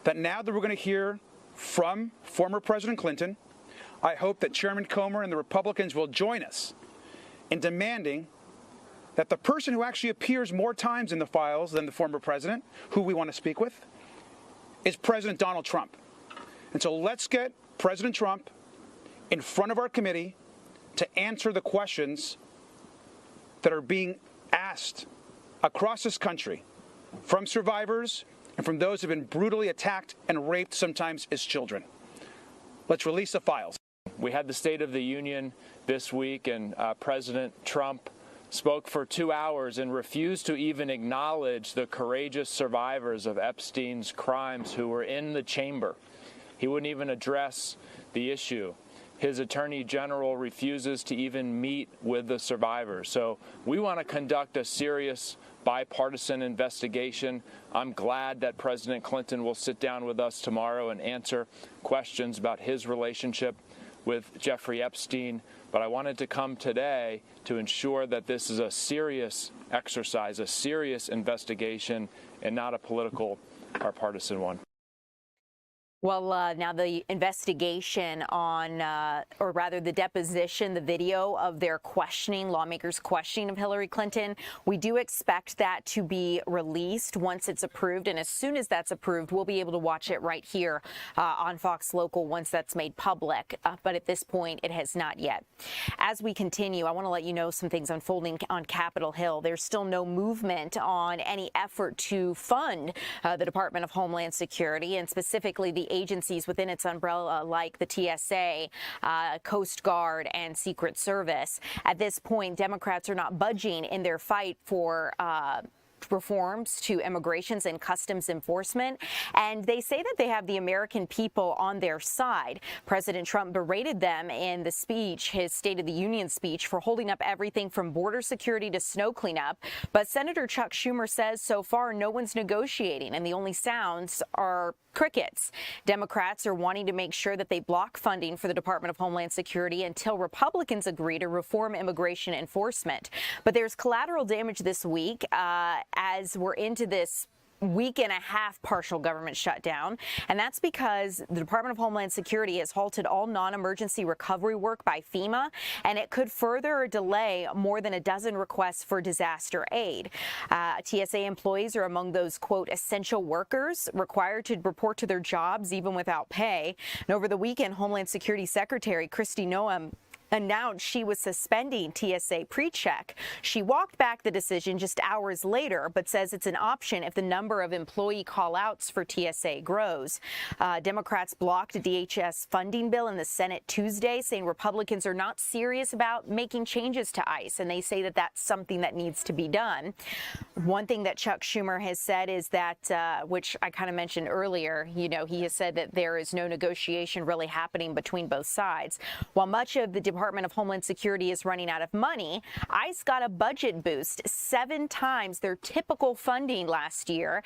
that now that we're going to hear from former President Clinton, I hope that Chairman Comer and the Republicans will join us in demanding that the person who actually appears more times in the files than the former president, who we want to speak with, is President Donald Trump. And so let's get President Trump in front of our committee to answer the questions that are being asked across this country from survivors and from those who have been brutally attacked and raped, sometimes as children. Let's release the files. We had the State of the Union this week, and President Trump spoke for 2 hours and refused to even acknowledge the courageous survivors of Epstein's crimes who were in the chamber. He wouldn't even address the issue. His attorney general refuses to even meet with the survivors. So we want to conduct a serious bipartisan investigation. I'm glad that President Clinton will sit down with us tomorrow and answer questions about his relationship with Jeffrey Epstein. But I wanted to come today to ensure that this is a serious exercise, a serious investigation, and not a political or partisan one. Well, now the investigation on, or rather the deposition, the video of their questioning, lawmakers' questioning of Hillary Clinton, we do expect that to be released once it's approved. And as soon as that's approved, we'll be able to watch it right here on Fox Local once that's made public. But at this point, it has not yet. As we continue, I want to let you know some things unfolding on Capitol Hill. There's still no movement on any effort to fund the Department of Homeland Security, and specifically the agencies within its umbrella like the TSA, Coast Guard, and Secret Service. At this point, Democrats are not budging in their fight for reforms to immigrations and customs enforcement, and they say that they have the American people on their side. President Trump berated them in the speech, his State of the Union speech, for holding up everything from border security to snow cleanup. But Senator Chuck Schumer says so far no one's negotiating, and the only sounds are crickets. Democrats are wanting to make sure that they block funding for the Department of Homeland Security until Republicans agree to reform immigration enforcement. But there's collateral damage this week as we're into this week and a half partial government shutdown, and that's because the Department of Homeland Security has halted all non-emergency recovery work by FEMA, and it could further delay more than a dozen requests for disaster aid. TSA employees are among those, quote, essential workers required to report to their jobs even without pay. And over the weekend, Homeland Security Secretary Kristi Noem announced she was suspending TSA PreCheck. She walked back the decision just hours later, but says it's an option if the number of employee call-outs for TSA grows. Democrats blocked a DHS funding bill in the Senate Tuesday, saying Republicans are not serious about making changes to ICE, and they say that that's something that needs to be done. One thing that Chuck Schumer has said is that, which I kind of mentioned earlier, you know, he has said that there is no negotiation really happening between both sides. While much of the Department of Homeland Security is running out of money, ICE got a budget boost 7 times their typical funding last year.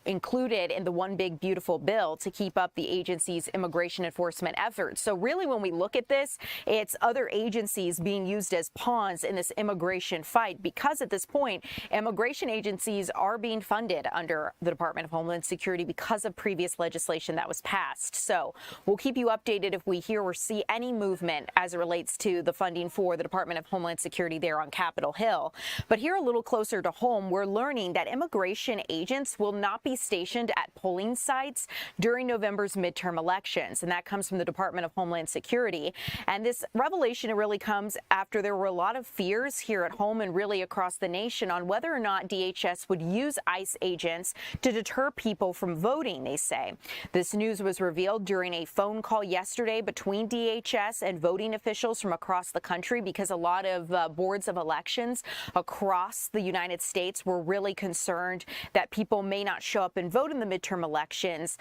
included in the One Big Beautiful Bill to keep up the agency's immigration enforcement efforts. So really, when we look at this, it's other agencies being used as pawns in this immigration fight, because at this point, immigration agencies are being funded under the Department of Homeland Security because of previous legislation that was passed. So we'll keep you updated if we hear or see any movement as it relates to the funding for the Department of Homeland Security there on Capitol Hill. But here a little closer to home, we're learning that immigration agents will not be stationed at polling sites during November's midterm elections, and that comes from the Department of Homeland Security. And this revelation really comes after there were a lot of fears here at home and really across the nation on whether or not DHS would use ICE agents to deter people from voting, they say. This news was revealed during a phone call yesterday between DHS and voting officials from across the country, because a lot of boards of elections across the United States were really concerned that people may not show up and vote in the midterm elections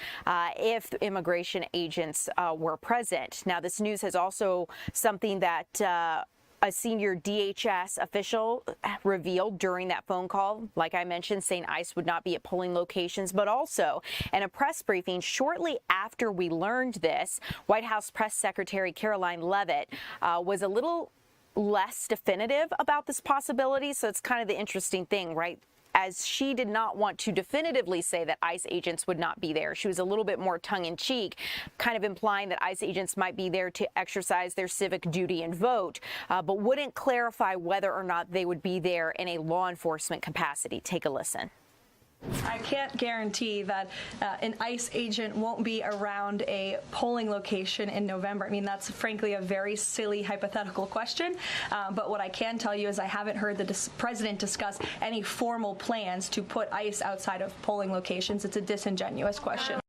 if immigration agents were present. Now, this news has also something that a senior DHS official revealed during that phone call, like I mentioned, saying ICE would not be at polling locations, but also in a press briefing shortly after we learned this, White House Press Secretary Caroline Leavitt was a little less definitive about this possibility. So it's kind of the interesting thing, right? As she did not want to definitively say that ICE agents would not be there. She was a little bit more tongue-in-cheek, kind of implying that ICE agents might be there to exercise their civic duty and vote, but wouldn't clarify whether or not they would be there in a law enforcement capacity. Take a listen. I can't guarantee that an ICE agent won't be around a polling location in November. I mean, that's frankly a very silly hypothetical question. But what I can tell you is I haven't heard the president discuss any formal plans to put ICE outside of polling locations. It's a disingenuous question.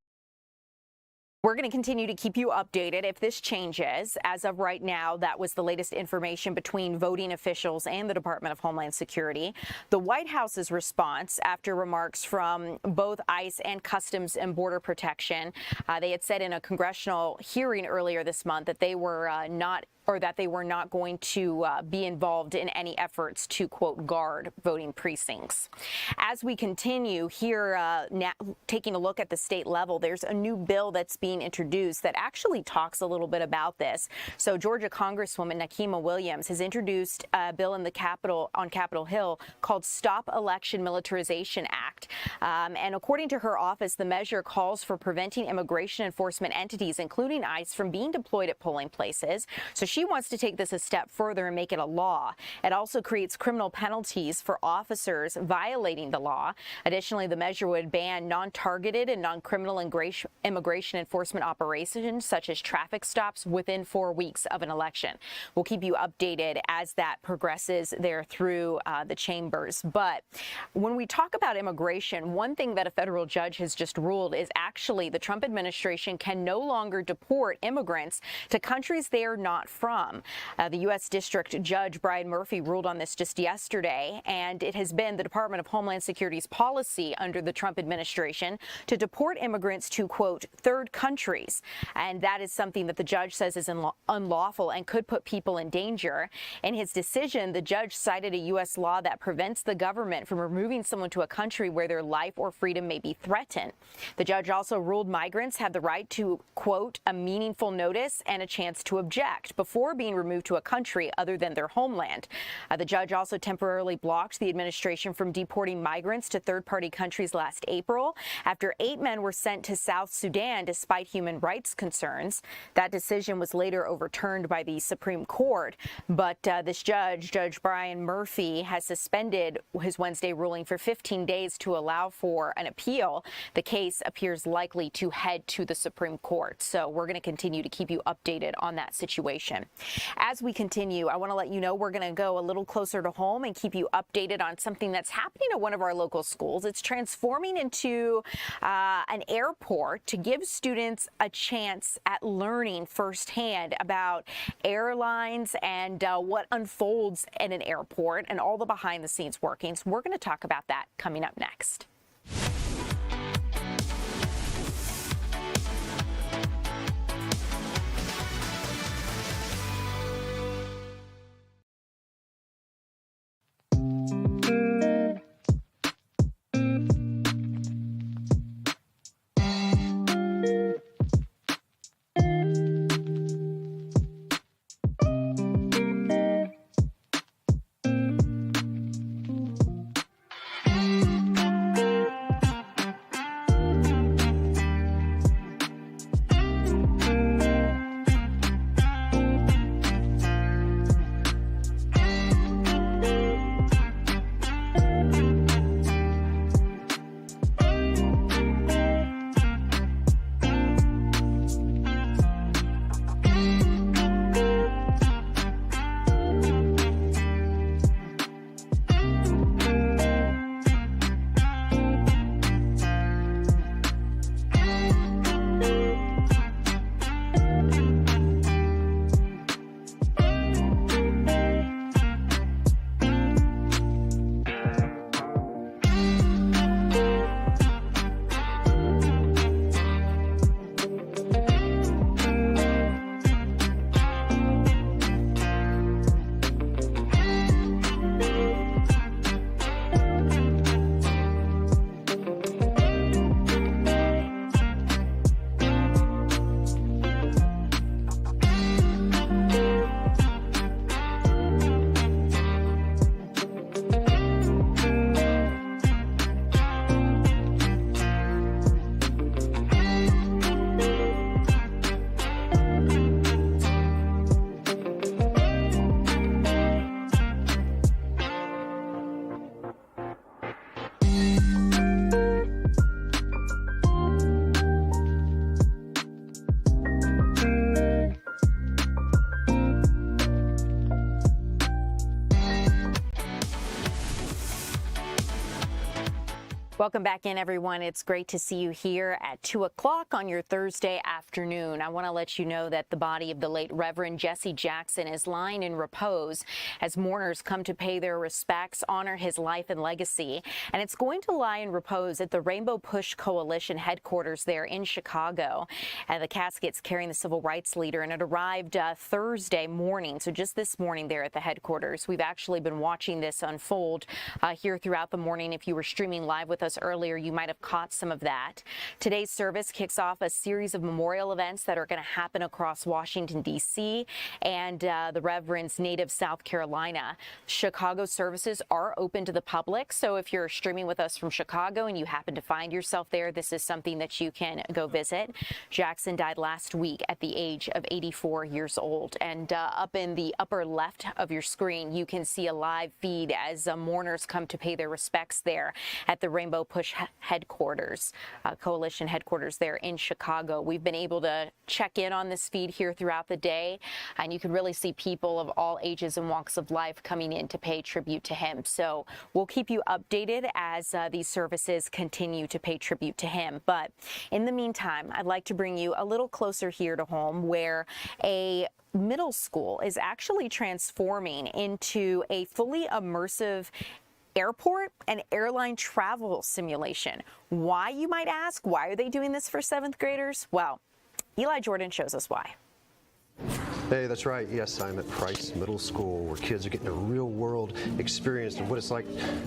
We're going to continue to keep you updated if this changes. As of right now, that was the latest information between voting officials and the Department of Homeland Security. The White House's response after remarks from both ICE and Customs and Border Protection, they had said in a congressional hearing earlier this month that they were not going to be involved in any efforts to, quote, guard voting precincts. As we continue here, now, taking a look at the state level, there's a new bill that's being introduced that actually talks a little bit about this. So Georgia Congresswoman Nakima Williams has introduced a bill in the on Capitol Hill called Stop Election Militarization Act. And according to her office, the measure calls for preventing immigration enforcement entities, including ICE, from being deployed at polling places. So she wants to take this a step further and make it a law. It also creates criminal penalties for officers violating the law. Additionally, the measure would ban non-targeted and non-criminal immigration enforcement operations, such as traffic stops, within 4 weeks of an election. We'll keep you updated as that progresses there through the chambers. But when we talk about immigration, one thing that a federal judge has just ruled is actually the Trump administration can no longer deport immigrants to countries they are not from. The U.S. District Judge Brian Murphy ruled on this just yesterday, and it has been the Department of Homeland Security's policy under the Trump administration to deport immigrants to, quote, third countries. And that is something that the judge says is unlawful and could put people in danger. In his decision, the judge cited a U.S. law that prevents the government from removing someone to a country where their life or freedom may be threatened. The judge also ruled migrants have the right to, quote, a meaningful notice and a chance to object before being removed to a country other than their homeland. The judge also temporarily blocked the administration from deporting migrants to third-party countries last April after 8 men were sent to South Sudan despite human rights concerns. That decision was later overturned by the Supreme Court, but this judge, Judge Brian Murphy, has suspended his Wednesday ruling for 15 days to allow for an appeal. The case appears likely to head to the Supreme Court, so we're going to continue to keep you updated on that situation. As we continue, I want to let you know we're going to go a little closer to home and keep you updated on something that's happening at one of our local schools. It's transforming into an airport to give students a chance at learning firsthand about airlines and what unfolds in an airport and all the behind-the-scenes workings. We're going to talk about that coming up next. Welcome back in, everyone. It's great to see you here at 2 o'clock on your Thursday afternoon. I want to let you know that the body of the late Reverend Jesse Jackson is lying in repose as mourners come to pay their respects, honor his life and legacy. And it's going to lie in repose at the Rainbow Push Coalition headquarters there in Chicago. The casket's carrying the civil rights leader, and it arrived Thursday morning, so just this morning there at the headquarters. We've actually been watching this unfold here throughout the morning. If you were streaming live with us earlier, you might have caught some of that. Today's service kicks off a series of memorial events that are going to happen across Washington, D.C. and the Reverend's native South Carolina. Chicago services are open to the public, so if you're streaming with us from Chicago and you happen to find yourself there, this is something that you can go visit. Jackson died last week at the age of 84 years old, and up in the upper left of your screen, you can see a live feed as mourners come to pay their respects there at the Rainbow Push headquarters, coalition headquarters there in Chicago. We've been able to check in on this feed here throughout the day, and you can really see people of all ages and walks of life coming in to pay tribute to him. So we'll keep you updated as these services continue to pay tribute to him. But in the meantime, I'd like to bring you a little closer here to home, where a middle school is actually transforming into a fully immersive airport and airline travel simulation. Why, you might ask? Why are they doing this for 7th graders? Well, Eli Jordan shows us why. Hey, that's right. Yes, I'm at Price Middle School, where kids are getting a real-world experience of what it's like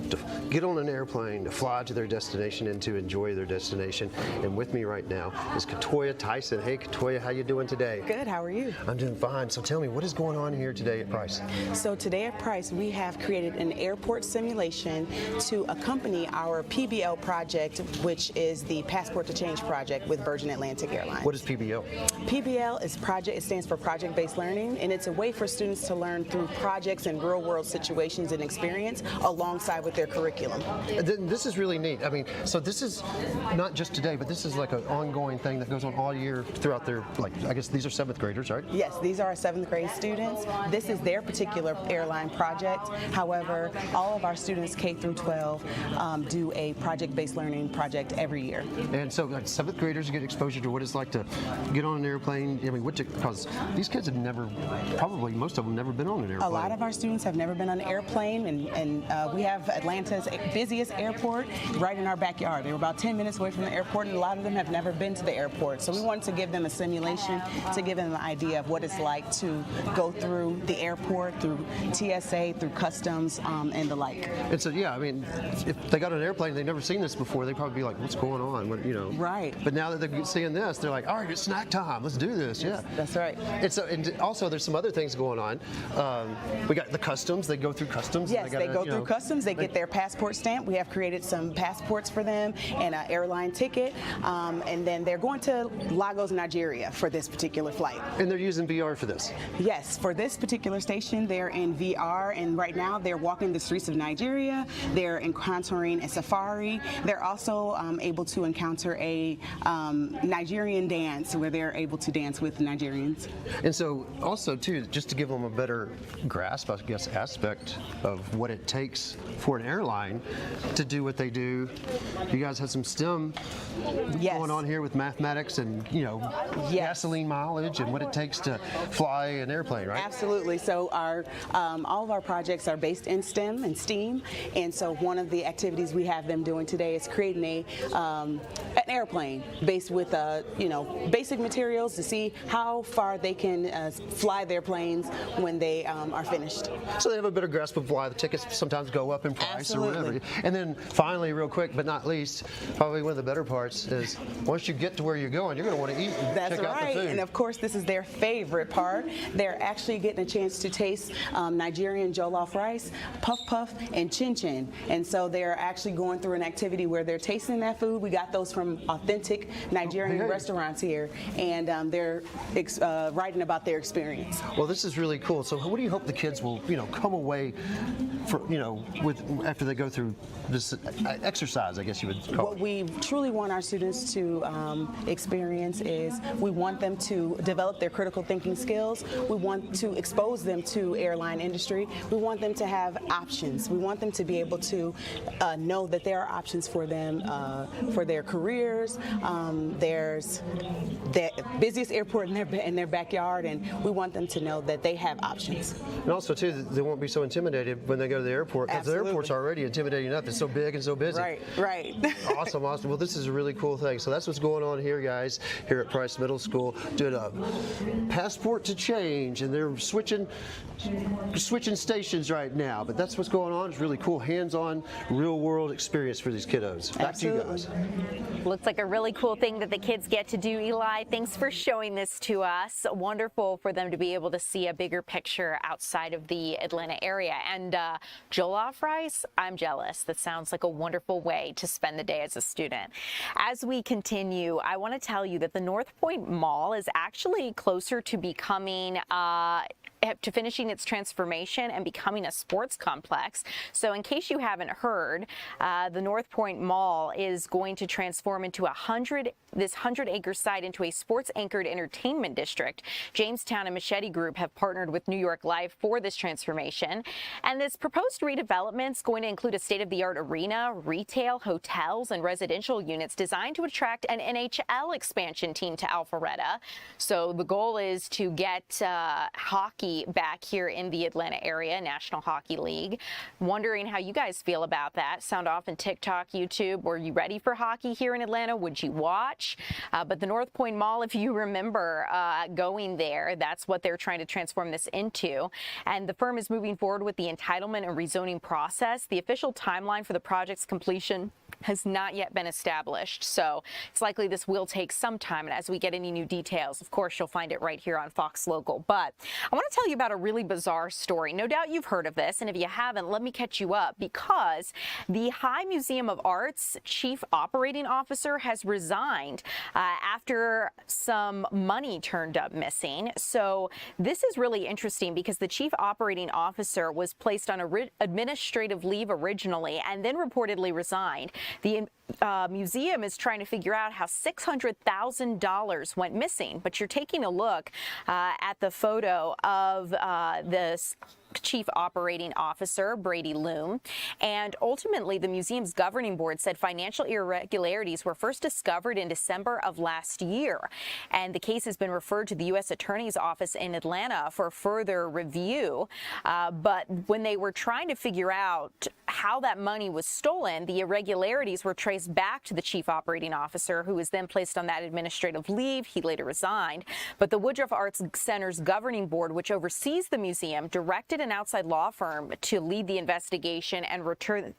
to get on an airplane, to fly to their destination, and to enjoy their destination. And with me right now is Katoya Tyson. Hey, Katoya, how you doing today? Good. How are you? I'm doing fine. So tell me, what is going on here today at Price? So today at Price, we have created an airport simulation to accompany our PBL project, which is the Passport to Change project with Virgin Atlantic Airlines. What is PBL? PBL is project. It stands for Project-Based Learning, and it's a way for students to learn through projects and real-world situations and experience alongside with their curriculum. This is really neat. I mean, so this is not just today, but this is like an ongoing thing that goes on all year throughout their, like, I guess these are 7th graders, right? Yes, these are our 7th grade students. This is their particular airline project. However, all of our students K through 12 do a project-based learning project every year. And so like 7th graders get exposure to what it's like to get on an airplane. I mean, because these kids have never, probably most of them, never been on an airplane. A lot of our students have never been on an airplane, and we have Atlanta's busiest airport right in our backyard. They were about 10 minutes away from the airport, and a lot of them have never been to the airport. So we wanted to give them a simulation to give them an idea of what it's like to go through the airport, through TSA, through customs, and the like. And so, yeah, I mean, if they got on an airplane and they've never seen this before, they'd probably be like, what's going on? What, you know? Right. But now that they're seeing this, they're like, all right, it's snack time. Let's do this. Yeah. That's right. And so, and also, there's some other things going on. We got the customs. They go through customs. Yes, they go through customs. They get their passport stamp. We have created some passports for them and an airline ticket. And then they're going to Lagos, Nigeria for this particular flight. And they're using VR for this? Yes, for this particular station, they're in VR. And right now, they're walking the streets of Nigeria. They're encountering a safari. They're also able to encounter a Nigerian dance where they're able to dance with Nigerians. And so also, too, just to give them a better grasp, I guess, aspect of what it takes for an airline to do what they do, you guys have some STEM going on here with mathematics and, you know, gasoline mileage and what it takes to fly an airplane, right? Absolutely. So our all of our projects are based in STEM and STEAM, and so one of the activities we have them doing today is creating an airplane based with you know, basic materials to see how far they can fly their planes when they are finished. So they have a better grasp of why the tickets sometimes go up in price or whatever. And then finally, real quick but not least, probably one of the better parts is once you get to where you're going, you're going to want to eat and check out the food. And of course, this is their favorite part. They're actually getting a chance to taste Nigerian jollof rice, puff puff, and chin chin. And so they're actually going through an activity where they're tasting that food. We got those from authentic Nigerian restaurants here, and they're writing about their their experience. Well, this is really cool. So what do you hope the kids will, come away with after they go through this exercise, I guess you would call it? What we truly want our students to experience is we want them to develop their critical thinking skills. We want to expose them to airline industry. We want them to have options. We want them to be able to know that there are options for them for their careers. There's the busiest airport in their backyard, and we want them to know that they have options. And also, too, they won't be so intimidated when they go to the airport, because the airport's already intimidating enough. It's so big and so busy. Right. Awesome. Well, this is a really cool thing. So that's what's going on here, guys, here at Price Middle School. Doing a passport to change, and they're switching stations right now. But that's what's going on. It's really cool, hands-on, real-world experience for these kiddos. Back to you guys. Looks like a really cool thing that the kids get to do, Eli. Thanks for showing this to us. Wonderful for them to be able to see a bigger picture outside of the Atlanta area. And jollof rice, I'm jealous. That sounds like a wonderful way to spend the day as a student. As we continue, I want to tell you that the North Point Mall is actually closer to becoming to finishing its transformation and becoming a sports complex. So in case you haven't heard, the North Point Mall is going to transform into this 100-acre site into a sports-anchored entertainment district. Jamestown and Machete Group have partnered with New York Life for this transformation. And this proposed redevelopment is going to include a state-of-the-art arena, retail, hotels, and residential units designed to attract an NHL expansion team to Alpharetta. So the goal is to get hockey back here in the Atlanta area, National Hockey League. Wondering how you guys feel about that. Sound off on TikTok, YouTube. Were you ready for hockey here in Atlanta? Would you watch? But the North Point Mall, if you remember going there, that's what they're trying to transform this into. And the firm is moving forward with the entitlement and rezoning process. The official timeline for the project's completion has not yet been established. So it's likely this will take some time. And as we get any new details, of course, you'll find it right here on Fox Local. But I want to tell you about a really bizarre story. No doubt you've heard of this. And if you haven't, let me catch you up, because the High Museum of Art's chief operating officer has resigned after some money turned up missing. So this is really interesting because the chief operating officer was placed on administrative leave originally and then reportedly resigned. The museum is trying to figure out how $600,000 went missing, but you're taking a look at the photo of this chief operating officer, Brady Loom, and ultimately the museum's governing board said financial irregularities were first discovered in December of last year, and the case has been referred to the U.S. Attorney's Office in Atlanta for further review. But when they were trying to figure out how that money was stolen, the irregularities were traced back to the chief operating officer, who was then placed on that administrative leave. He later resigned. But the Woodruff Arts Center's governing board, which oversees the museum, directed an outside law firm to lead the investigation and refer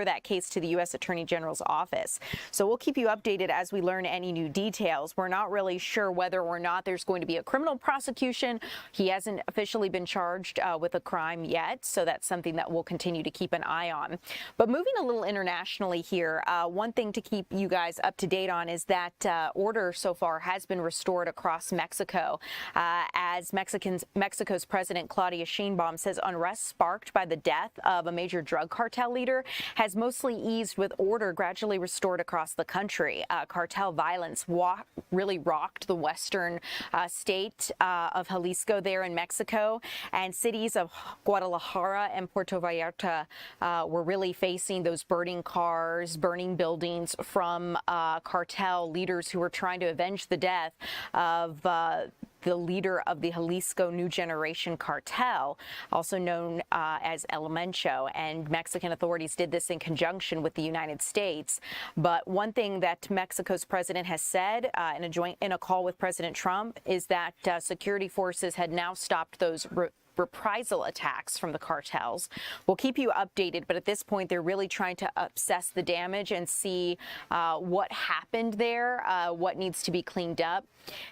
that case to the U.S. Attorney General's office. So we'll keep you updated as we learn any new details. We're not really sure whether or not there's going to be a criminal prosecution. He hasn't officially been charged with a crime yet, so that's something that we'll continue to keep an eye on. But moving a little internationally here, one thing to keep you guys up to date on is that order so far has been restored across Mexico, as Mexico's President Claudia Sheinbaum says unrest sparked by the death of a major drug cartel leader has mostly eased, with order gradually restored across the country. Cartel violence really rocked the western state of Jalisco there in Mexico, and cities of Guadalajara and Puerto Vallarta were really facing those burning cars, burning buildings from cartel leaders who were trying to avenge the death of the leader of the Jalisco New Generation Cartel, also known as El Mencho, and Mexican authorities did this in conjunction with the United States. But one thing that Mexico's president has said in a call with President Trump is that security forces had now stopped those reprisal attacks from the cartels. We'll keep you updated, but at this point they're really trying to assess the damage and see what happened there, what needs to be cleaned up.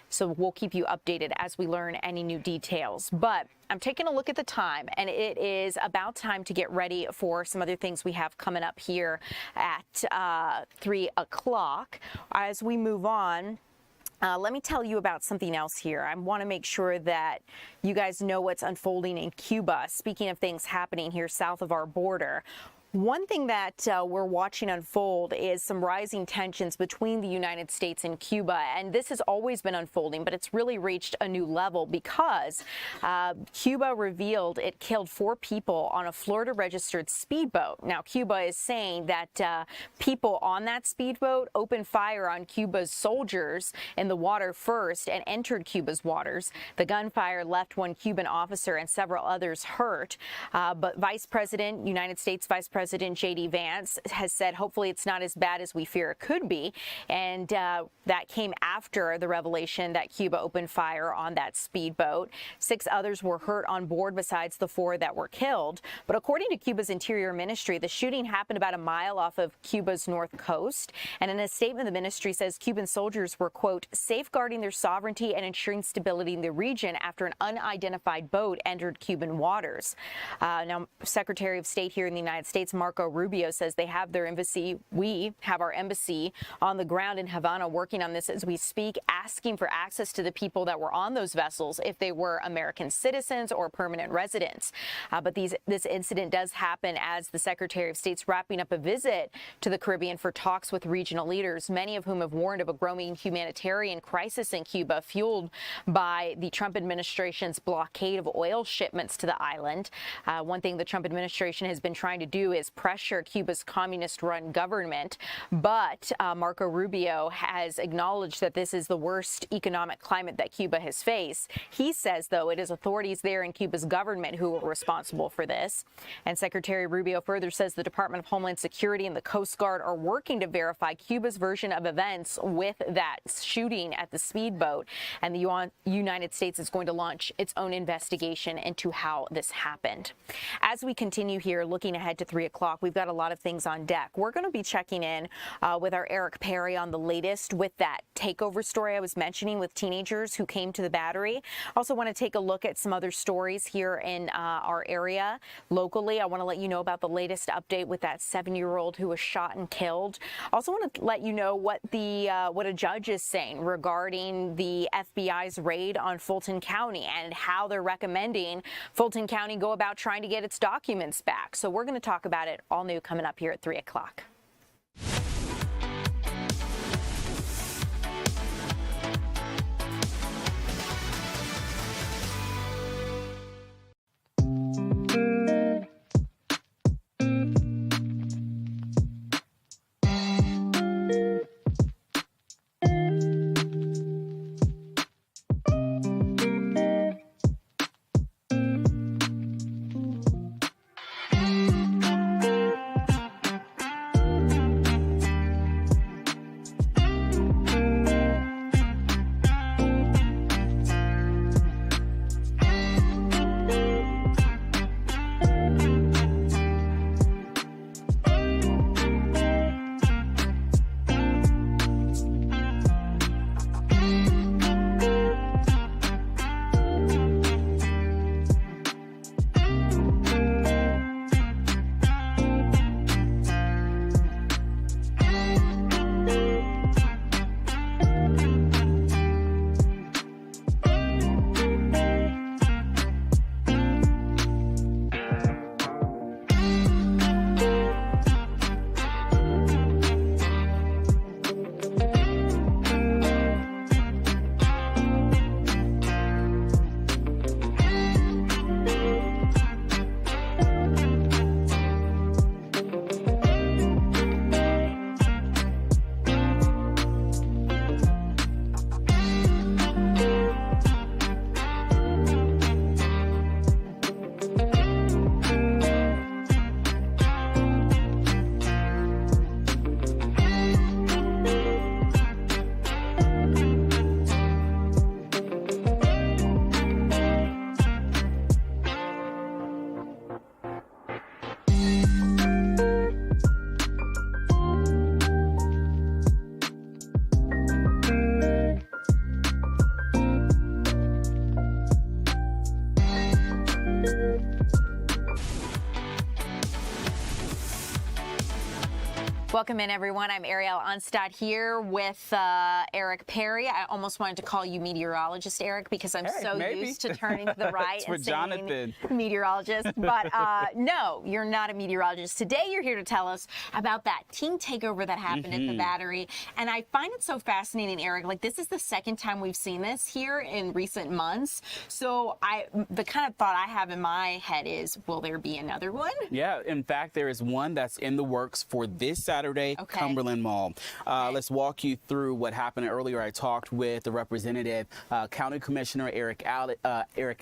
So we'll keep you updated as we learn any new details. But I'm taking a look at the time, and it is about time to get ready for some other things we have coming up here at 3 o'clock. As we move on, Let me tell you about something else here. I want to make sure that you guys know what's unfolding in Cuba. Speaking of things happening here south of our border, one thing that we're watching unfold is some rising tensions between the United States and Cuba. And this has always been unfolding, but it's really reached a new level because Cuba revealed it killed 4 people on a Florida-registered speedboat. Now, Cuba is saying that people on that speedboat opened fire on Cuba's soldiers in the water first and entered Cuba's waters. The gunfire left 1 Cuban officer and several others hurt. But United States Vice President J.D. Vance has said hopefully it's not as bad as we fear it could be. And that came after the revelation that Cuba opened fire on that speedboat. 6 others were hurt on board besides the 4 that were killed. But according to Cuba's Interior Ministry, the shooting happened about a mile off of Cuba's north coast. And in a statement, the ministry says Cuban soldiers were, quote, safeguarding their sovereignty and ensuring stability in the region after an unidentified boat entered Cuban waters. Now, Secretary of State here in the United States, Marco Rubio, says they have their embassy. We have our embassy on the ground in Havana working on this as we speak, asking for access to the people that were on those vessels if they were American citizens or permanent residents. But this incident does happen as the Secretary of State's wrapping up a visit to the Caribbean for talks with regional leaders, many of whom have warned of a growing humanitarian crisis in Cuba, fueled by the Trump administration's blockade of oil shipments to the island. One thing the Trump administration has been trying to do is pressure Cuba's communist-run government, but Marco Rubio has acknowledged that this is the worst economic climate that Cuba has faced. He says, though, it is authorities there in Cuba's government who are responsible for this. And Secretary Rubio further says the Department of Homeland Security and the Coast Guard are working to verify Cuba's version of events with that shooting at the speedboat. And the United States is going to launch its own investigation into how this happened. As we continue here, looking ahead to 3 o'clock, we've got a lot of things on deck. We're going to be checking in with our Eric Perry on the latest with that takeover story I was mentioning with teenagers who came to the Battery. Also want to take a look at some other stories here in our area locally. I want to let you know about the latest update with that 7-year-old who was shot and killed. Also want to let you know what a judge is saying regarding the FBI's raid on Fulton County and how they're recommending Fulton County go about trying to get its documents back. So we're going to talk about it all new coming up here at 3 o'clock. Welcome in, everyone. I'm Ariel Onstad here with Eric Perry. I almost wanted to call you meteorologist, Eric, because I'm used to turning to the right and saying meteorologist. But no, you're not a meteorologist. Today, you're here to tell us about that team takeover that happened at the Battery. And I find it so fascinating, Eric. Like, this is the second time we've seen this here in recent months. So the kind of thought I have in my head is, will there be another one? Yeah, in fact, there is one that's in the works for this Saturday, Cumberland Mall. Let's walk you through what happened earlier. I talked with the representative, County Commissioner Eric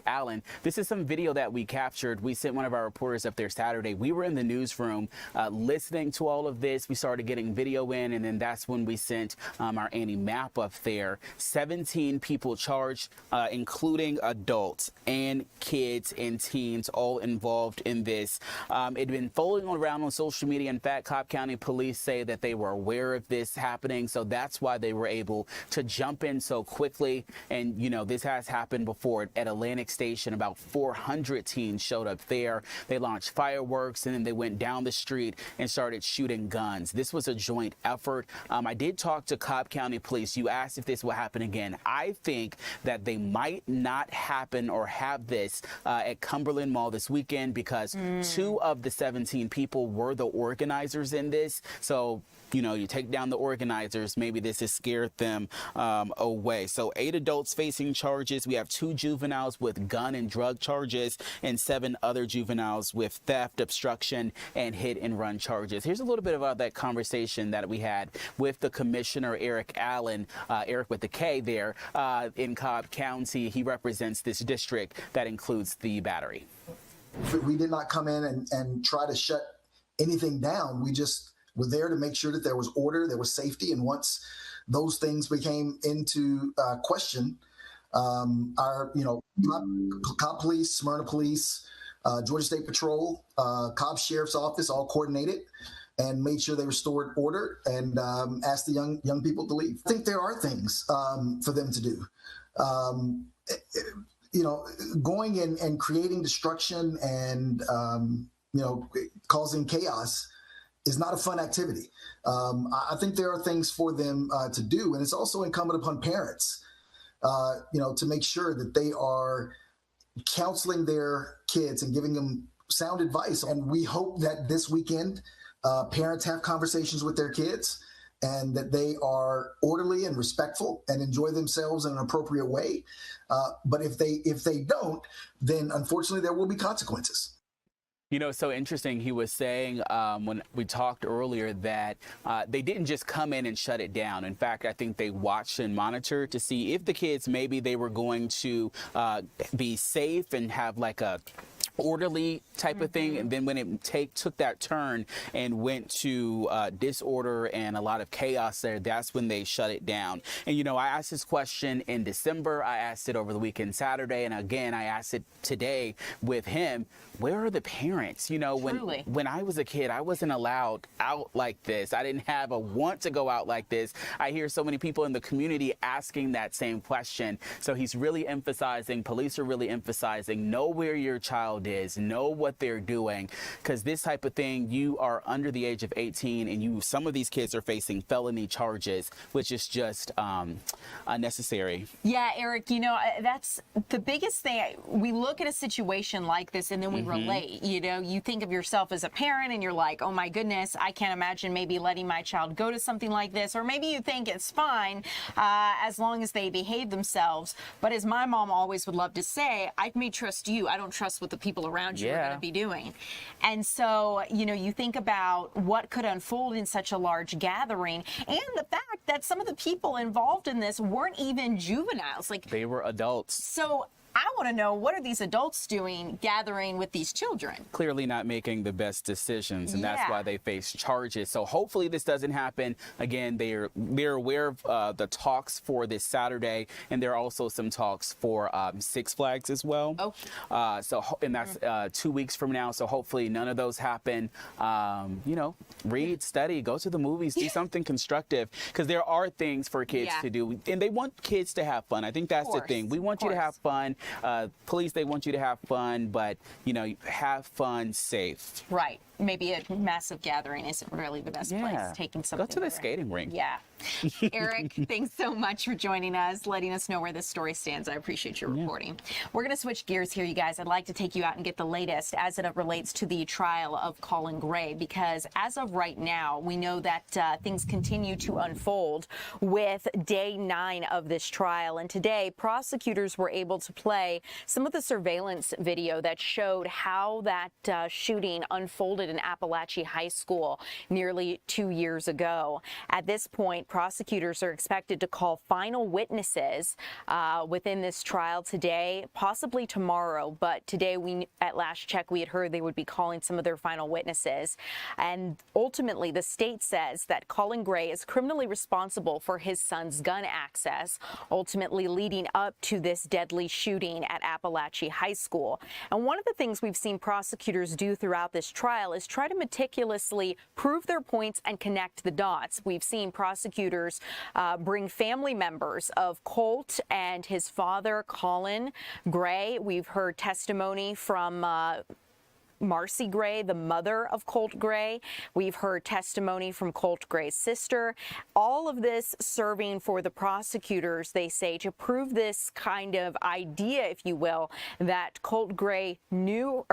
Allen. This is some video that we captured. We sent one of our reporters up there Saturday. We were in the newsroom listening to all of this. We started getting video in, and then that's when we sent our Annie map up there. 17 people charged, including adults and kids and teens, all involved in this. It had been floating around on social media. In fact, Cobb County Police say that they were aware of this happening, so that's why they were able to jump in so quickly. And, you know, this has happened before at Atlantic Station. About 400 teens showed up there. They launched fireworks, and then they went down the street and started shooting guns. This was a joint effort. I did talk to Cobb County Police. You asked if this will happen again. I think that they might not happen or have this at Cumberland Mall this weekend because 2 of the 17 people were the organizers in this. So, you know, you take down the organizers, maybe this has scared them away. So 8 adults facing charges. We have 2 juveniles with gun and drug charges and 7 other juveniles with theft, obstruction, and hit and run charges. Here's a little bit about that conversation that we had with the Commissioner Eric Allen, Eric with the K there, in Cobb County. He represents this district that includes the Battery. We did not come in and try to shut anything down. We just were there to make sure that there was order, there was safety. And once those things became into question, our, Cobb Police, Smyrna Police, Georgia State Patrol, Cobb Sheriff's Office all coordinated and made sure they restored order and asked the young people to leave. I think there are things for them to do. Going and creating destruction and, causing chaos is not a fun activity. I think there are things for them to do. And it's also incumbent upon parents, to make sure that they are counseling their kids and giving them sound advice. And we hope that this weekend, parents have conversations with their kids and that they are orderly and respectful and enjoy themselves in an appropriate way. But if they don't, then unfortunately there will be consequences. You know, it's so interesting. He was saying when we talked earlier that they didn't just come in and shut it down. In fact, I think they watched and monitored to see if the kids, maybe they were going to be safe and have like a orderly type of thing, and then when it took that turn and went to disorder and a lot of chaos there, that's when they shut it down. And I asked this question in December, I asked it over the weekend Saturday, and again I asked it today with him. Where are the parents? When I was a kid, I wasn't allowed out like this. I didn't have a want to go out like this. I hear so many people in the community asking that same question. So he's really emphasizing, police are really emphasizing, know where your child is, know what they're doing, because this type of thing, you are under the age of 18 and some of these kids are facing felony charges, which is just unnecessary. Yeah, Eric, that's the biggest thing. We look at a situation like this and then we relate. You think of yourself as a parent and you're like, oh my goodness, I can't imagine maybe letting my child go to something like this. Or maybe you think it's fine as long as they behave themselves. But as my mom always would love to say, I may trust you. I don't trust what the people around you are going to be doing. And so, you think about what could unfold in such a large gathering and the fact that some of the people involved in this weren't even juveniles. Like, they were adults. So I want to know, what are these adults doing gathering with these children? Clearly not making the best decisions, and that's why they face charges. So hopefully this doesn't happen again. They're aware of the talks for this Saturday, and there are also some talks for Six Flags as well. And that's 2 weeks from now. So hopefully none of those happen. Read, study, go to the movies, do something constructive, because there are things for kids to do, and they want kids to have fun. I think that's the thing. We want you to have fun. Police, they want you to have fun, but have fun safe. Right. maybe a massive gathering isn't really the best place. Taking something. Go to the skating rink. Yeah. Eric, thanks so much for joining us, letting us know where this story stands. I appreciate your reporting. We're going to switch gears here, you guys. I'd like to take you out and get the latest as it relates to the trial of Colin Gray, because as of right now, we know that things continue to unfold with day 9 of this trial. And today, prosecutors were able to play some of the surveillance video that showed how that shooting unfolded in Apalachee High School nearly 2 years ago. At this point, prosecutors are expected to call final witnesses within this trial today, possibly tomorrow. But today, at last check, we had heard they would be calling some of their final witnesses. And ultimately, the state says that Colin Gray is criminally responsible for his son's gun access, ultimately leading up to this deadly shooting at Apalachee High School. And one of the things we've seen prosecutors do throughout this trial is try to meticulously prove their points and connect the dots. We've seen prosecutors bring family members of Colt and his father, Colin Gray. We've heard testimony from Marcy Gray, the mother of Colt Gray. We've heard testimony from Colt Gray's sister. All of this serving for the prosecutors, they say, to prove this kind of idea, if you will, that Colin Gray knew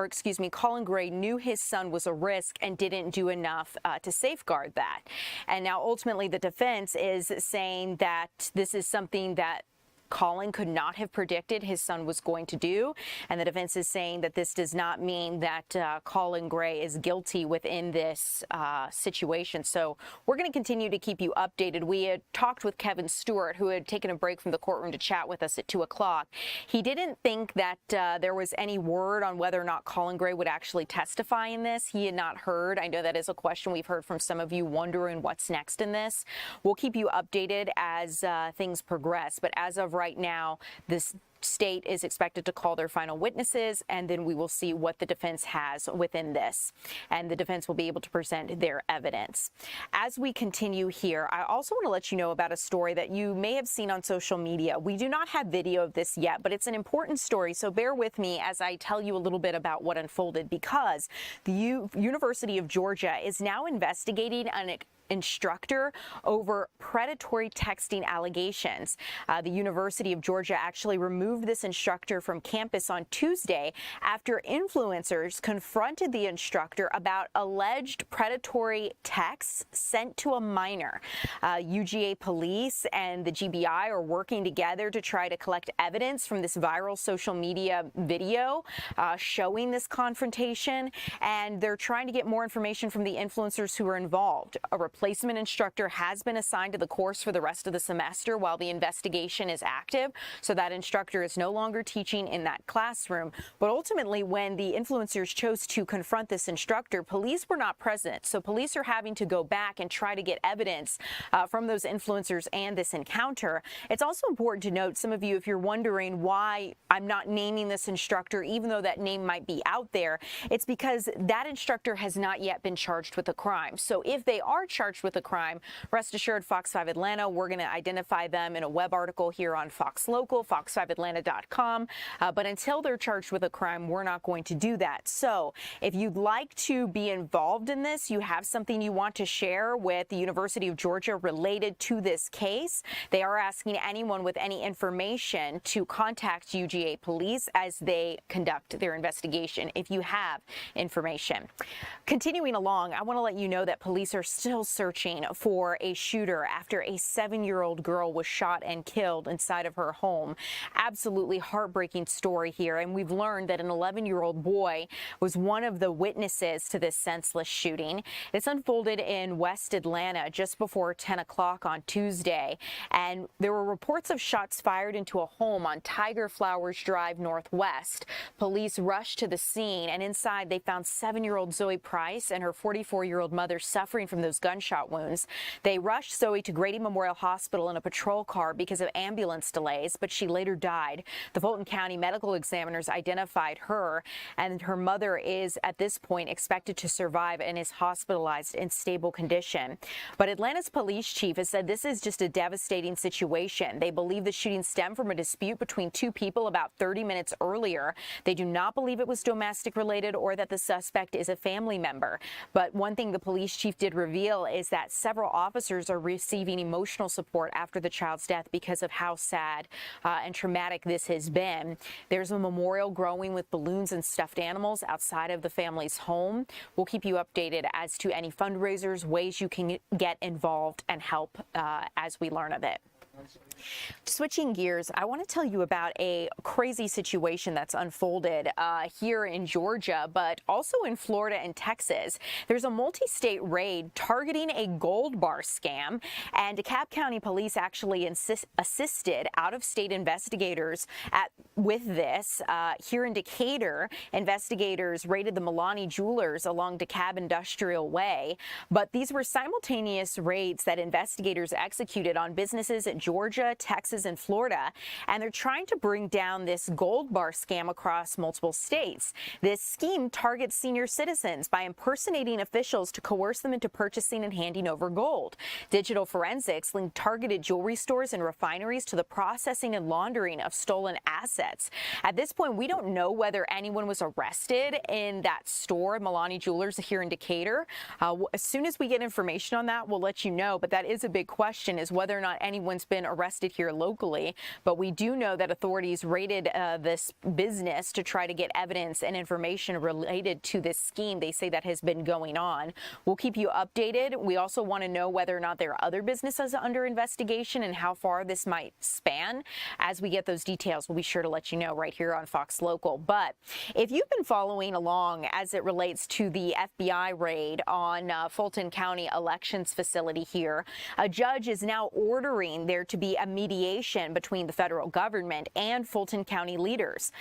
his son was a risk and didn't do enough to safeguard that. And now ultimately the defense is saying that this is something that Colin could not have predicted his son was going to do. And the defense is saying that this does not mean that Colin Gray is guilty within this situation. So we're going to continue to keep you updated. We had talked with Kevin Stewart, who had taken a break from the courtroom to chat with us at 2 o'clock. He didn't think that there was any word on whether or not Colin Gray would actually testify in this. He had not heard. I know that is a question we've heard from some of you wondering what's next in this. We'll keep you updated as things progress. But as of right now, this state is expected to call their final witnesses, and then we will see what the defense has within this. And the defense will be able to present their evidence. As we continue here, I also want to let you know about a story that you may have seen on social media. We do not have video of this yet, but it's an important story, so bear with me as I tell you a little bit about what unfolded, because the University of Georgia is now investigating an instructor over predatory texting allegations. The University of Georgia actually removed this instructor from campus on Tuesday after influencers confronted the instructor about alleged predatory texts sent to a minor. UGA police and the GBI are working together to try to collect evidence from this viral social media video showing this confrontation, and they're trying to get more information from the influencers who are involved. A replacement instructor has been assigned to the course for the rest of the semester while the investigation is active, so that instructor is no longer teaching in that classroom. But ultimately, when the influencers chose to confront this instructor, police were not present, so police are having to go back and try to get evidence from those influencers and this encounter. It's also important to note, some of you, if you're wondering why I'm not naming this instructor, even though that name might be out there, it's because that instructor has not yet been charged with a crime. So if they are charged with a crime, rest assured, Fox 5 Atlanta, we're going to identify them in a web article here on Fox Local, fox5atlanta.com. But until they're charged with a crime, we're not going to do that. So if you'd like to be involved in this, you have something you want to share with the University of Georgia related to this case, they are asking anyone with any information to contact UGA police as they conduct their investigation if you have information. Continuing along, I want to let you know that police are still searching for a shooter after a 7-year-old girl was shot and killed inside of her home. Absolutely heartbreaking story here, and we've learned that an 11-year-old boy was one of the witnesses to this senseless shooting. It's unfolded in West Atlanta just before 10 o'clock on Tuesday, and there were reports of shots fired into a home on Tiger Flowers Drive Northwest. Police rushed to the scene, and inside they found 7-year-old Zoe Price and her 44-year-old mother suffering from those gunshots gunshot wounds. They rushed Zoe to Grady Memorial Hospital in a patrol car because of ambulance delays, but she later died. The Fulton County medical examiners identified her, and her mother is at this point expected to survive and is hospitalized in stable condition. But Atlanta's police chief has said this is just a devastating situation. They believe the shooting stemmed from a dispute between two people about 30 minutes earlier. They do not believe it was domestic related or that the suspect is a family member. But one thing the police chief did reveal is that several officers are receiving emotional support after the child's death because of how sad and traumatic this has been. There's a memorial growing with balloons and stuffed animals outside of the family's home. We'll keep you updated as to any fundraisers, ways you can get involved and help as we learn of it. Switching gears, I want to tell you about a crazy situation that's unfolded here in Georgia, but also in Florida and Texas. There's a multi-state raid targeting a gold bar scam, and DeKalb County Police actually assisted out-of-state investigators with this. Here in Decatur, investigators raided the Milani Jewelers along DeKalb Industrial Way, but these were simultaneous raids that investigators executed on businesses in Georgia, Texas, and Florida, and they're trying to bring down this gold bar scam across multiple states. This scheme targets senior citizens by impersonating officials to coerce them into purchasing and handing over gold. Digital forensics linked targeted jewelry stores and refineries to the processing and laundering of stolen assets. At this point, we don't know whether anyone was arrested in that store, Milani Jewelers, here in Decatur. As soon as we get information on that, we'll let you know, but that is a big question, is whether or not anyone's been arrested here locally. But we do know that authorities raided this business to try to get evidence and information related to this scheme. They say that has been going on. We'll keep you updated. We also want to know whether or not there are other businesses under investigation and how far this might span. As we get those details, we'll be sure to let you know right here on Fox Local. But if you've been following along as it relates to the FBI raid on Fulton County elections facility here, a judge is now ordering there to be a mediation between the federal government and Fulton County leaders.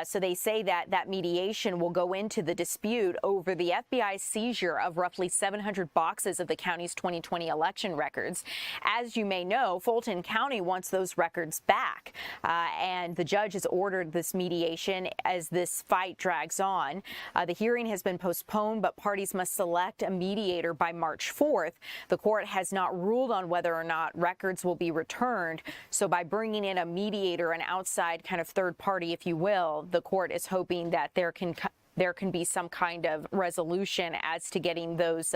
So they say that that mediation will go into the dispute over the FBI's seizure of roughly 700 boxes of the county's 2020 election records. As you may know, Fulton County wants those records back, and the judge has ordered this mediation as this fight drags on. The hearing has been postponed, but parties must select a mediator by March 4th. The court has not ruled on whether or not records will be returned. So by bringing in a mediator, an outside kind of third party, if you will, the court is hoping that there can be some kind of resolution as to getting those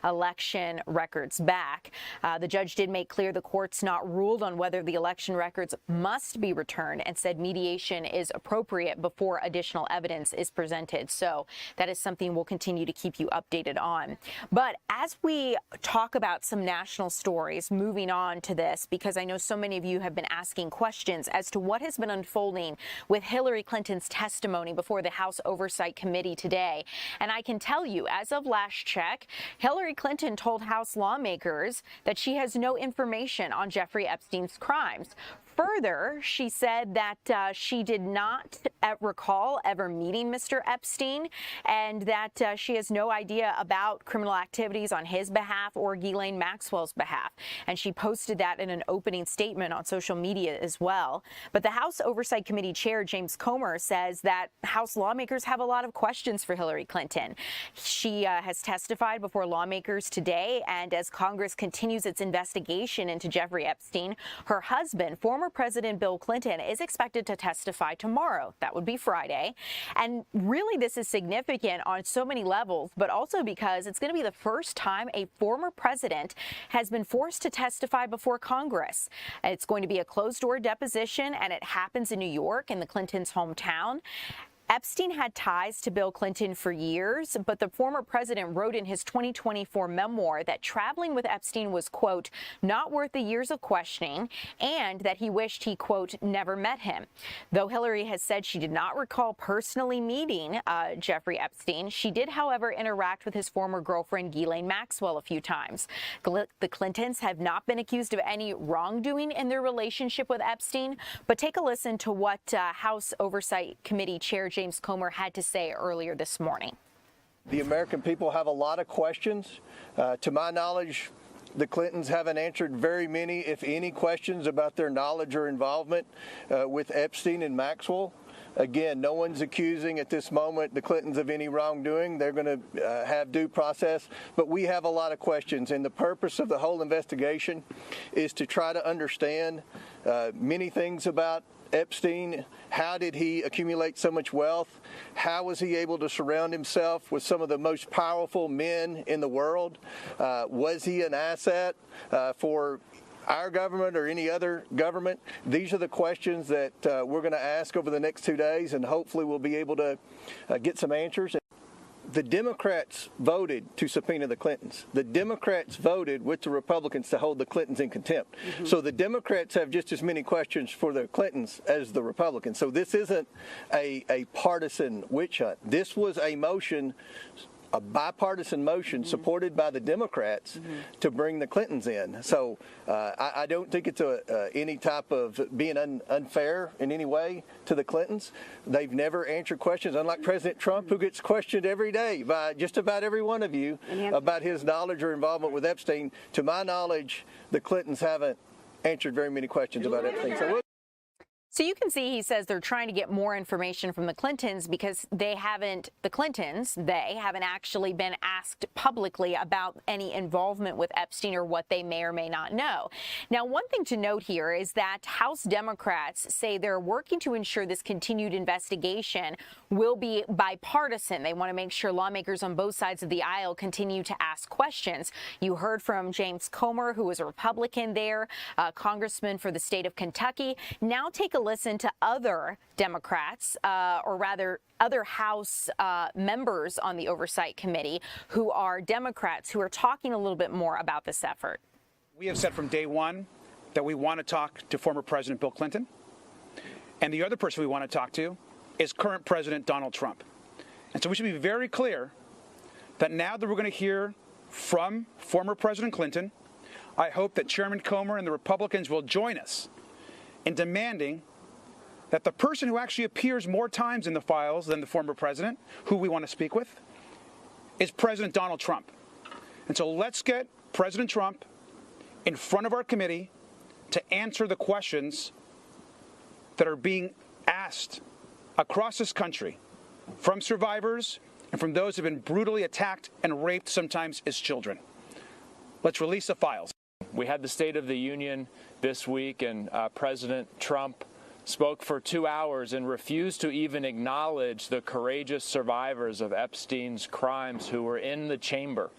election records back. The judge did make clear the court's not ruled on whether the election records must be returned and said mediation is appropriate before additional evidence is presented. So that is something we'll continue to keep you updated on. But as we talk about some national stories, moving on to this, because I know so many of you have been asking questions as to what has been unfolding with Hillary Clinton's testimony before the House Oversight Committee today. And I can tell you, as of last check, Hillary Clinton told House lawmakers that she has no information on Jeffrey Epstein's crimes. Further, she said that she did not recall ever meeting Mr. Epstein, and that she has no idea about criminal activities on his behalf or Ghislaine Maxwell's behalf. And she posted that in an opening statement on social media as well. But the House Oversight Committee Chair, James Comer, says that House lawmakers have a lot of questions for Hillary Clinton. She has testified before lawmakers today, and as Congress continues its investigation into Jeffrey Epstein, her husband, former President Bill Clinton, is expected to testify tomorrow. That would be Friday. And really, this is significant on so many levels, but also because it's going to be the first time a former president has been forced to testify before Congress. It's going to be a closed-door deposition, and it happens in New York, in the Clintons' hometown. Epstein had ties to Bill Clinton for years, but the former president wrote in his 2024 memoir that traveling with Epstein was, quote, not worth the years of questioning, and that he wished he, quote, never met him. Though Hillary has said she did not recall personally meeting Jeffrey Epstein, she did, however, interact with his former girlfriend, Ghislaine Maxwell, a few times. The Clintons have not been accused of any wrongdoing in their relationship with Epstein, but take a listen to what House Oversight Committee Chair James Comer had to say earlier this morning. The American people have a lot of questions. To my knowledge, the Clintons haven't answered very many, if any, questions about their knowledge or involvement with Epstein and Maxwell. Again, no one's accusing at this moment the Clintons of any wrongdoing. They're going to have due process, but we have a lot of questions, and the purpose of the whole investigation is to try to understand many things about Epstein. How did he accumulate so much wealth? How was he able to surround himself with some of the most powerful men in the world? Was he an asset for our government or any other government? These are the questions that we're going to ask over the next 2 days, and hopefully we'll be able to get some answers. The Democrats voted to subpoena the Clintons. The Democrats voted with the Republicans to hold the Clintons in contempt. So the Democrats have just as many questions for the Clintons as the Republicans. So this isn't a partisan witch hunt. This was a motion, a bipartisan motion supported by the Democrats to bring the Clintons in. So I don't think it's any type of being unfair in any way to the Clintons. They've never answered questions, unlike President Trump, who gets questioned every day by just about every one of you about his knowledge or involvement with Epstein. To my knowledge, the Clintons haven't answered very many questions about Epstein. So you can see he says they're trying to get more information from the Clintons because they haven't actually been asked publicly about any involvement with Epstein or what they may or may not know. Now, one thing to note here is that House Democrats say they're working to ensure this continued investigation will be bipartisan. They want to make sure lawmakers on both sides of the aisle continue to ask questions. You heard from James Comer, who was a Republican there, congressman for the state of Kentucky. Now take a listen to other Democrats, or rather other House members on the Oversight Committee who are Democrats who are talking a little bit more about this effort. We have said from day one that we want to talk to former President Bill Clinton. And the other person we want to talk to is current President Donald Trump. And so we should be very clear that now that we're going to hear from former President Clinton, I hope that Chairman Comer and the Republicans will join us in demanding that the person who actually appears more times in the files than the former president, who we want to speak with, is President Donald Trump. And so let's get President Trump in front of our committee to answer the questions that are being asked across this country from survivors and from those who have been brutally attacked and raped, sometimes as children. Let's release the files. We had the State of the Union this week, and President Trump spoke for 2 hours and refused to even acknowledge the courageous survivors of Epstein's crimes who were in the chamber.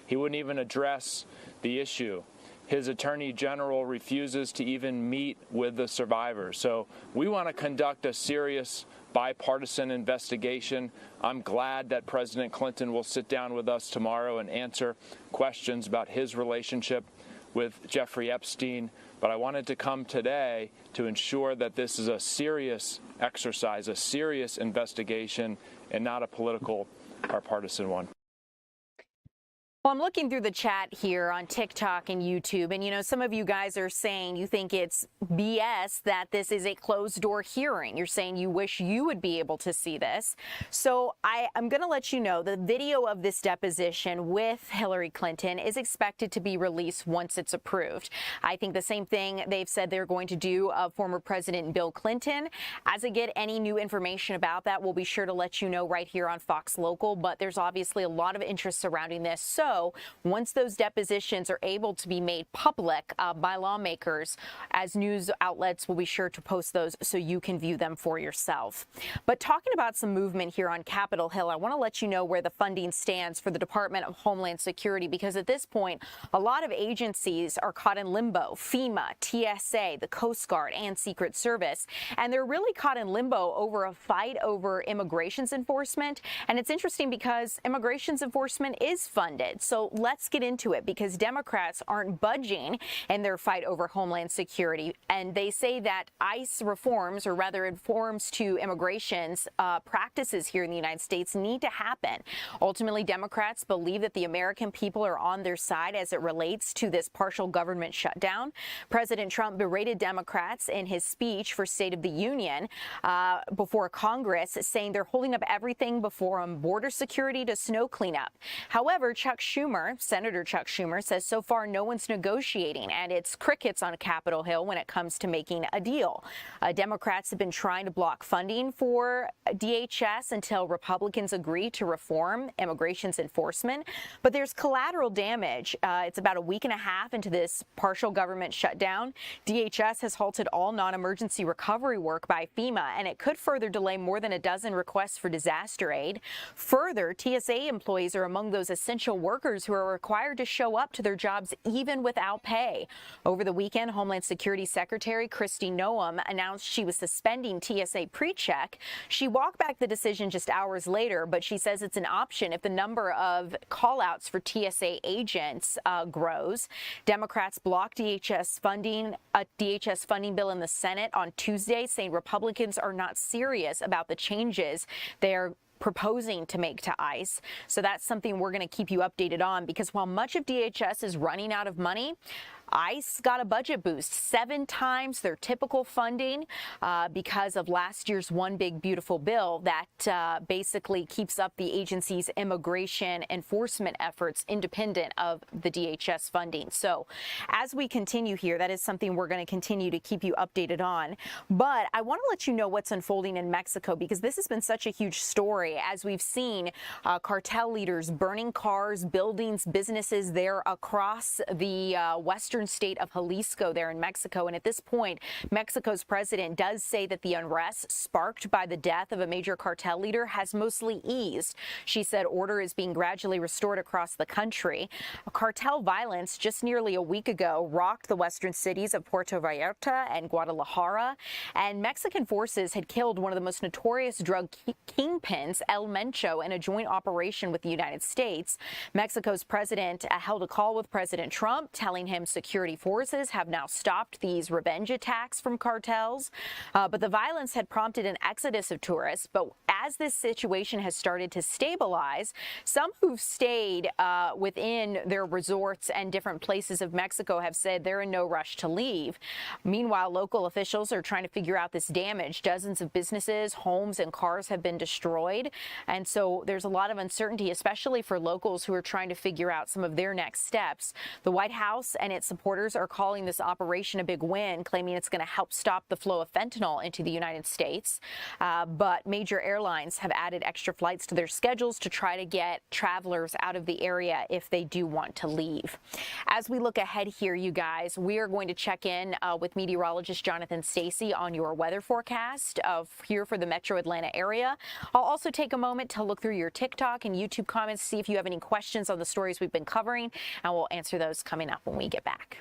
He wouldn't even address the issue. His attorney general refuses to even meet with the survivors. So we want to conduct a serious bipartisan investigation. I'm glad that President Clinton will sit down with us tomorrow and answer questions about his relationship with Jeffrey Epstein. But I wanted to come today to ensure that this is a serious exercise, a serious investigation, and not a political or partisan one. Well, I'm looking through the chat here on TikTok and YouTube, and, you know, some of you guys are saying you think it's BS that this is a closed-door hearing. You're saying you wish you would be able to see this. So I'm going to let you know the video of this deposition with Hillary Clinton is expected to be released once it's approved. I think the same thing they've said they're going to do of former President Bill Clinton. As I get any new information about that, we'll be sure to let you know right here on Fox Local, but there's obviously a lot of interest surrounding this. So once those depositions are able to be made public by lawmakers, as news outlets will be sure to post those so you can view them for yourself. But talking about some movement here on Capitol Hill, I want to let you know where the funding stands for the Department of Homeland Security, because at this point, a lot of agencies are caught in limbo. FEMA, TSA, the Coast Guard, and Secret Service. And they're really caught in limbo over a fight over immigrations enforcement. And it's interesting because immigrations enforcement is funded. it. So let's get into it, because Democrats aren't budging in their fight over Homeland Security. And they say that ICE reforms, or rather reforms to immigration's practices here in the United States, need to happen. Ultimately, Democrats believe that the American people are on their side as it relates to this partial government shutdown. President Trump berated Democrats in his speech for State of the Union before Congress, saying they're holding up everything from border security to snow cleanup. However, Senator Chuck Schumer, says so far no one's negotiating, and it's crickets on Capitol Hill when it comes to making a deal. Democrats have been trying to block funding for DHS until Republicans agree to reform immigration's enforcement. But there's collateral damage. It's about a week and a half into this partial government shutdown. DHS has halted all non-emergency recovery work by FEMA, and it could further delay more than a dozen requests for disaster aid. Further, TSA employees are among those essential workers who are required to show up to their jobs even without pay. Over the weekend, Homeland Security Secretary Kristi Noem announced she was suspending TSA PreCheck. She walked back the decision just hours later, but she says it's an option if the number of call-outs for TSA agents grows. Democrats blocked a DHS funding bill in the Senate on Tuesday, saying Republicans are not serious about the changes they're proposing to make to ICE. So that's something we're going to keep you updated on, because while much of DHS is running out of money, ICE got a budget boost, 7 times their typical funding, because of last year's One Big Beautiful Bill that basically keeps up the agency's immigration enforcement efforts independent of the DHS funding. So as we continue here, that is something we're going to continue to keep you updated on. But I want to let you know what's unfolding in Mexico, because this has been such a huge story, as we've seen cartel leaders burning cars, buildings, businesses there across the western state of Jalisco there in Mexico. And at this point, Mexico's president does say that the unrest sparked by the death of a major cartel leader has mostly eased. She said order is being gradually restored across the country. Cartel violence just nearly a week ago rocked the western cities of Puerto Vallarta and Guadalajara, and Mexican forces had killed one of the most notorious drug kingpins, El Mencho, in a joint operation with the United States. Mexico's president held a call with President Trump, telling him security forces have now stopped these revenge attacks from cartels. But the violence had prompted an exodus of tourists. But as this situation has started to stabilize, some who've stayed within their resorts and different places of Mexico have said they're in no rush to leave. Meanwhile, local officials are trying to figure out this damage. Dozens of businesses, homes, and cars have been destroyed. And so there's a lot of uncertainty, especially for locals who are trying to figure out some of their next steps. The White House and its supporters are calling this operation a big win, claiming it's going to help stop the flow of fentanyl into the United States. But major airlines have added extra flights to their schedules to try to get travelers out of the area if they do want to leave. As we look ahead here, you guys, we are going to check in with meteorologist Jonathan Stacy on your weather forecast here for the Metro Atlanta area. I'll also take a moment to look through your TikTok and YouTube comments, see if you have any questions on the stories we've been covering, and we'll answer those coming up when we get back.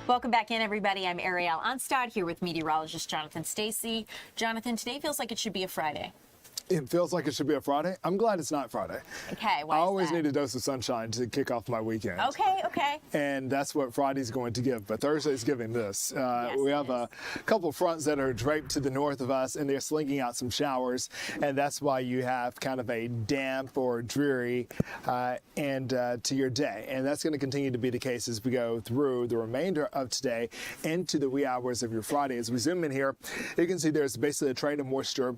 Welcome back in, everybody. I'm Ariel Onstad here with meteorologist Jonathan Stacy. Jonathan, today feels like it should be a Friday. It feels like it should be a Friday. I'm glad it's not Friday. Okay, why I is always that? need a dose of sunshine to kick off my weekend. Okay. And that's what Friday's going to give. But Thursday's giving this. We have a couple fronts that are draped to the north of us, and they're slinging out some showers. And that's why you have kind of a damp or dreary end to your day. And that's going to continue to be the case as we go through the remainder of today into the wee hours of your Friday. As we zoom in here, you can see there's basically a train of moisture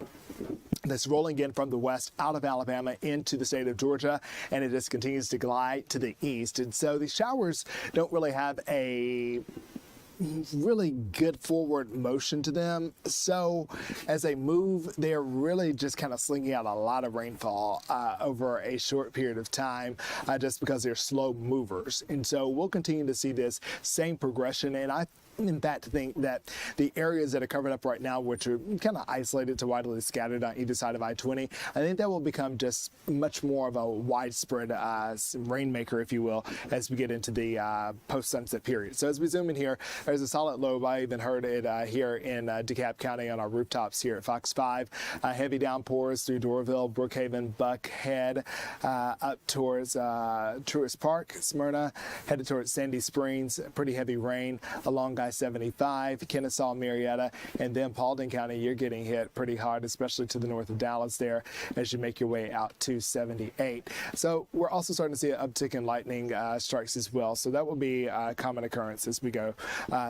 that's rolling in from the west out of Alabama into the state of Georgia, and it just continues to glide to the east. And so these showers don't really have a really good forward motion to them. So as they move, they're really just kind of slinging out a lot of rainfall over a short period of time just because they're slow movers. And so we'll continue to see this same progression. And I in fact think that the areas that are covered up right now, which are kind of isolated to widely scattered on either side of I-20, I think that will become just much more of a widespread rainmaker, if you will, as we get into the post-sunset period. So as we zoom in here, there's a solid low. I even heard it here in DeKalb County on our rooftops here at Fox 5. Heavy downpours through Doraville, Brookhaven, Buckhead, up towards Truist Park, Smyrna, headed towards Sandy Springs. Pretty heavy rain along I-75, Kennesaw, Marietta, and then Paulding County. You're getting hit pretty hard, especially to the north of Dallas there as you make your way out to 78. So we're also starting to see an uptick in lightning strikes as well. So that will be a common occurrence as we go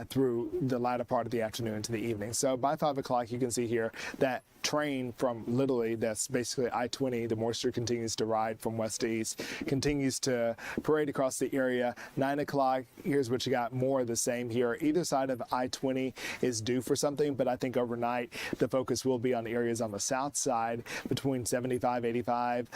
through the latter part of the afternoon into the evening. So by 5 o'clock, you can see here that train from literally that's basically I-20. The moisture continues to ride from west to east, continues to parade across the area. 9 o'clock, here's what you got, more of the same here. Either side of I-20 is due for something, but I think overnight the focus will be on the areas on the south side between 75, 85,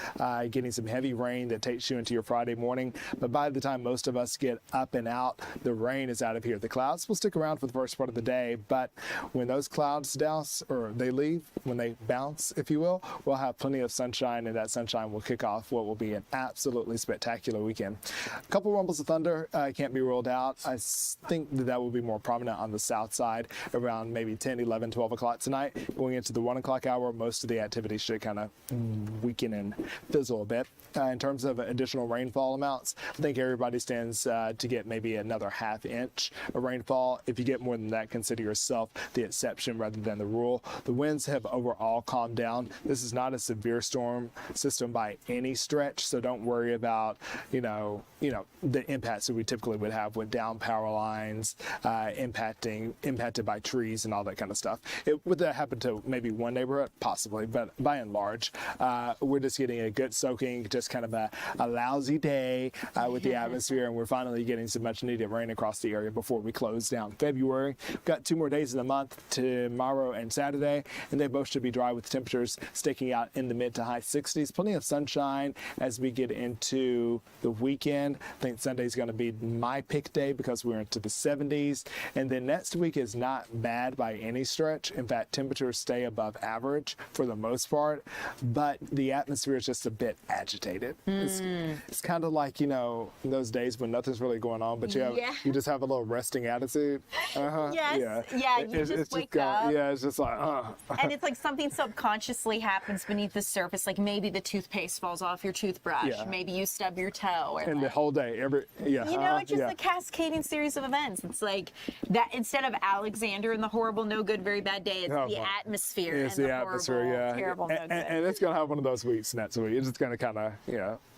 getting some heavy rain that takes you into your Friday morning. But by the time most of us get up and out, the rain is out of here. The clouds will stick around for the first part of the day, but when those clouds douse or they leave, when they bounce, if you will, we'll have plenty of sunshine, and that sunshine will kick off what will be an absolutely spectacular weekend. A couple rumbles of thunder can't be ruled out. I think that will be more prominent on the south side around maybe 10, 11, 12 o'clock tonight. Going into the 1 o'clock hour, most of the activity should kind of weaken and fizzle a bit. In terms of additional rainfall amounts, I think everybody stands to get maybe another ½ inch of rainfall. If you get more than that, consider yourself the exception rather than the rule. The winds have overall calmed down. This is not a severe storm system by any stretch, so don't worry about the impacts that we typically would have with down power lines, impacted by trees and all that kind of stuff. Would that happen to maybe one neighborhood? Possibly, but by and large, we're just getting a good soaking, just kind of a lousy day with the atmosphere, and we're finally getting some much needed rain across the area before we close down February. We've got 2 more days of the month, tomorrow and Saturday, and they both should be dry with temperatures sticking out in the mid to high 60s. Plenty of sunshine as we get into the weekend. I think Sunday's going to be my pick day because we're into the 70s. And then next week is not bad by any stretch. In fact, temperatures stay above average for the most part, but the atmosphere is just a bit agitated. It's kind of like, those days when nothing's really going on, but you just have a little resting attitude. Yes. Yeah, you just wake up. Yeah, it's just like, And it's like something subconsciously happens beneath the surface, like maybe the toothpaste falls off your toothbrush, maybe you stub your toe. And the whole day, it's just a cascading series of events. It's like that instead of Alexander and the horrible, no good, very bad day, it's the atmosphere. It's and the atmosphere, horrible, terrible, no good. And it's going to have one of those weeks next week. It's just going to kind of,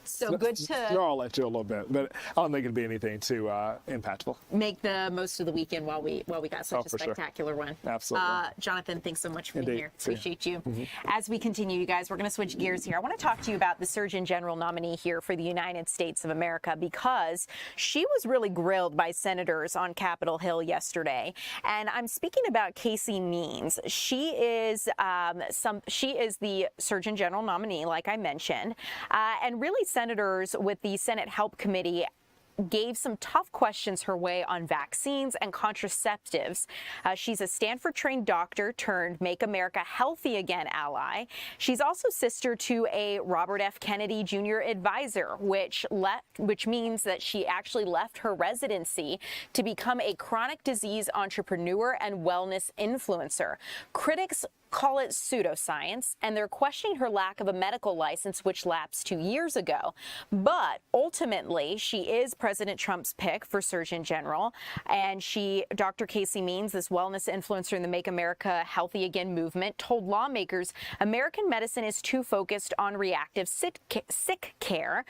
So good to snarl at you a little bit, but I don't think it'd be anything too impactful. Make the most of the weekend while we got such a spectacular one. Absolutely. Jonathan, thanks so much for being here. See Appreciate you. As we continue, you guys, we're going to switch gears here. I want to talk to you about the Surgeon General nominee here for the United States of America because she was really grilled by senators on Capitol Hill yesterday, and I'm speaking about Casey Means. She is the Surgeon General nominee, like I mentioned, and really senators with the Senate Help Committee gave some tough questions her way on vaccines and contraceptives. She's a Stanford-trained doctor turned Make America Healthy Again ally. She's also sister to a Robert F. Kennedy Jr. advisor, which means that she actually left her residency to become a chronic disease entrepreneur and wellness influencer. Critics call it pseudoscience, and they're questioning her lack of a medical license, which lapsed 2 years ago. But ultimately, she is President Trump's pick for Surgeon General, and Dr. Casey Means, this wellness influencer in the Make America Healthy Again movement, told lawmakers American medicine is too focused on reactive sick care.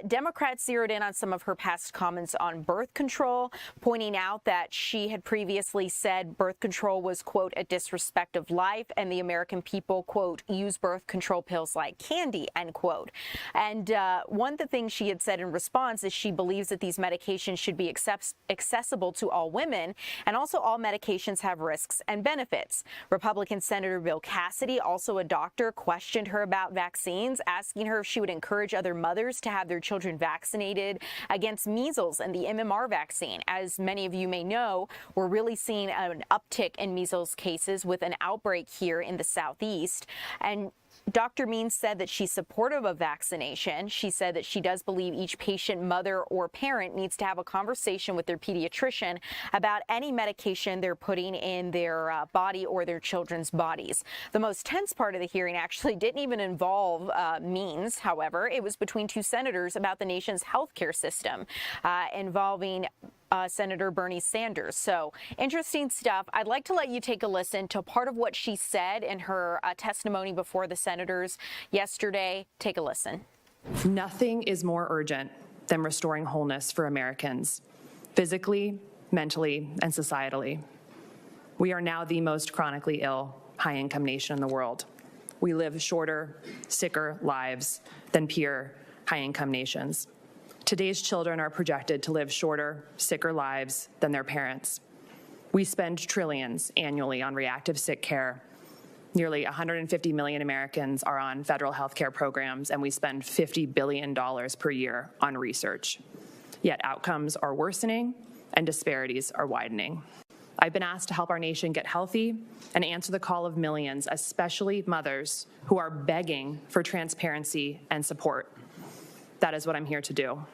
Democrats zeroed in on some of her past comments on birth control, pointing out that she had previously said birth control was, quote, a disrespect of life, and the American people, quote, use birth control pills like candy, end quote. And one of the things she had said in response is she believes that these medications should be accessible to all women, and also all medications have risks and benefits. Republican Senator Bill Cassidy, also a doctor, questioned her about vaccines, asking her if she would encourage other mothers to have their children vaccinated against measles and the MMR vaccine. As many of you may know, we're really seeing an uptick in measles cases with an outbreak here in the Southeast. And Dr. Means said that she's supportive of vaccination. She said that she does believe each patient, mother, or parent needs to have a conversation with their pediatrician about any medication they're putting in their body or their children's bodies. The most tense part of the hearing actually didn't even involve Means, however. It was between two senators about the nation's healthcare system, involving Senator Bernie Sanders. So interesting stuff. I'd like to let you take a listen to part of what she said in her testimony before the senators yesterday. Take a listen. Nothing is more urgent than restoring wholeness for Americans, physically, mentally, and societally. We are now the most chronically ill, high-income nation in the world. We live shorter, sicker lives than peer high-income nations. Today's children are projected to live shorter, sicker lives than their parents. We spend trillions annually on reactive sick care. Nearly 150 million Americans are on federal health care programs, and we spend $50 billion per year on research. Yet outcomes are worsening and disparities are widening. I've been asked to help our nation get healthy and answer the call of millions, especially mothers, who are begging for transparency and support. That is what I'm here to do.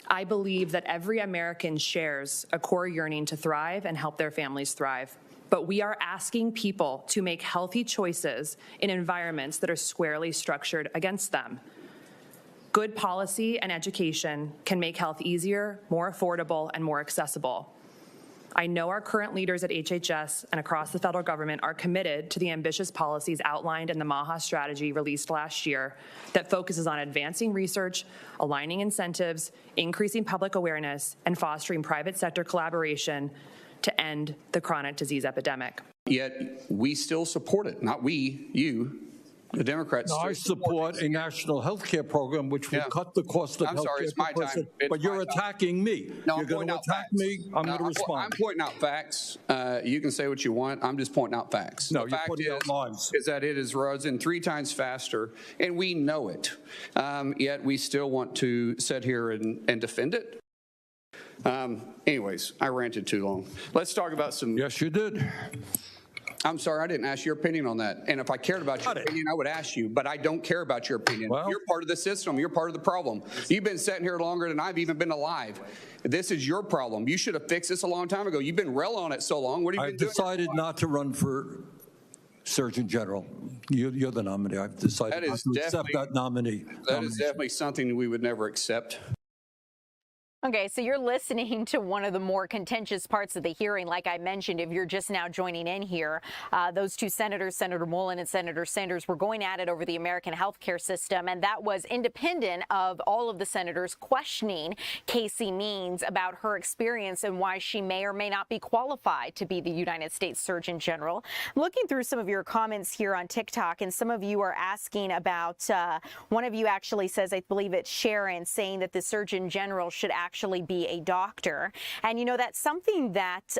I believe that every American shares a core yearning to thrive and help their families thrive. But we are asking people to make healthy choices in environments that are squarely structured against them. Good policy and education can make health easier, more affordable, and more accessible. I know our current leaders at HHS and across the federal government are committed to the ambitious policies outlined in the MAHA strategy released last year that focuses on advancing research, aligning incentives, increasing public awareness, and fostering private sector collaboration to end the chronic disease epidemic. Yet we still support it. Not we, you. The Democrats. No, I support a national health care program which will cut the cost of health care. It's my time. But you're attacking me. No, you're going to attack me. I'm going to respond. I'm pointing out facts. You can say what you want. I'm just pointing out facts. No, the you're fact pointing out lies. is that it is risen 3 times faster, and we know it. Yet we still want to sit here and defend it. Anyways, I ranted too long. Let's talk about some. Yes, you did. I'm sorry, I didn't ask your opinion on that. And if I cared about your opinion, I would ask you, but I don't care about your opinion. Well, you're part of the system. You're part of the problem. You've been sitting here longer than I've even been alive. This is your problem. You should have fixed this a long time ago. You've been railing on it so long. What have you been doing? I've decided not to run for Surgeon General. You're the nominee. I've decided not to accept that nominee. That is definitely something we would never accept. Okay, so you're listening to one of the more contentious parts of the hearing. Like I mentioned, if you're just now joining in here, those two senators, Senator Mullen and Senator Sanders, were going at it over the American healthcare system, and that was independent of all of the senators questioning Casey Means about her experience and why she may or may not be qualified to be the United States Surgeon General. Looking through some of your comments here on TikTok, and some of you are asking about, one of you actually says, I believe it's Sharon, saying that the Surgeon General should actually be a doctor. And, you know, that's something that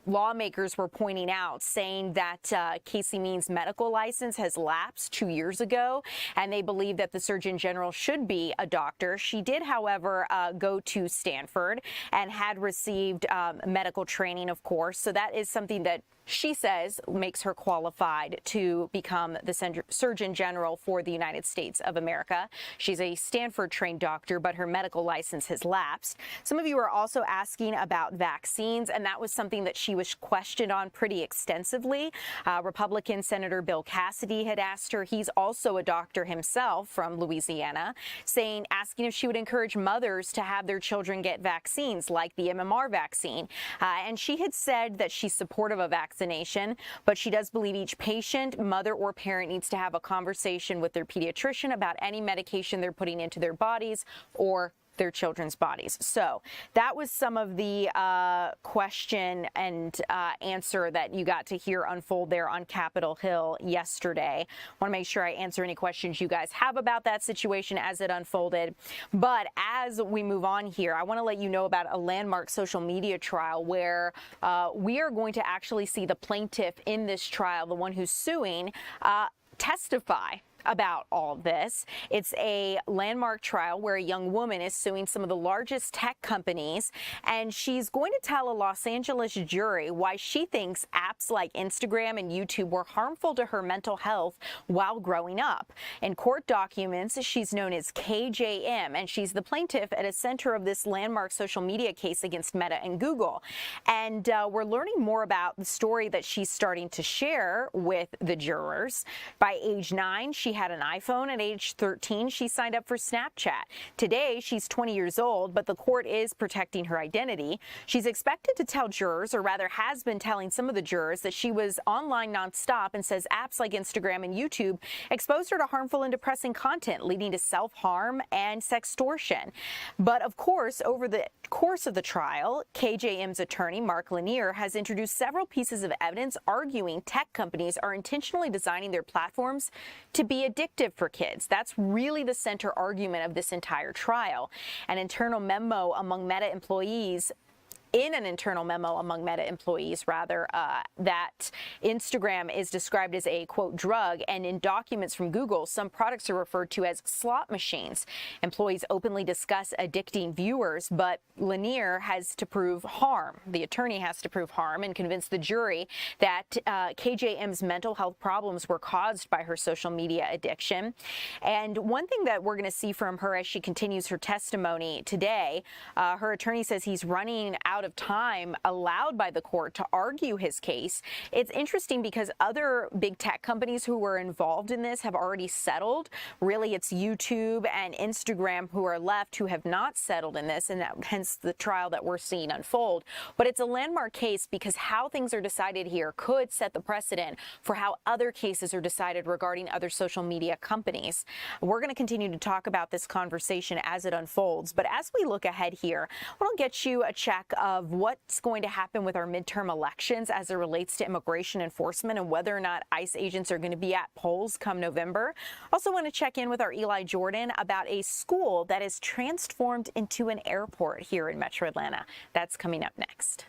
lawmakers were pointing out, saying that Casey Means' medical license has lapsed 2 years ago, and they believe that the Surgeon General should be a doctor. She did, however, go to Stanford and had received medical training, of course. So that is something that she says makes her qualified to become the Surgeon General for the United States of America. She's a Stanford-trained doctor, but her medical license has lapsed. Some of you are also asking about vaccines, and that was something that she was questioned on pretty extensively. Republican Senator Bill Cassidy had asked her. He's also a doctor himself from Louisiana, asking if she would encourage mothers to have their children get vaccines like the MMR vaccine. And she had said that she's supportive of vaccination, but she does believe each patient, mother, or parent needs to have a conversation with their pediatrician about any medication they're putting into their bodies or their children's bodies. So that was some of the question and answer that you got to hear unfold there on Capitol Hill yesterday. I want to make sure I answer any questions you guys have about that situation as it unfolded. But as we move on here, I want to let you know about a landmark social media trial where we are going to actually see the plaintiff in this trial, the one who's suing, testify about all of this. It's a landmark trial where a young woman is suing some of the largest tech companies, and she's going to tell a Los Angeles jury why she thinks apps like Instagram and YouTube were harmful to her mental health while growing up. In court documents, she's known as KJM, and she's the plaintiff at a center of this landmark social media case against Meta and Google. And we're learning more about the story that she's starting to share with the jurors. By age 9, she had an iPhone. At age 13, she signed up for Snapchat. Today, she's 20 years old, but the court is protecting her identity. She's expected to tell jurors, or rather has been telling some of the jurors, that she was online nonstop and says apps like Instagram and YouTube exposed her to harmful and depressing content, leading to self-harm and sextortion. But of course, over the course of the trial, KJM's attorney, Mark Lanier, has introduced several pieces of evidence arguing tech companies are intentionally designing their platforms to be addictive for kids. That's really the center argument of this entire trial. An internal memo among Meta employees that Instagram is described as a, quote, drug, and in documents from Google, some products are referred to as slot machines. Employees openly discuss addicting viewers, but Lanier has to prove harm. The attorney has to prove harm and convince the jury that KJM's mental health problems were caused by her social media addiction. And one thing that we're going to see from her as she continues her testimony today, her attorney says he's running out of time allowed by the court to argue his case. It's interesting because other big tech companies who were involved in this have already settled. Really, it's YouTube and Instagram who are left who have not settled in this, and that hence the trial that we're seeing unfold. But it's a landmark case because how things are decided here could set the precedent for how other cases are decided regarding other social media companies. We're going to continue to talk about this conversation as it unfolds. But as we look ahead here, I want to get you a check of what's going to happen with our midterm elections as it relates to immigration enforcement and whether or not ICE agents are going to be at polls come November. Also want to check in with our Eli Jordan about a school that is transformed into an airport here in Metro Atlanta. That's coming up next.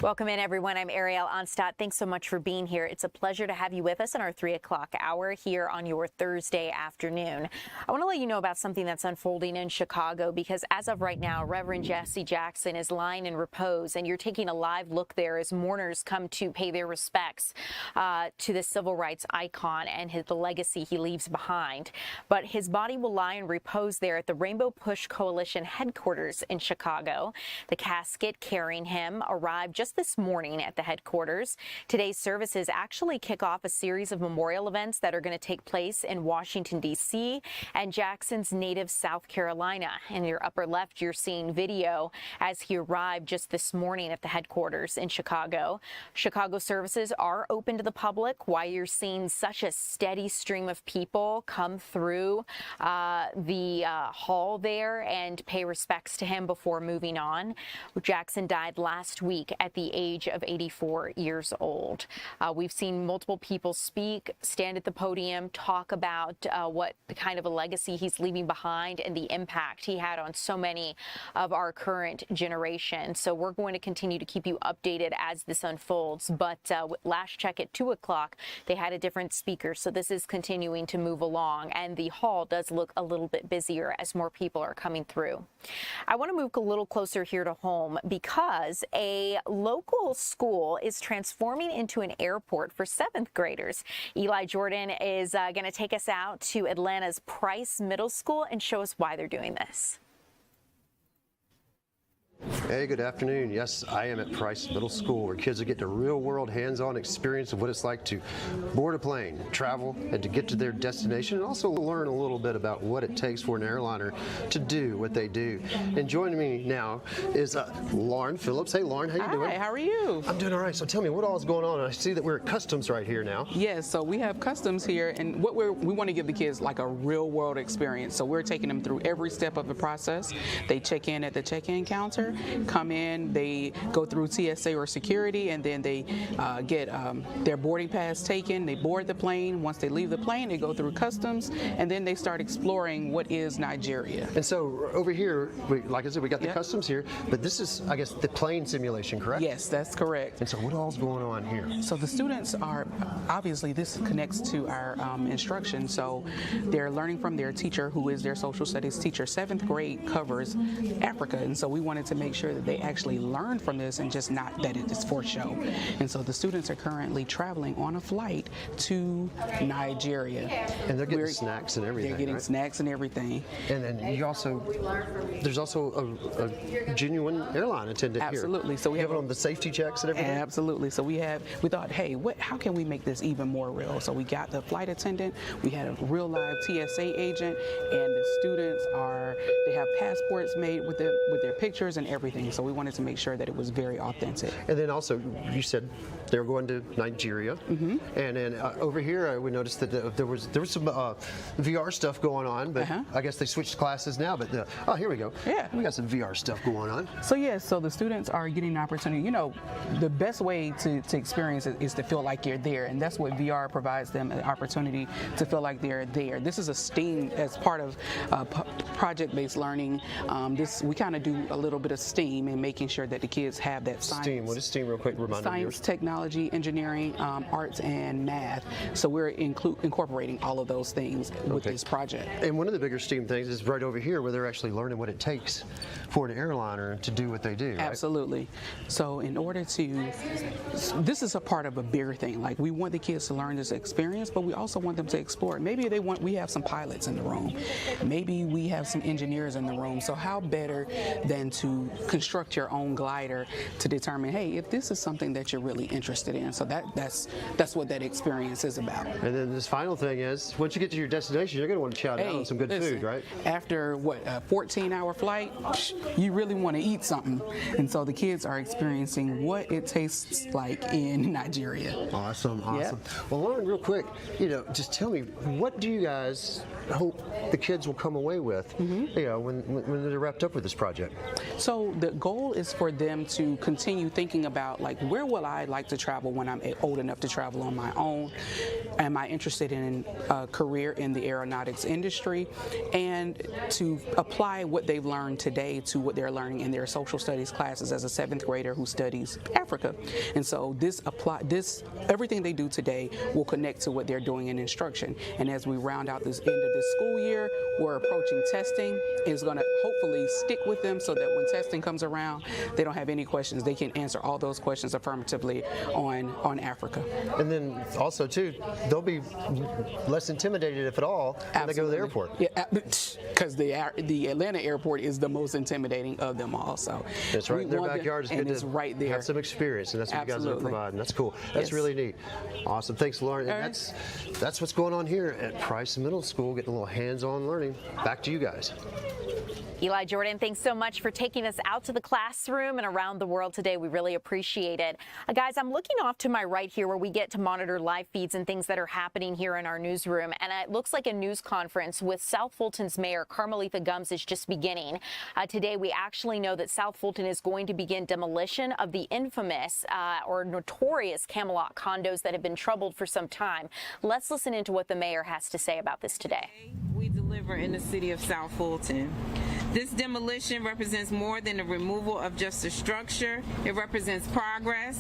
Welcome in, everyone. I'm Ariel Onstadt. Thanks so much for being here. It's a pleasure to have you with us in our 3 o'clock hour here on your Thursday afternoon. I want to let you know about something that's unfolding in Chicago because as of right now, Reverend Jesse Jackson is lying in repose, and you're taking a live look there as mourners come to pay their respects to the civil rights icon and the legacy he leaves behind. But his body will lie in repose there at the Rainbow Push Coalition headquarters in Chicago. The casket carrying him arrived just this morning at the headquarters. Today's services actually kick off a series of memorial events that are going to take place in Washington, D.C. and Jackson's native South Carolina. In your upper left, you're seeing video as he arrived just this morning at the headquarters in Chicago. Chicago services are open to the public. Why you're seeing such a steady stream of people come through the hall there and pay respects to him before moving on. Jackson died last week at the age of 84 years old. We've seen multiple people speak, stand at the podium, talk about what kind of a legacy he's leaving behind and the impact he had on so many of our current generation. So we're going to continue to keep you updated as this unfolds. But last check at 2 o'clock, they had a different speaker. So this is continuing to move along, and the hall does look a little bit busier as more people are coming through. I want to move a little closer here to home because a local school is transforming into an airport for 7th graders. Eli Jordan is going to take us out to Atlanta's Price Middle School and show us why they're doing this. Hey, good afternoon. Yes, I am at Price Middle School, where kids are getting a real-world hands-on experience of what it's like to board a plane, travel, and to get to their destination, and also learn a little bit about what it takes for an airliner to do what they do. And joining me now is Lauren Phillips. Hey, Lauren, how you doing? Hi, how are you? I'm doing all right. So tell me, what all is going on? I see that we're at Customs right here now. Yes, so we have Customs here, and what we want to give the kids like a real-world experience. So we're taking them through every step of the process. They check in at the check-in counter, come in, they go through TSA or security, and then they get their boarding pass taken. They board the plane. Once they leave the plane, they go through Customs, and then they start exploring what is Nigeria. And so over here, like I said, we got the Customs here, but this is, I guess, the plane simulation, correct? Yes, that's correct. And so what all's going on here? So the students are, obviously this connects to our instruction, so they're learning from their teacher, who is their social studies teacher. 7th grade covers Africa, and so we wanted to make sure that they actually learn from this and just not that it is for show. And so the students are currently traveling on a flight to Nigeria. And they're getting snacks and everything. They're getting snacks and everything. And then you also, there's also a genuine airline attendant here. Absolutely. So we have on the safety checks and everything. Absolutely. So we thought, hey, how can we make this even more real? So we got the flight attendant, we had a real live TSA agent, and the students they have passports made with their pictures and everything. So we wanted to make sure that it was very authentic. And then also, you said they were going to Nigeria. Mm-hmm. And then over here, we noticed that there was some VR stuff going on, but I guess they switched classes now. But oh, here we go. Yeah, we got some VR stuff going on. So yes, so the students are getting an opportunity. You know, the best way to experience it is to feel like you're there, and that's what VR provides them, an opportunity to feel like they're there. This is a STEAM as part of project-based learning. We kind of do a little bit of STEAM and making sure that the kids have that science. STEAM, what is STEAM real quick? Remind science, technology, engineering, arts, and math. So we're incorporating all of those things with this project. And one of the bigger STEAM things is right over here, where they're actually learning what it takes for an airliner to do what they do, right? Absolutely. So in order to, this is a part of a bigger thing. Like, we want the kids to learn this experience, but we also want them to explore it. Maybe we have some pilots in the room. Maybe we have some engineers in the room. So how better than to construct your own glider to determine, hey, if this is something that you're really interested in. So that's what that experience is about. And then this final thing is, once you get to your destination, you're going to want to chow down on some good food, right? After a 14-hour flight, you really want to eat something. And so the kids are experiencing what it tastes like in Nigeria. Awesome. Yep. Well, Lauren, real quick, just tell me, what do you guys hope the kids will come away with, you know, when they're wrapped up with this project? So the goal is for them to continue thinking about, like, where will I like to travel when I'm old enough to travel on my own? Am I interested in a career in the aeronautics industry? And to apply what they've learned today to what they're learning in their social studies classes as a 7th grader who studies Africa. And so everything they do today will connect to what they're doing in instruction. And as we round out this end of this school year, we're approaching testing. It's going to hopefully stick with them so that when testing comes around, they don't have any questions. They can answer all those questions affirmatively on Africa. And then also, too, they'll be less intimidated, if at all, when they go to the airport. Yeah, because the Atlanta airport is the most intimidating of them all. So it's right in their backyard. It's good to right there. Have some experience, and that's what you guys are providing. That's cool. That's really neat. Awesome. Thanks, Lauren. And that's what's going on here at Price Middle School, getting a little hands-on learning. Back to you guys. Eli Jordan, thanks so much for taking us out to the classroom and around the world today. We really appreciate it. Guys, I'm looking off to my right here where we get to monitor live feeds and things that are happening here in our newsroom. And it looks like a news conference with South Fulton's Mayor Carmelita Gumbs is just beginning. Today, we actually know that South Fulton is going to begin demolition of the infamous or notorious Camelot condos that have been troubled for some time. Let's listen into what the mayor has to say about this today. We deliver in the city of South Fulton. This demolition represents more than the removal of just a structure. It represents progress,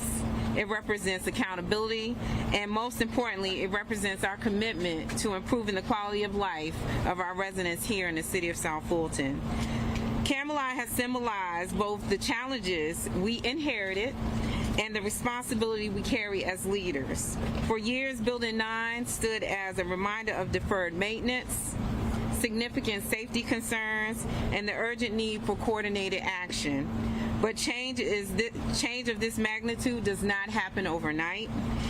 it represents accountability, and most importantly, it represents our commitment to improving the quality of life of our residents here in the city of South Fulton. Camelot has symbolized both the challenges we inherited and the responsibility we carry as leaders. For years, Building 9 stood as a reminder of deferred maintenance, significant safety concerns, and the urgent need for coordinated action. But change of this magnitude does not happen overnight,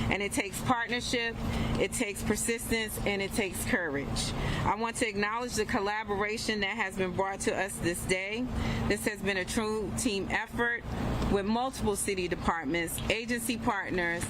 and it takes partnership, it takes persistence, and it takes courage. I want to acknowledge the collaboration that has been brought to us this day. This has been a true team effort with multiple city departments, agency partners,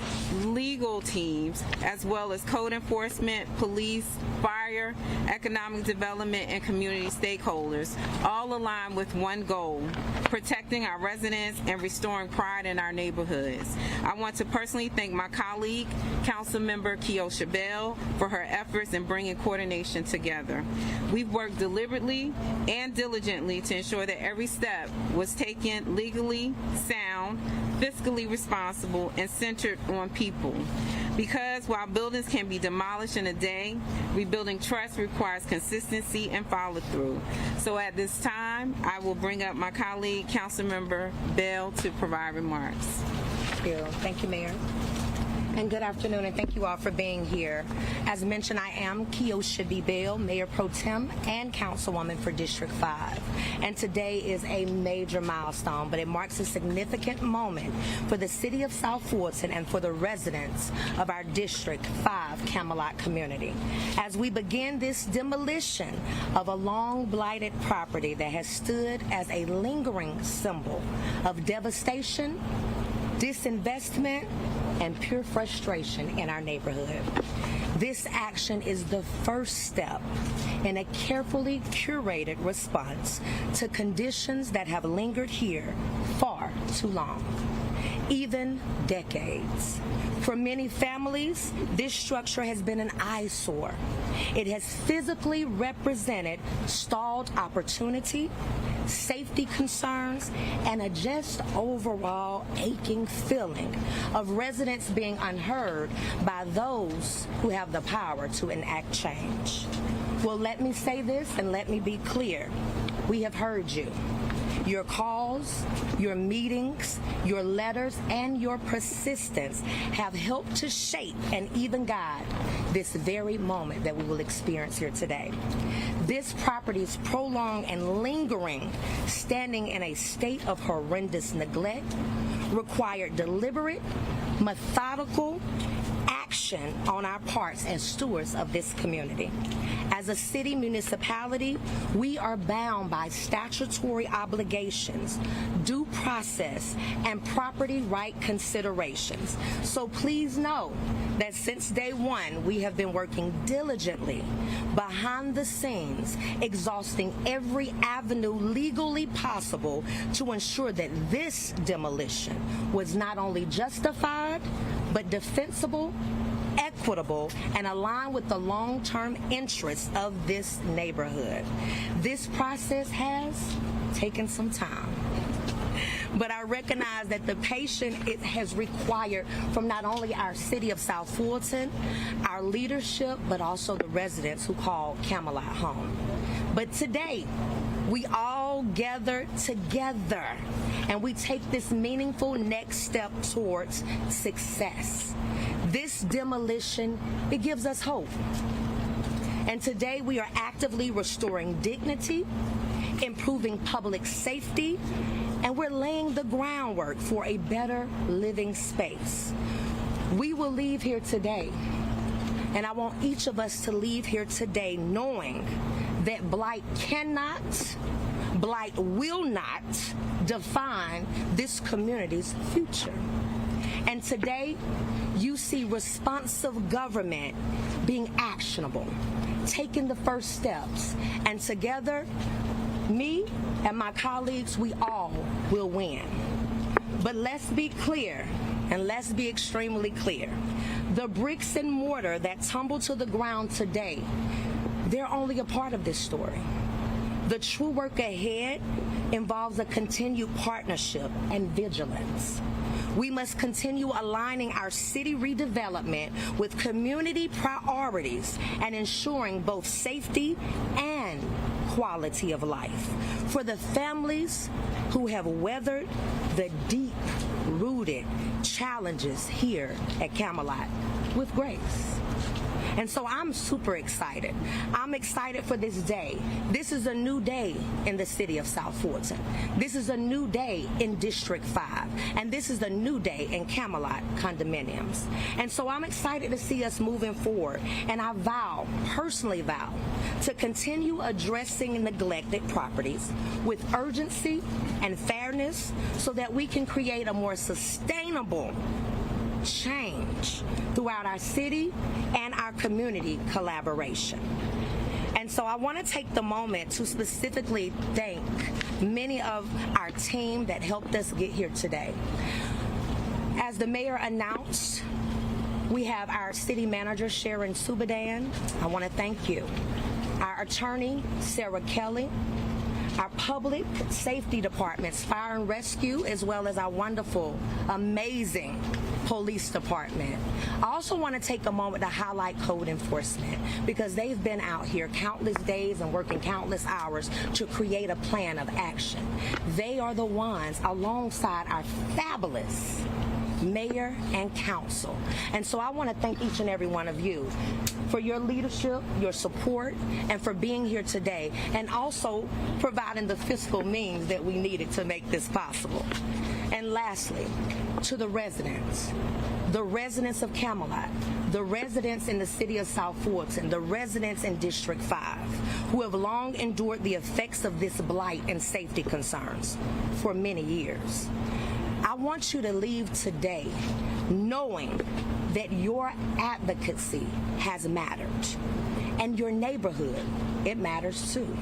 legal teams, as well as code enforcement, police, fire, economic development, and community stakeholders, all aligned with one goal: protecting our residents and restoring pride in our neighborhoods. I want to personally thank my colleague, Councilmember Keosha Bell, for her efforts in bringing coordination together. We've worked deliberately and diligently to ensure that every step was taken legally sound, fiscally responsible, and centered on people. Because while buildings can be demolished in a day, rebuilding trust requires consistency and follow-through. So at this time, I will bring up my colleague, Councilmember Bell, to provide remarks. Thank you, Mayor. And good afternoon, and thank you all for being here. As mentioned, I am Keosha B. Bell, Mayor Pro Tem and Councilwoman for District 5. And today is a major milestone, but it marks a significant moment for the city of South Fulton and for the residents of our District 5 Camelot community. As we begin this demolition of a long blighted property that has stood as a lingering symbol of devastation, disinvestment, and pure frustration in our neighborhood. This action is the first step in a carefully curated response to conditions that have lingered here far too long, even decades. For many families, this structure has been an eyesore. It has physically represented stalled opportunity, safety concerns, and a just overall aching feeling of residents being unheard by those who have the power to enact change. Well, let me say this and let me be clear. We have heard you. Your calls, your meetings, your letters, and your persistence have helped to shape and even guide this very moment that we will experience here today. This property's prolonged and lingering standing in a state of horrendous neglect required deliberate, methodical action mission on our parts as stewards of this community. As a city municipality, we are bound by statutory obligations, due process, and property right considerations. So please know that since day one, we have been working diligently behind the scenes, exhausting every avenue legally possible to ensure that this demolition was not only justified, but defensible, equitable, and aligned with the long-term interests of this neighborhood. This process has taken some time, but I recognize that the patience it has required from not only our city of South Fulton, our leadership, but also the residents who call Camelot home. But today, we all gather together and we take this meaningful next step towards success. This demolition, it gives us hope. And today we are actively restoring dignity, improving public safety, and we're laying the groundwork for a better living space. We will leave here today, and I want each of us to leave here today knowing that blight cannot, blight will not define this community's future. And today, you see responsive government being actionable, taking the first steps, and together, me and my colleagues, we all will win. But let's be clear, and let's be extremely clear. The bricks and mortar that tumble to the ground today, they're only a part of this story. The true work ahead involves a continued partnership and vigilance. We must continue aligning our city redevelopment with community priorities and ensuring both safety and quality of life for the families who have weathered the deep-rooted challenges here at Camelot with grace. And so I'm super excited. I'm excited for this day. This is a new day in the city of South Fulton. This is a new day in District 5. And this is a new day in Camelot condominiums. And so I'm excited to see us moving forward. And I vow, personally vow, to continue addressing neglected properties with urgency and fairness so that we can create a more sustainable change throughout our city and our community collaboration. And so I want to take the moment to specifically thank many of our team that helped us get here today. As the mayor announced, we have our city manager, Sharon Subadan. I want to thank you. Our attorney, Sarah Kelly. Our public safety departments, fire and rescue, as well as our wonderful, amazing police department. I also want to take a moment to highlight code enforcement because they've been out here countless days and working countless hours to create a plan of action. They are the ones alongside our fabulous mayor and council. And so I want to thank each and every one of you for your leadership, your support, and for being here today, and also providing the fiscal means that we needed to make this possible. And lastly, to the residents of Camelot, the residents in the city of South Fulton, the residents in District 5, who have long endured the effects of this blight and safety concerns for many years. I want you to leave today knowing that your advocacy has mattered, and your neighborhood, it matters too.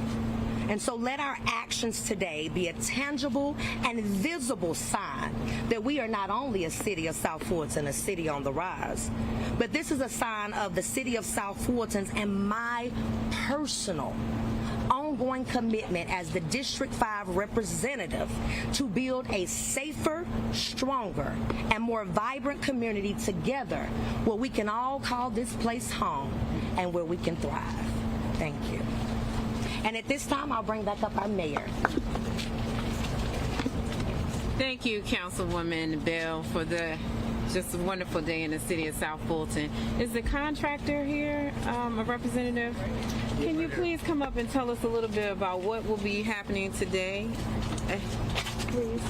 And so let our actions today be a tangible and visible sign that we are not only a city of South Fulton, a city on the rise, but this is a sign of the city of South Fulton's and my personal ongoing commitment as the District 5 representative to build a safer, stronger, and more vibrant community together where we can all call this place home and where we can thrive. Thank you. And at this time, I'll bring back up our mayor. Thank you, Councilwoman Bell, for just a wonderful day in the city of South Fulton. Is the contractor here, a representative? Can you please come up and tell us a little bit about what will be happening today? Please.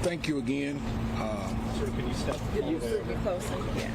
thank you again. Sir, can you step forward? Be closer. Yeah.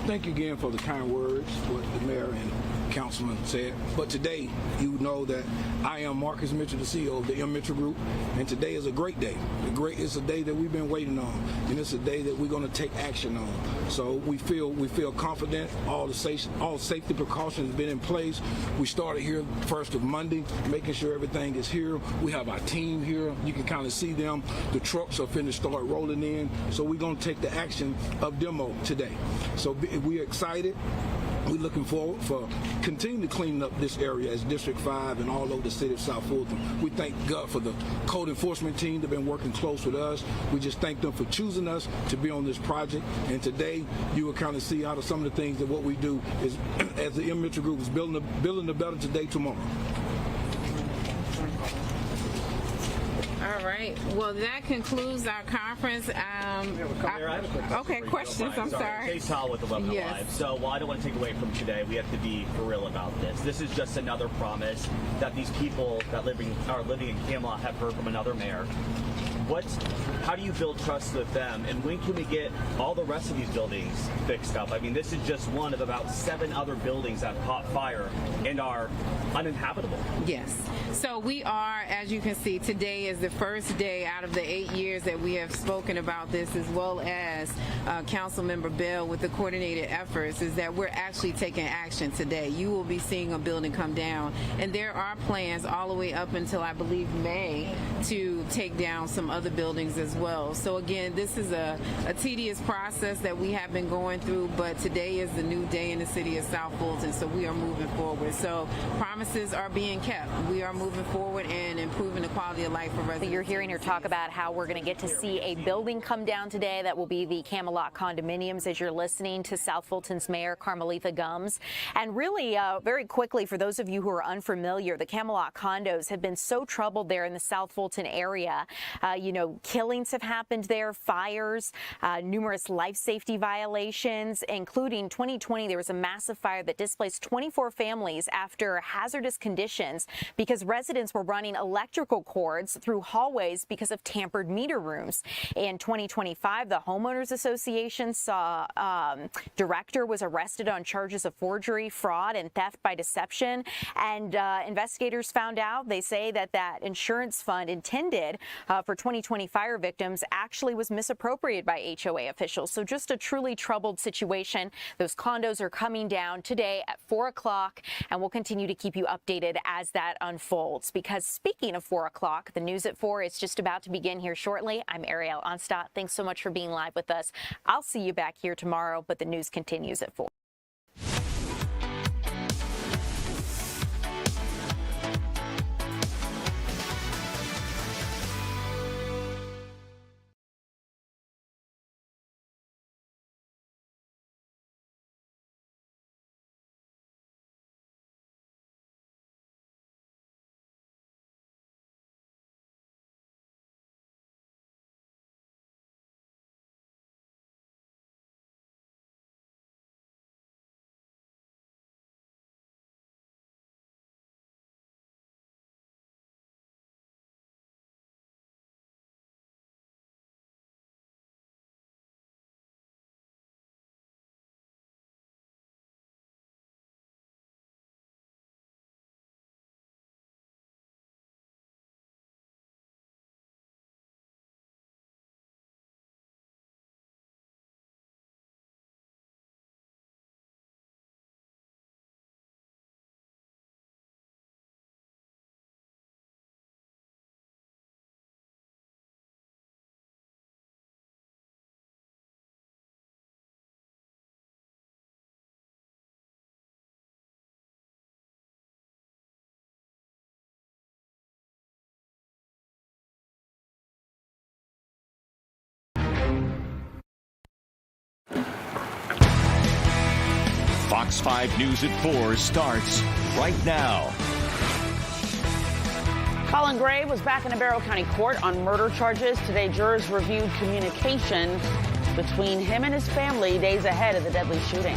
Thank you again for the kind words, what the mayor and councilman said. But today, you know that I am Marcus Mitchell, the CEO of the M. Mitchell Group, and today is a great day. It's a day that we've been waiting on, and it's a day that we're going to take action on. So we feel confident. All safety precautions have been in place. We started here first of Monday, making sure everything is here. We have our team here. You can kind of see them. The trucks are finna start rolling in. So we're going to take the action of demo today. So we're excited. We're looking forward for continuing to clean up this area as District 5 and all over the city of South Fulton. We thank God for the code enforcement team that have been working close with us. We just thank them for choosing us to be on this project. And today, you will kind of see out of some of the things that what we do is, as the M. Mitchell Group, is building the better today, tomorrow. All right. Well, that concludes our conference. Okay, questions. I'm sorry. Chase Hall with 11 Alive. So, while I don't want to take away from today, we have to be for real about this. This is just another promise that these people that are living in Camelot have heard from another mayor. How do you build trust with them, and when can we get all the rest of these buildings fixed up? I mean, this is just one of about 7 other buildings that caught fire and are uninhabitable. Yes. So we are, as you can see, today is the first day out of the 8 years that we have spoken about this, as well as Councilmember Bell with the coordinated efforts, is that we're actually taking action today. You will be seeing a building come down, and there are plans all the way up until, I believe, May to take down some other buildings as well. So again, this is a tedious process that we have been going through, but today is the new day in the city of South Fulton, so we are moving forward. So promises are being kept. We are moving forward and improving the quality of life for residents. You're hearing her talk about how we're going to get to see a building come down today that will be the Camelot condominiums, as you're listening to South Fulton's Mayor Carmelita Gumbs. And really, very quickly, for those of you who are unfamiliar, the Camelot condos have been so troubled there in the South Fulton area. Killings have happened there, fires, numerous life safety violations, including 2020. There was a massive fire that displaced 24 families after hazardous conditions because residents were running electrical cords through hallways because of tampered meter rooms. In 2025, the Homeowners Association saw director was arrested on charges of forgery, fraud, and theft by deception. And investigators found out, they say that insurance fund intended for 2020 fire victims actually was misappropriated by HOA officials. So just a truly troubled situation. Those condos are coming down today at 4 o'clock, and we'll continue to keep you updated as that unfolds. Because speaking of 4 o'clock, the news at 4 is just about to begin here shortly. I'm Ariel Onstadt. Thanks so much for being live with us. I'll see you back here tomorrow, but the news continues at 4. Fox 5 News at 4 starts right now. Colin Gray was back in a Barrow County court on murder charges. Today, jurors reviewed communication between him and his family days ahead of the deadly shooting.